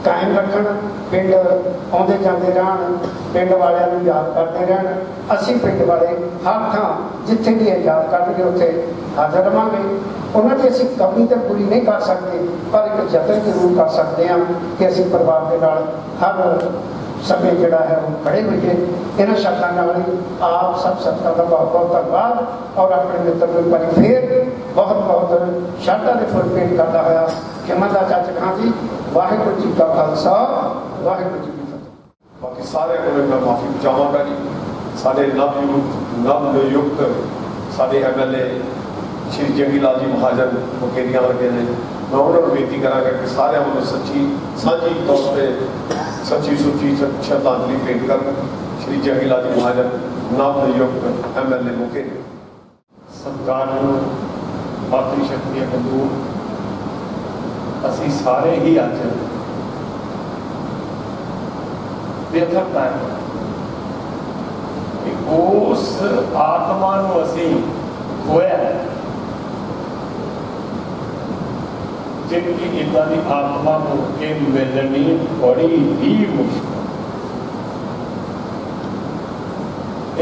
ਕਾਇਮ ਰੱਖਣ, ਪਿੰਡ ਆਉਂਦੇ ਜਾਂਦੇ ਰਹਿਣ, ਪਿੰਡ ਵਾਲਿਆਂ ਨੂੰ ਯਾਦ ਕਰਦੇ ਰਹਿਣ। ਅਸੀਂ ਪਿੰਡ ਵਾਲੇ ਹਰ ਥਾਂ ਜਿੱਥੇ ਵੀ ਇਹ ਯਾਦ ਕਰਨਗੇ ਉੱਥੇ ਹਾਜ਼ਰ ਰਹਾਂਗੇ। ਉਹਨਾਂ ਦੀ ਅਸੀਂ ਕਮੀ ਤਾਂ ਪੂਰੀ ਨਹੀਂ ਕਰ ਸਕਦੇ, ਪਰ ਇੱਕ ਯਤਨ ਜ਼ਰੂਰ ਕਰ ਸਕਦੇ ਹਾਂ ਕਿ ਅਸੀਂ ਪਰਿਵਾਰ ਦੇ ਨਾਲ ਹਰ ਸਮੇਂ ਜਿਹੜਾ ਹੈ ਉਹ ਖੜੇ ਹੋਈਏ। ਇਹਨਾਂ ਸ਼ਬਦਾਂ ਨਾਲ ਹੀ ਆਪ ਸਭ ਸੰਗਤਾਂ ਦਾ ਬਹੁਤ ਬਹੁਤ ਧੰਨਵਾਦ ਔਰ ਆਪਣੇ ਮਿੱਤਰ ਨੂੰ ਪਰ ਫੇਰ ਬਹੁਤ ਬਹੁਤ ਸ਼ਰਧਾ ਦੇ ਫੁੱਲ ਭੇਟ ਕਰਦਾ ਹੋਇਆ ਖਿਮਾ ਦਾ ਚਾਚਾ ਖਾਂ ਜੀ। ਵਾਹਿਗੁਰੂ ਜੀ ਕਾ ਖਾਲਸਾ, ਵਾਹਿਗੁਰੂ ਜੀ ਕੀ ਫਤਿਹ। ਬਾਕੀ ਸਾਰਿਆਂ ਕੋਲ ਮੈਂ ਮਾਫੀ ਚਾਹਾਂਗਾ ਜੀ। ਸਾਡੇ ਨਵ-ਨਿਯੁਕਤ ਸਾਡੇ ਐਮਐਲਏ ਸ਼੍ਰੀ ਜੰਗੀ ਲਾਲ ਜੀ ਮਹਾਜਨ ਮੁਕੇਰੀਆਂ ਵਰਗੇ ਨੇ, ਮੈਂ ਉਹਨਾਂ ਨੂੰ ਬੇਨਤੀ ਕਰਾਂਗਾ ਕਿ ਸਾਰਿਆਂ ਵੱਲੋਂ ਸੱਚੀ ਸਾਂਝੀ ਤੌਰ 'ਤੇ ਸੱਚੀ ਸੁੱਚੀ ਸ਼ਰਧਾਂਜਲੀ ਭੇਟ ਕਰਨ ਸ਼੍ਰੀ ਜੰਗੀ ਲਾਲ ਜੀ ਮਹਾਜਨ ਨਵ-ਨਿਯੁਕਤ ਐਮਐਲਏ ਮੁਕੇਰੀਆਂ। ਸਰਕਾਰ ਨੂੰ ਮਾਤਰੀ ਸ਼ਕਤੀ ਬੰਦੂ ਅਸੀਂ ਸਾਰੇ ਹੀ ਅੱਜ ਬੇਖਬਰ ਹਾਂ ਕਿ ਉਸ ਆਤਮਾ ਨੂੰ ਅਸੀਂ ਖੋਇਆ, जिनकी इदा की आत्मा को के मिलनी बड़ी ही मुश्किल।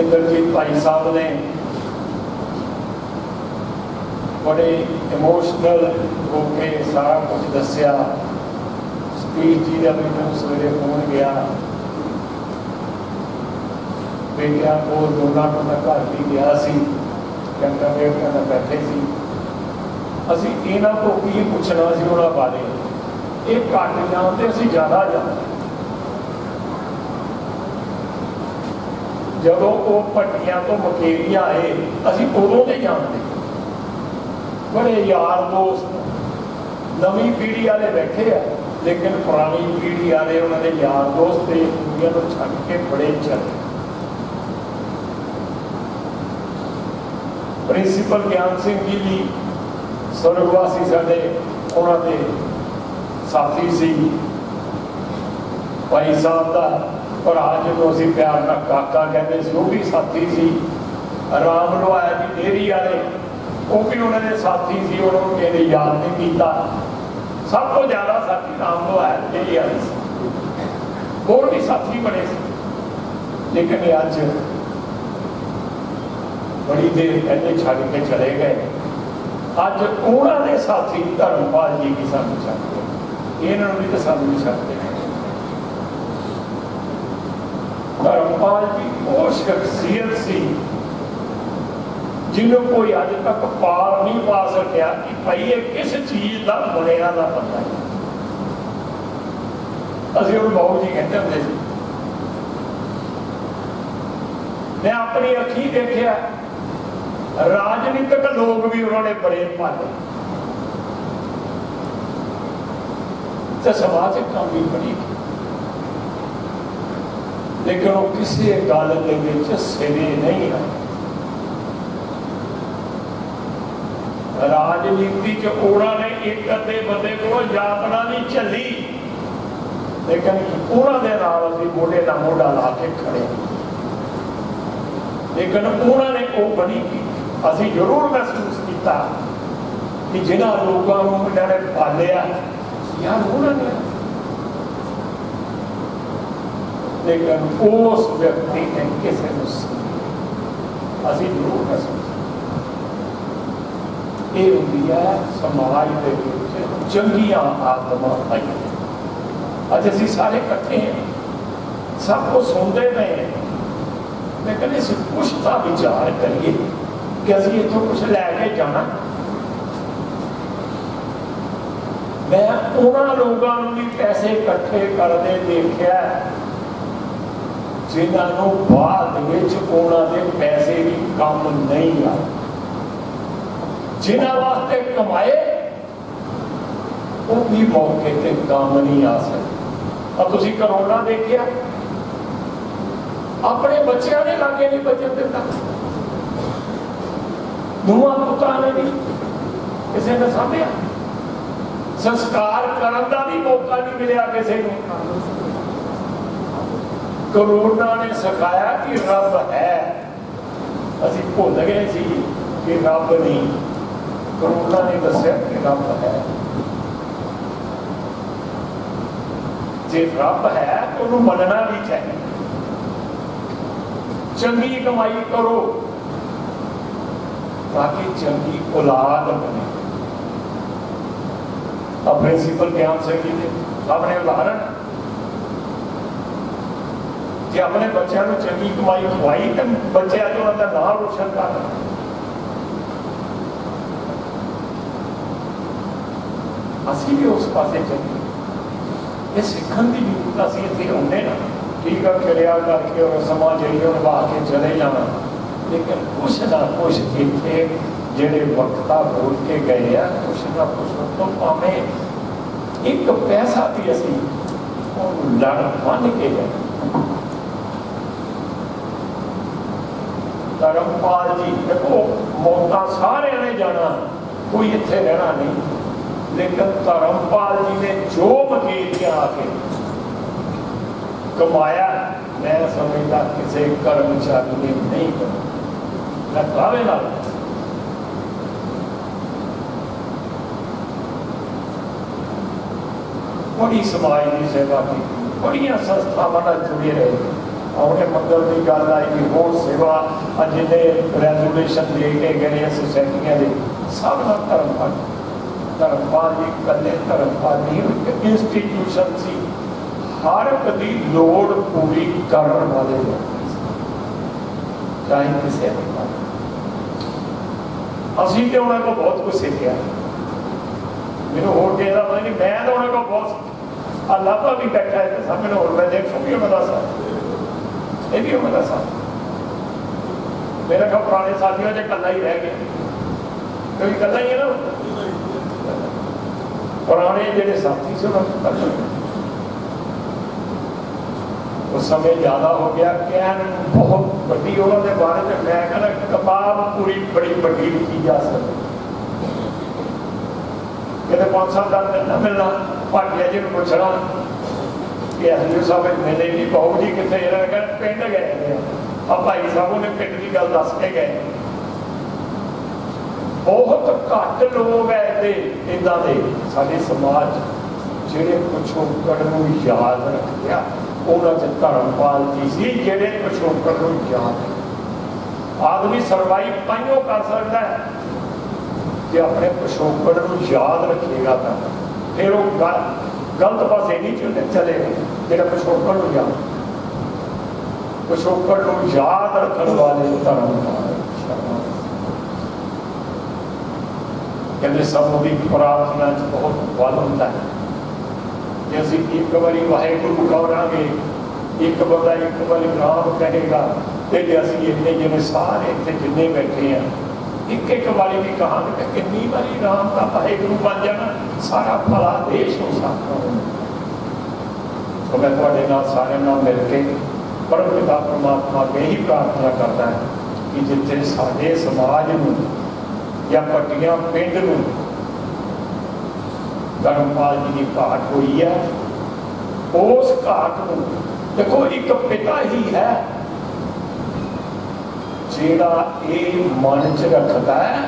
इंद्रजीत भाई साहब ने बड़े इमोशनल होकर सारा कुछ दसिया। सतीश जी का मैंने सवेरे फोन गया, बेटिया को दोनों को मैं घर भी गया घंटा डेढ़ घंटा बैठे सी। ਅਸੀਂ ਇਹਨਾਂ ਤੋਂ ਕੀ ਪੁੱਛਣਾ ਸੀ ਉਹਨਾਂ ਬਾਰੇ, ਇਹ ਘੱਟ ਜਾਣਦੇ ਅਸੀਂ ਜ਼ਿਆਦਾ ਜਾਣਦੇ। ਜਦੋਂ ਉਹ ਭੱਟੀਆਂ ਤੋਂ ਮੁਕੇਰੀਆਂ ਆਏ ਅਸੀਂ ਉਦੋਂ ਦੇ ਜਾਣਦੇ, ਬੜੇ ਯਾਰ ਦੋਸਤ ਨਵੀਂ ਪੀੜ੍ਹੀ ਵਾਲੇ ਬੈਠੇ ਆ, ਲੇਕਿਨ ਪੁਰਾਣੀ ਪੀੜ੍ਹੀ ਵਾਲੇ ਉਹਨਾਂ ਦੇ ਯਾਰ ਦੋਸਤ ਤੇ ਦੁਨੀਆ ਨੂੰ ਛੱਡ ਕੇ ਬੜੇ ਚੱਲੇ। ਪ੍ਰਿੰਸੀਪਲ ਗਿਆਨ ਸਿੰਘ ਜੀ ਵੀ स्वर्गवासी साढ़े उन्होंने साथी सी, भाई साहब का भरा जो असी प्यार ना काका कहते सी, वो भी साथी सी। राम लोहाया जी डेयरी वाले वो भी उन्होंने साथी सी, उन्होंने कहते याद नहीं किया। सब तो ज़्यादा साथी राम लोहाया डेयरी वाले सी, होर भी साथी बने सी। लेकिन अज बड़ी देर पहले छड़ के चले गए। अज उन्होंने साथी धर्मपाल जी की सानू छड्डे, इन्होंने भी तो सानू भी छड्डे। धर्मपाल जी वो शख्सियत सी जिन्हों कोई अज तक पार नहीं पा सकिया कि भाई ये किस चीज का बनया का पता है। ਅਸੀਂ ਉਹਨੂੰ ਬਾਊ ਜੀ ਕਹਿੰਦੇ ਹੁੰਦੇ ਸੀ। मैं अपनी अखी देखा राजनीतिक लोग भी उन्होंने बड़े पाले तो समाजिक काम भी बड़ी की, लेकिन वो किसी गल के सिरे नहीं आए। राजनीति च उन्होंने एक अद्धे बंदे को यातना नहीं झली, लेकिन उन्होंने नाल असीं मोढे नाल मोढा ला के खड़े, लेकिन उन्होंने वो बनी की असी जरूर महसूस किया कि जिन्होंने लोगों को इन्होंने पालिया यार उन्होंने, लेकिन उस व्यक्ति ने किसी असी जरूर महसूस ये होती है समाज के चंगिया आत्मा आई। अज असी सारे इकट्ठे हैं, सब कुछ सुनते पे हैं, लेकिन इस कुछ का विचार करिए कि असीं इत्थों कुछ लैके जाना। मैं उन्होंने लोगों भी पैसे इकट्ठे करते देखा जिन्होंने बाद उन्होंने पैसे भी कम नहीं आए, जिन्होंने वास्ते कमाए वो भी मौके पर काम नहीं आ सकते। अब तुसीं करोना देखिया अपने बच्चों ने लागे नहीं बचन दिता, नुआ पुत्रा ने भी किसी ने सामया, संस्कार करने का भी मौका नहीं मिला किसी को। कोरोना ने सिखाया कि रब है, असी भुल गए सी कि रब नहीं, कोरोना ने दसिया कि रब है। जे रब है तो उन्हें मनना भी चाहिए। चंगी कमाई करो ताकि चंगी औलाद बने। अब प्रिंसिपल ज्ञान सिंह जी ने अपने उदाहरण जे अपने बच्चों को चंगी कमाई खवाई तो बच्चे अज उन्होंने नाम रोशन कर, असी भी उस पासे चलिए। ये सीखने की जरूरत असी इतने आने ना, ठीक है किरिया करके और समाज जाइए निभा के चले जाना, लेकिन कुछ ना कुछ इतने जेडे वक्ता बोल के गए हैं कुछ ना कुछ तो भावें एक पैसा भी असी लड़ बन के गए। धर्मपाल जी देखो मौका सारे ने जाना, कोई इतने रहना नहीं, लेकिन धर्मपाल जी ने जो मकीतियां आके कमाया मैं समझता किसी कर्मचारी ने नहीं करा। दावे ना बड़ी समाज की सेवा की, बड़िया संस्थावां नाल जुड़े रहे। अपने मंगल की गल आई होर सेवा जिन्हें रेजोल्यूशन दे के गए सोसाइटियां के सब का धर्मपाल जी कले धर्मपाल नहीं इंस्टीट्यूशन सी, हर कदी लोड़ पूरी करने वाले लोग चाहे किसी असी तो उन्होंने को बहुत कुछ सीखा। मैंने होर कहता पता नहीं, मैं तो उन्होंने को बहुत अलावा भी बैठा है तो सब मैंने होर मैं देखो भी उन्होंने साथ ये भी उन्होंने साथ मेरा ख्याल पुराने साथियों से कला ही रह गया, क्योंकि कला ही है ना पुराने जो साथी से उन्होंने उस समय ज्यादा हो गया। कैन बहुत बड़ी उन्होंने बारे में मैं कहना कबाब पूरी बड़ी बड़ी की जा सकती, कहते 5 साल का मिलना मिलना भाटिया जी को पूछना कि हजूर साहब मिले नहीं, बहू जी कितने पिंड गए, अब भाई साहब ने पिंड की गल दस के गए। बहुत घट लोग है इदा के साडे समाज जेडे पिछोकड़ नूं याद रखिया, उन्होंने धर्मपाल जी से जेडे पिछोकड़ नूं याद। आदमी सर्वाइव ताइयों कर सकता है कि अपने पिछोकड़ नूं याद रखेगा तो फिर वो गलत पासे नहीं चलेगा। जो पिछोकड़ नूं याद, पिछोकड़ नूं याद रखने वाले धर्मपाल कहते सब की प्रार्थना बहुत बल होता है। ਜੇ ਅਸੀਂ ਇੱਕ ਵਾਰੀ ਵਾਹਿਗੁਰੂ ਕਹਾਂਗੇ, ਇੱਕ ਬੰਦਾ ਇੱਕ ਵਾਰੀ ਨਾਮ ਕਹੇਗਾ, ਤੇ ਜੇ ਅਸੀਂ ਇੰਨੇ ਜਿਹਨੇ ਸਾਰੇ ਇੱਥੇ ਜਿੰਨੇ ਬੈਠੇ ਆ ਇੱਕ ਇੱਕ ਵਾਰੀ ਵੀ ਕਹਾਂਗੇ ਤਾਂ ਕਿੰਨੀ ਵਾਰੀ ਨਾਮ ਦਾ ਵਾਹਿਗੁਰੂ ਬਣ ਜਾਣਾ, ਸਾਰਾ ਭਲਾ ਦੇਸ਼ ਹੋ ਸਕਦਾ। ਸੋ ਮੈਂ ਤੁਹਾਡੇ ਨਾਲ ਸਾਰਿਆਂ ਨਾਲ ਮਿਲ ਕੇ ਪਰਮ ਪਿਤਾ ਪਰਮਾਤਮਾ ਅੱਗੇ ਹੀ ਪ੍ਰਾਰਥਨਾ ਕਰਦਾ ਹੈ ਕਿ ਜਿੱਥੇ ਸਾਡੇ ਸਮਾਜ ਨੂੰ ਜਾਂ ਪੱਟੀਆਂ ਪਿੰਡ ਨੂੰ ਧਰਮਪਾਲ ਜੀ ਦੀ ਘਾਟ ਹੋਈ ਹੈ, ਉਸ ਘਾਟ ਨੂੰ ਦੇਖੋ ਇੱਕ ਪਿਤਾ ਹੀ ਹੈ ਜਿਹੜਾ ਇਹ ਮਨ ਚ ਰੱਖਦਾ ਹੈ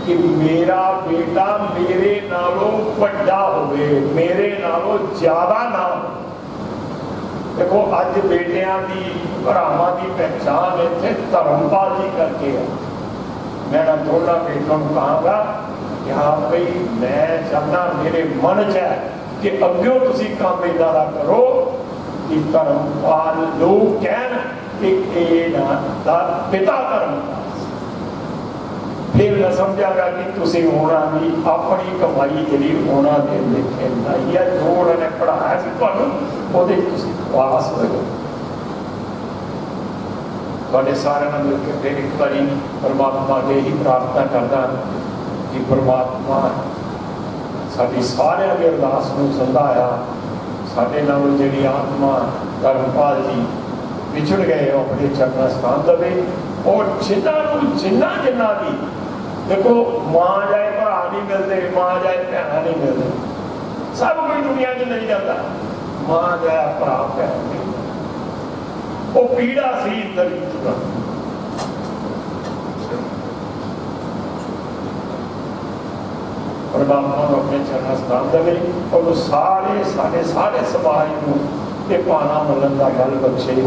ਕਿ ਮੇਰਾ ਬੇਟਾ ਮੇਰੇ ਨਾਲੋਂ ਵੱਡਾ ਹੋਵੇ, ਮੇਰੇ ਨਾਲੋਂ ਜ਼ਿਆਦਾ ਨਾ ਹੋਵੇ। ਦੇਖੋ ਅੱਜ ਬੇਟਿਆਂ ਦੀ ਭਰਾਵਾਂ ਦੀ ਪਹਿਚਾਣ ਇੱਥੇ ਧਰਮਪਾਲ ਜੀ ਕਰਕੇ ਹੈ। ਮੈਂ ਨਾ ਦੋਨਾਂ ਬੇਟਿਆਂ ਨੂੰ ਕਹਾਂਗਾ ਕਿ ਹਾਂ ਭਈ ਮੈਂ ਚਾਹੁੰਦਾ, ਮੇਰੇ ਮਨ 'ਚ ਹੈ ਕਿ ਅੱਗੇ ਤੁਸੀਂ ਕੰਮ ਇੱਦਾਂ ਦਾ ਕਰੋ ਕਿ ਧਰਮਪਾਲ ਲੋਕ ਕਹਿਣ ਕਿ ਇਹ ਨਾ ਦਾ ਪਿਤਾ ਧਰਮਪਾਲ। ਫਿਰ ਮੈਂ ਸਮਝਾਂਗਾ ਕਿ ਤੁਸੀਂ ਹੋਣਾ ਵੀ ਆਪਣੀ ਕਮਾਈ ਜਿਹੜੀ ਉਹਨਾਂ ਦੇ ਲਿਖੇ ਲਾਈ ਹੈ, ਜੋ ਉਹਨਾਂ ਨੇ ਪੜ੍ਹਾਇਆ ਸੀ ਤੁਹਾਨੂੰ ਉਹਦੇ ਤੁਸੀਂ ਪਾਸ ਹੋਏ। ਤੁਹਾਡੇ ਸਾਰਿਆਂ ਨਾਲ ਮਿਲ ਕੇ ਫਿਰ ਇੱਕ ਵਾਰੀ ਪਰਮਾਤਮਾ ਅੱਗੇ ਹੀ ਪ੍ਰਾਰਥਨਾ ਕਰਦਾ ਕਿ ਪਰਮਾਤਮਾ ਸਾਡੀ ਸਾਰਿਆਂ ਦੀ ਅਰਦਾਸ ਨੂੰ ਸੁਣਦਾ। ਸਾਡੇ ਨਾਲ ਜਿਹੜੀ ਆਤਮਾ ਧਰਮਪਾਲ ਜੀ ਵਿਛੜ ਗਏ ਉਹ ਆਪਣੇ ਚਰਨਾਂ ਸਥਾਨ ਦੇਵੇ, ਔਰ ਜਿਨ੍ਹਾਂ ਦੀ ਦੇਖੋ ਮਾਂ ਜਾਏ ਭਰਾ ਨਹੀਂ ਮਿਲਦੇ, ਮਾਂ ਜਾਏ ਭੈਣਾਂ ਨਹੀਂ ਮਿਲਦੇ, ਸਭ ਕੋਈ ਦੁਨੀਆ 'ਚ ਨਹੀਂ ਜਾਂਦਾ, ਮਾਂ ਜਾਏ ਭਰਾ ਭੈਣ ਨਹੀਂ। ਉਹ ਪੀੜਾ ਸੀ ਅੰਦਰ ਹੀ ਪਰਮਾਤਮਾ ਨੂੰ ਆਪਣੇ ਚਰਨਾਂ ਸਥਾਨ ਦੇਵੇ, ਔਰ ਸਾਰੇ ਸਾਡੇ ਸਾਰੇ ਸਮਾਜ ਨੂੰ ਇਹ ਭਾਣਾ ਮਿਲਣ ਦਾ ਬਲ ਬਖਸ਼ੇ।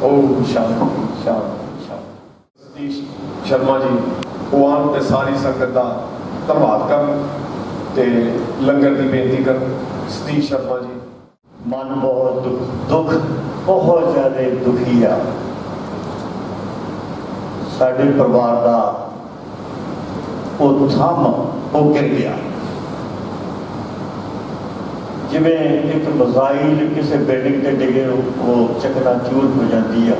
ਓਮ ਸ਼ਾਂਤੀ ਸ਼ਾਂਤੀ ਸ਼ਾਂਤੀ। ਸਤੀਸ਼ ਸ਼ਰਮਾ ਜੀ ਉਹ ਆਉਣ ਤੇ ਸਾਰੀ ਸੰਗਤ ਦਾ ਧੰਨਵਾਦ ਕਰਨ ਤੇ ਲੰਗਰ ਦੀ ਬੇਨਤੀ ਕਰਨ। ਸਤੀਸ਼ ਸ਼ਰਮਾ ਜੀ। ਮਨ ਬਹੁਤ ਦੁੱਖ ਬਹੁਤ ਜ਼ਿਆਦਾ ਦੁਖੀ ਆ। ਸਾਡੇ ਪਰਿਵਾਰ ਦਾ ਉਹ ਥੰਮ ਉਹ ਗਿਰ ਗਿਆ, ਜਿਵੇਂ ਇੱਕ ਮਿਜ਼ਾਈਲ ਕਿਸੇ ਬਿਲਡਿੰਗ ਤੇ ਡਿੱਗੇ ਉਹ ਚਕਨਾਚੂਰ ਹੋ ਜਾਂਦੀ ਆ।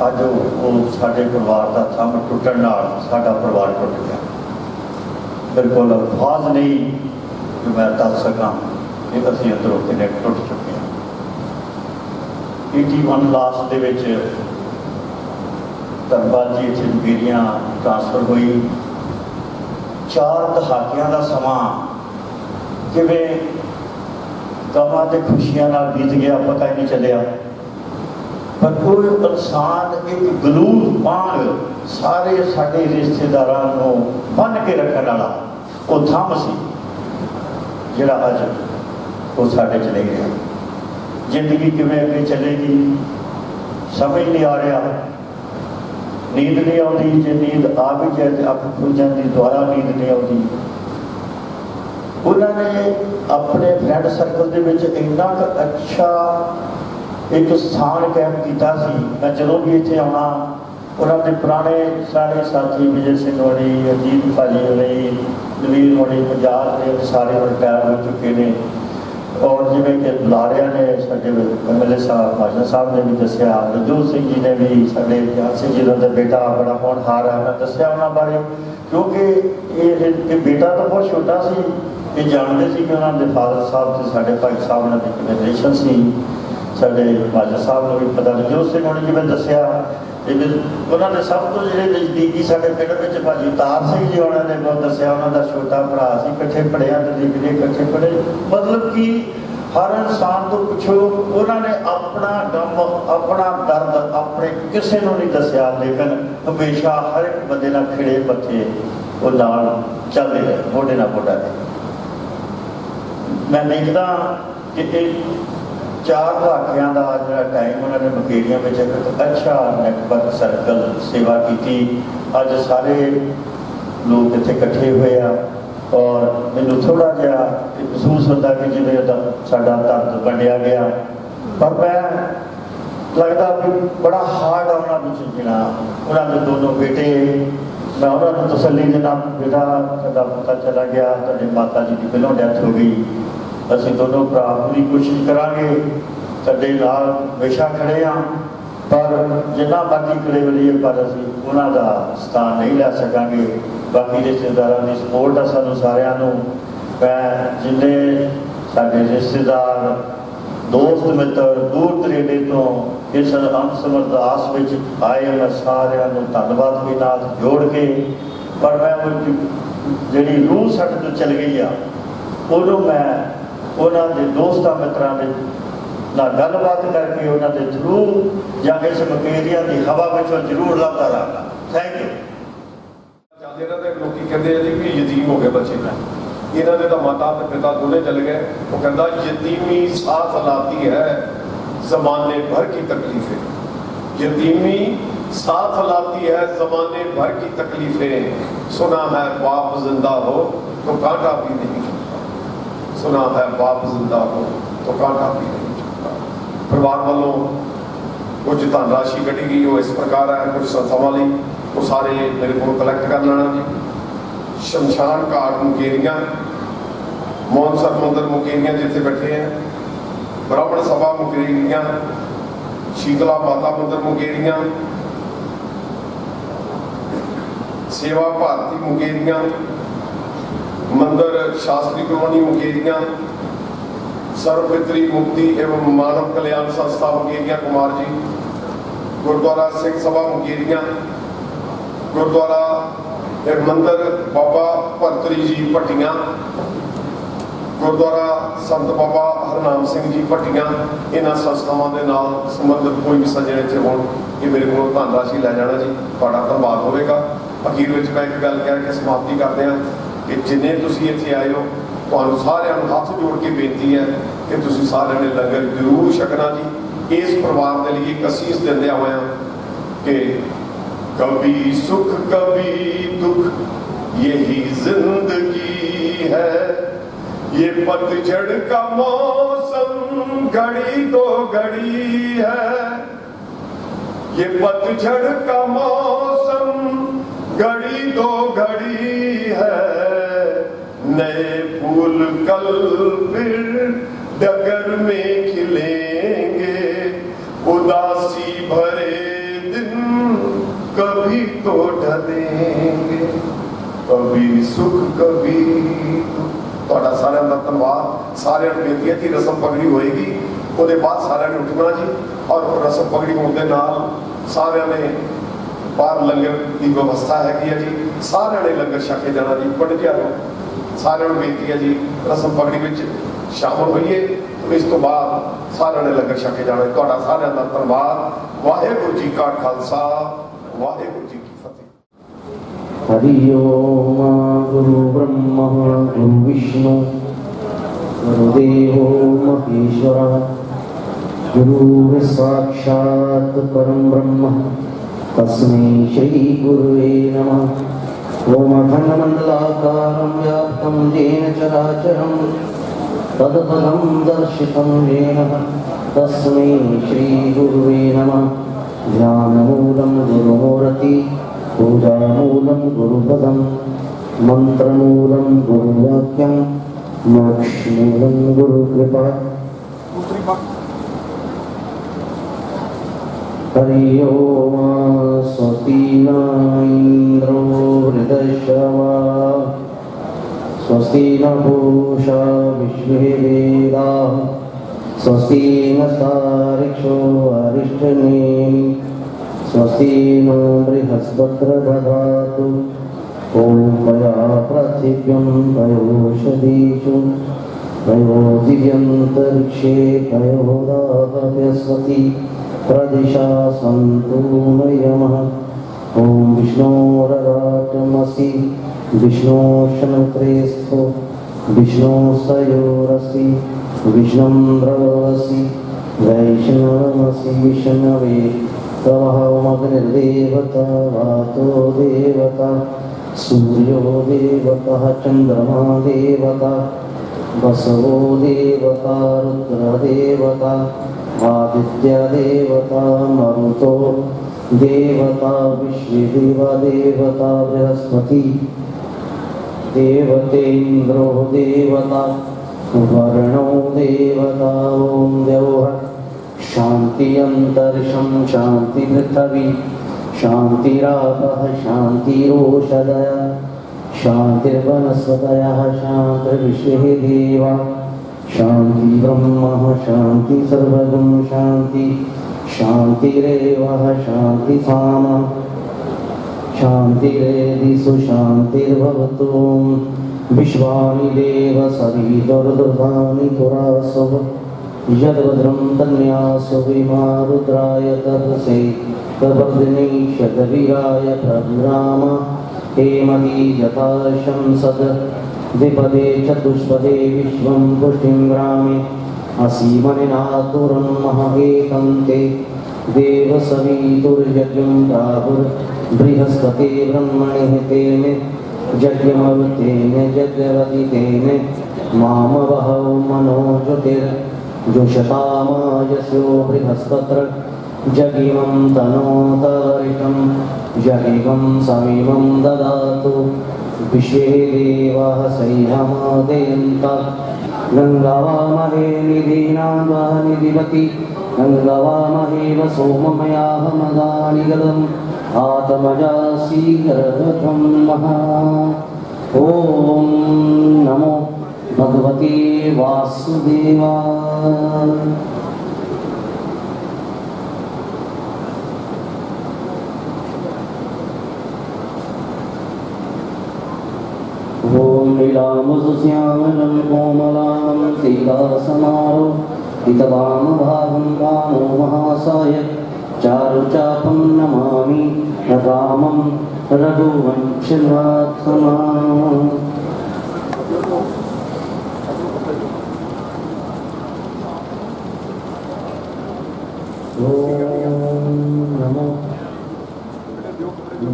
ਅੱਜ ਉਹ ਸਾਡੇ ਪਰਿਵਾਰ ਦਾ ਥੰਮ ਟੁੱਟਣ ਨਾਲ ਸਾਡਾ ਪਰਿਵਾਰ ਟੁੱਟ ਗਿਆ। ਬਿਲਕੁਲ ਅਲਫਾਜ਼ ਨਹੀਂ ਜੋ ਮੈਂ ਦੱਸ ਸਕਾਂ ਕਿ ਅਸੀਂ ਅੰਦਰੋਂ ਕਿੰਨੇ ਟੁੱਟ ਚੁੱਕੇ ਹਾਂ। 81 ਲਾਸਟ ਦੇ ਵਿੱਚ ਧਰਮਪਾਲ ਜੀ ਇੱਥੇ ਜਗੀਰੀਆਂ ਟ੍ਰਾਂਸਫਰ ਹੋਈ। 4 ਦਹਾਕਿਆਂ ਦਾ ਸਮਾਂ ਕਿਵੇਂ ਗਮਾਂ ਤੇ ਖੁਸ਼ੀਆਂ ਨਾਲ ਬੀਤ ਗਿਆ, ਪਤਾ ਹੀ ਨਹੀਂ ਚੱਲਿਆ। ਪਰ ਕੋਈ ਇਨਸਾਨ ਇੱਕ ਗਲੂਰ ਵਾਂਗ ਸਾਰੇ ਸਾਡੇ ਰਿਸ਼ਤੇਦਾਰਾਂ ਨੂੰ ਬੰਨ੍ਹ ਕੇ ਰੱਖਣ ਵਾਲਾ ਉਹ ਥੰਮ ਸੀ, ਜਿਹੜਾ ਅੱਜ ਉਹ ਸਾਡੇ ਚਲੇ ਗਿਆ। ਜ਼ਿੰਦਗੀ ਕਿਵੇਂ ਅੱਗੇ ਚੱਲੇਗੀ ਸਮਝ ਨਹੀਂ ਆ ਰਿਹਾ। ਨੀਂਦ ਨਹੀਂ ਆਉਂਦੀ, ਜੇ ਨੀਂਦ ਆ ਵੀ ਜਾਏ ਤੇ ਅੱਖ ਖੁੱਲ ਜਾਂਦੀ, ਦੁਬਾਰਾ ਨੀਂਦ ਨਹੀਂ ਆਉਂਦੀ। ਉਹਨਾਂ ਨੇ ਆਪਣੇ ਫਰੈਂਡ ਸਰਕਲ ਦੇ ਵਿੱਚ ਇੰਨਾ ਕੁ ਅੱਛਾ ਇੱਕ ਸਥਾਨ ਕਾਇਮ ਕੀਤਾ ਸੀ। ਮੈਂ ਜਦੋਂ ਵੀ ਇੱਥੇ ਆਉਣਾ, ਉਹਨਾਂ ਦੇ ਪੁਰਾਣੇ ਸਾਰੇ ਸਾਥੀ ਵਿਜੇ ਸਿੰਘ ਹੋਣੀ, ਅਜੀਤ ਭਾਜੀ ਹੋਣੀ, ਨਵੀਰ ਹੋਣੀ, ਪੰਜਾਬ ਦੇ ਸਾਰੇ ਰਿਟਾਇਰ ਹੋ ਚੁੱਕੇ ਨੇ। ਔਰ ਜਿਵੇਂ ਕਿ ਬੁਲਾਰਿਆਂ ਨੇ ਸਾਡੇ MLA ਸਾਹਿਬ ਮਾਜਾ ਸਾਹਿਬ ਨੇ ਵੀ ਦੱਸਿਆ, ਰਜੂਤ ਸਿੰਘ ਜੀ ਨੇ ਵੀ, ਸਾਡੇ ਗਿਆਨ ਸਿੰਘ ਜੀ ਦਾ ਬੇਟਾ ਬੜਾ ਹੋਣਹਾਰ ਹੈ, ਮੈਂ ਦੱਸਿਆ ਉਹਨਾਂ ਬਾਰੇ। ਕਿਉਂਕਿ ਇਹ ਬੇਟਾ ਤਾਂ ਬਹੁਤ ਛੋਟਾ ਸੀ, ਇਹ ਜਾਣਦੇ ਸੀ ਕਿ ਉਹਨਾਂ ਦੇ ਫਾਦਰ ਸਾਹਿਬ ਤੇ ਸਾਡੇ ਭਾਈ ਸਾਹਿਬ ਨਾਲ ਦੀ ਕਿਵੇਂ ਰਿਲੇਸ਼ਨ ਸੀ। ਸਾਡੇ ਮਾਜਾ ਸਾਹਿਬ ਨੂੰ ਵੀ ਪਤਾ, ਰਜੂਤ ਸਿੰਘ ਹੋਣੀ ਜਿਵੇਂ ਦੱਸਿਆ, ਉਹਨਾਂ ਦੇ ਸਭ ਤੋਂ ਜਿਹੜੇ ਨਜ਼ਦੀਕੀ ਸਾਡੇ ਪਿੰਡ ਵਿੱਚ ਭਾਜੀ ਤਾਰ ਸਿੰਘ ਜੀ ਉਹਨਾਂ ਨੇ ਬਹੁਤ ਦੱਸਿਆ, ਉਹਨਾਂ ਦਾ ਛੋਟਾ ਭਰਾ ਸੀ, ਇਕੱਠੇ ਪੜ੍ਹਿਆ ਤੇ ਲਿਖਦੇ ਇਕੱਠੇ ਪੜ੍ਹੇ। ਮਤਲਬ ਕਿ ਹਰ ਇਨਸਾਨ ਤੋਂ ਪੁੱਛੋ, ਉਹਨਾਂ ਨੇ ਆਪਣਾ ਗਮ, ਆਪਣਾ ਦਰਦ ਆਪਣੇ ਕਿਸੇ ਨੂੰ ਨਹੀਂ ਦੱਸਿਆ, ਲੇਕਿਨ ਹਮੇਸ਼ਾ ਹਰ ਇੱਕ ਬੰਦੇ ਨਾਲ ਖਿੜੇ ਮੱਥੇ ਉਹ ਨਾਲ ਚੱਲਦੇ ਰਹੇ, ਮੋਢੇ ਨਾਲ ਮੋਢਾ। ਮੈਂ ਦੇਖਦਾ ਕਿ ਇਹ 4 ਦਹਾਕਿਆਂ ਦਾ ਜਿਹੜਾ ਟਾਈਮ ਉਹਨਾਂ ਨੇ ਮਕੇਰੀਆਂ ਵਿੱਚ ਇੱਕ ਅੱਛਾ ਨੈਟਵਰਕ ਸਰਕਲ ਸੇਵਾ ਕੀਤੀ। ਅੱਜ ਸਾਰੇ ਲੋਕ ਇੱਥੇ ਇਕੱਠੇ ਹੋਏ ਆ, ਔਰ ਮੈਨੂੰ ਥੋੜ੍ਹਾ ਜਿਹਾ ਮਹਿਸੂਸ ਹੁੰਦਾ ਕਿ ਜਿਵੇਂ ਸਾਡਾ ਦਰਦ ਵੰਡਿਆ ਗਿਆ। ਪਰ ਮੈਂ ਲੱਗਦਾ ਵੀ ਬੜਾ ਹਾਰਡ ਆ ਉਹਨਾਂ ਨੂੰ ਜਿਹੜਾ ਉਹਨਾਂ ਦੇ ਦੋਨੋਂ ਬੇਟੇ, ਮੈਂ ਉਹਨਾਂ ਨੂੰ ਤਸੱਲੀ ਦੇਣਾ, ਬੇਟਾ ਸਾਡਾ ਪਤਾ ਚਲਾ ਗਿਆ, ਤੁਹਾਡੇ ਮਾਤਾ ਜੀ ਦੀ ਪਹਿਲੋਂ ਡੈਥ ਹੋ ਗਈ, ਅਸੀਂ ਦੋਨੋਂ ਭਰਾ ਪੂਰੀ ਕੋਸ਼ਿਸ਼ ਕਰਾਂਗੇ। ਤੁਹਾਡੇ ਨਾਲ ਹਮੇਸ਼ਾ ਖੜੇ ਹਾਂ, ਪਰ ਜਿੰਨਾ ਮਰਜ਼ੀ ਖੜੇ ਹੋਈਏ ਪਰ ਅਸੀਂ ਉਹਨਾਂ ਦਾ ਸਥਾਨ ਨਹੀਂ ਲੈ ਸਕਾਂਗੇ। ਬਾਕੀ ਰਿਸ਼ਤੇਦਾਰਾਂ ਦੀ ਸਪੋਰਟ ਆ ਸਾਨੂੰ ਸਾਰਿਆਂ ਨੂੰ। ਮੈਂ ਜਿੰਨੇ ਸਾਡੇ ਰਿਸ਼ਤੇਦਾਰ ਦੋਸਤ ਮਿੱਤਰ ਦੂਰ ਦਰੇਡੇ ਤੋਂ ਇਸ ਅੰਮ੍ਰਿਤਸਰ ਅਰਦਾਸ ਵਿੱਚ ਆਏ, ਮੈਂ ਸਾਰਿਆਂ ਨੂੰ ਧੰਨਵਾਦ ਦੇ ਨਾਲ ਜੋੜ ਕੇ, ਪਰ ਮੈਂ ਉਹ ਜਿਹੜੀ ਰੂਹ ਸਾਡੇ ਤੋਂ ਚਲ ਗਈ ਆ ਉਹਨੂੰ ਮੈਂ ਉਹਨਾਂ ਦੇ ਦੋਸਤਾਂ ਮਿੱਤਰਾਂ ਦੇ ਨਾਲ ਗੱਲਬਾਤ ਕਰਕੇ ਉਹਨਾਂ ਦੇ ਥਰੂ ਜਾਂ ਇਸ ਮਕੇਰੀਆਂ ਦੀ ਹਵਾ ਵਿੱਚੋਂ ਜ਼ਰੂਰ ਲੱਭਦਾ ਰਹਾਂਗਾ। Thank you. ਜਾਂਦੇ ਇਹਨਾਂ ਦੇ ਲੋਕੀ ਕਹਿੰਦੇ ਆ ਜੀ ਵੀ ਯਤੀਮ ਹੋ ਗਏ ਬੱਚੇ, ਇਹਨਾਂ ਦੇ ਤਾਂ ਮਾਤਾ ਤੇ ਪਿਤਾ ਦੋਨੇ ਚਲੇ ਗਏ। ਉਹ ਕਹਿੰਦਾ ਯਤੀਮੀ ਸਾਥ लाती है ज़माने भर की तकलीफें, यतीमी साथ लाती है ज़माने भर की तकलीफें। सुना है बाप जिंदा हो तो कांटा भी नहीं चुभता, सुना है बाप जिंदा हो तो कांटा भी नहीं चुभता। परिवार वालों कुछ धन राशि कटी गई, वो इस प्रकार है, कुछ संस्थावां लई वो सारे मेरे को कलैक्ट कर लेना जी। शमशान घाट मुकेरियां, मोहनसर मंदिर मुकेरियां जिथे बैठे हैं, ब्राह्मण सभा मुकेरियां, शीतला माता मंदिर मुकेरियां, सेवा भारती मुकेरियां, मंदिर शास्त्री कॉलोनी मुकेरियां, सर्वपितरी मुक्ति एवं मानव कल्याण संस्था मुकेरियां कुमार जी, गुरुद्वारा सिंह सभा मुकेरियां, गुरुद्वारा मंदिर बाबा भरतरी जी भट्टियां, गुरुद्वारा संत बाबा हरनाम सिंह जी भट्टियां, इन्हां संस्थावां दे नाल संबंधित कोई भी सज्जण इत्थे होण, ये मेरे को धन राशि लै जाना जी, तुहाडा धन्नवाद होवेगा। अखीर विच मैं एक गल कह के समाप्ति करदे हां कि जिन्ने तुसीं इत्थे आए हो, तुहानूं सारिआं नूं हत्थ जोड़ के बेनती है कि तुसीं सारिआं ने लंगर जरूर छकना जी। इस परिवार के लिए एक असीस दिंदे होया कि कभी सुख कभी दुख यही जिंदगी है, ये पतझड़ का मौसम घड़ी दो घड़ी है, ये पतझड़ का मौसम घड़ी दो घड़ी है, नए फूल कल फिर डगर में खिलेंगे, उदासी भरे दिन कभी तो ढलेंगे, कभी सुख कभी दुख। ਤੁਹਾਡਾ ਸਾਰਿਆਂ ਦਾ ਧੰਨਵਾਦ। ਸਾਰਿਆਂ ਨੂੰ ਬੇਨਤੀ ਹੈ ਕਿ ਰਸਮ ਪਗੜੀ ਹੋਏਗੀ, ਉਹਦੇ ਬਾਅਦ ਸਾਰਿਆਂ ਨੇ ਉੱਠਣਾ ਜੀ, ਔਰ ਰਸਮ ਪਗੜੀ ਹੋਣ ਦੇ ਨਾਲ ਸਾਰਿਆਂ ਨੇ ਬਾਹਰ ਲੰਗਰ ਦੀ ਵਿਵਸਥਾ ਹੈਗੀ ਹੈ ਜੀ, ਸਾਰਿਆਂ ਨੇ ਲੰਗਰ ਛਕ ਕੇ ਜਾਣਾ ਜੀ। ਪੰਡਿਤ ਜੀ ਸਾਰਿਆਂ ਨੂੰ ਬੇਨਤੀ ਹੈ ਜੀ ਰਸਮ ਪਗੜੀ ਵਿੱਚ ਸ਼ਾਮਲ ਹੋਈਏ, ਇਸ ਤੋਂ ਬਾਅਦ ਸਾਰਿਆਂ ਨੇ ਲੰਗਰ ਛਕ ਕੇ ਜਾਣਾ। ਤੁਹਾਡਾ ਸਾਰਿਆਂ ਦਾ ਧੰਨਵਾਦ। ਵਾਹਿਗੁਰੂ ਜੀ ਕਾ ਖਾਲਸਾ, ਵਾਹਿਗੁਰੂ ਜੀ ਕੀ ਫਤਿਹ। हरि ओम गुरु ब्रह्मा गुरु विष्णु गुरुदेवो महेश्वरः, गुरु साक्षात् परम ब्रह्म तस्मै श्री गुरुवे नमः। ओम अखण्डमण्डलाकारं व्याप्तं येन चराचरं तत्पदं दर्शितं येन तस्मै श्री गुरुवे नमः। ध्यानमूलं गुरुमूर्ति, पूजामूलं गुरुपदं, मंत्रमूलं गुरुवाक्यं, मोक्षमूलं गुरुकृपा। हरि ओम स्वस्ति न इंद्रो वृद्धश्रवा, स्वस्ति न पूषा विश्वेवेदाः, स्वस्ति नस्तारिक्षो अरिष्टनेमि, स्वस्ति नो बृहस्पतिर्दधातु। ॐ मया पृथिव्यं तयोषधीषु तयो दिव्यन्तरिक्षे तयोदाहव्यस्वति प्रदिशा सन्तु मयमः। ॐ विष्णोरराटमसि विष्णोशनक्रेस्थो विष्णोसयोरसि विष्णुं द्रवसि वैष्णवमसि विष्णवे तवहमग्निर्देवता वातो देवता सूर्यो देवता चंद्रमा देवता वसवो देवता रुद्रदेवता आदित्य देवता मरुतो देवता विश्वदेवा देवता बृहस्पति देवतेन्द्रो देवता वर्णो देवता ॐ द्यौः शान्ति अन्तरिक्षं शान्ति पृथिवी शान्तिरापः शान्तिरोषधयः शान्तिर्वनस्पतयः शान्तिर्विश्वे देवा शान्ति ब्रह्म शान्ति सर्वगुण शान्ति शान्तिरेवः शान्ति साम शान्तिरेदिषु शान्तिर्भवतु विश्वानि देव सवितुर्दुर्गानि पुरासुः यद्भद्रं तन्यासु विमा रुद्राय तपसे प्रवर्धिनी शतवीराय प्रभुराम हेमती जताशं सद द्विपदे चतुष्पदे विश्वं पुष्टिं ग्रामे असीमनिनातुरं महेकं ते देवसवितुर्यज्ञं प्राहुर्बृहस्पते ब्रह्मणि तेन यज्ञमरुतेन यज्ञवति तेन मामवहौ मनोज्योतिर्जुषतामायस्यो बृहस्पत्र जगिमं तनोतवरितं जगिमं समीमं ददातु विश्वे देवाः सह्यमादयन्त गङ्गावामहे निधीनां निधिपति गङ्गावामहे सोममयाहमदानि गलम् आत्मजासीगर्भं महा ॐ नमो भगवते वासुदेवाय ॐ लीलामुसुश्यामलं कोमलां सीतासमारोहितवामभागं रामो महासाय चारुचापं नमामि रामं रघुवंशनाथम् ॐ नमो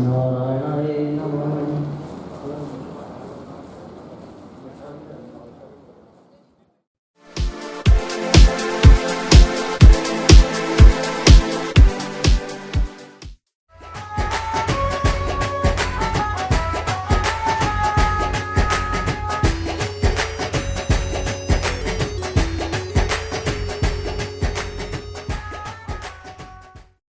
नारायणाय नमः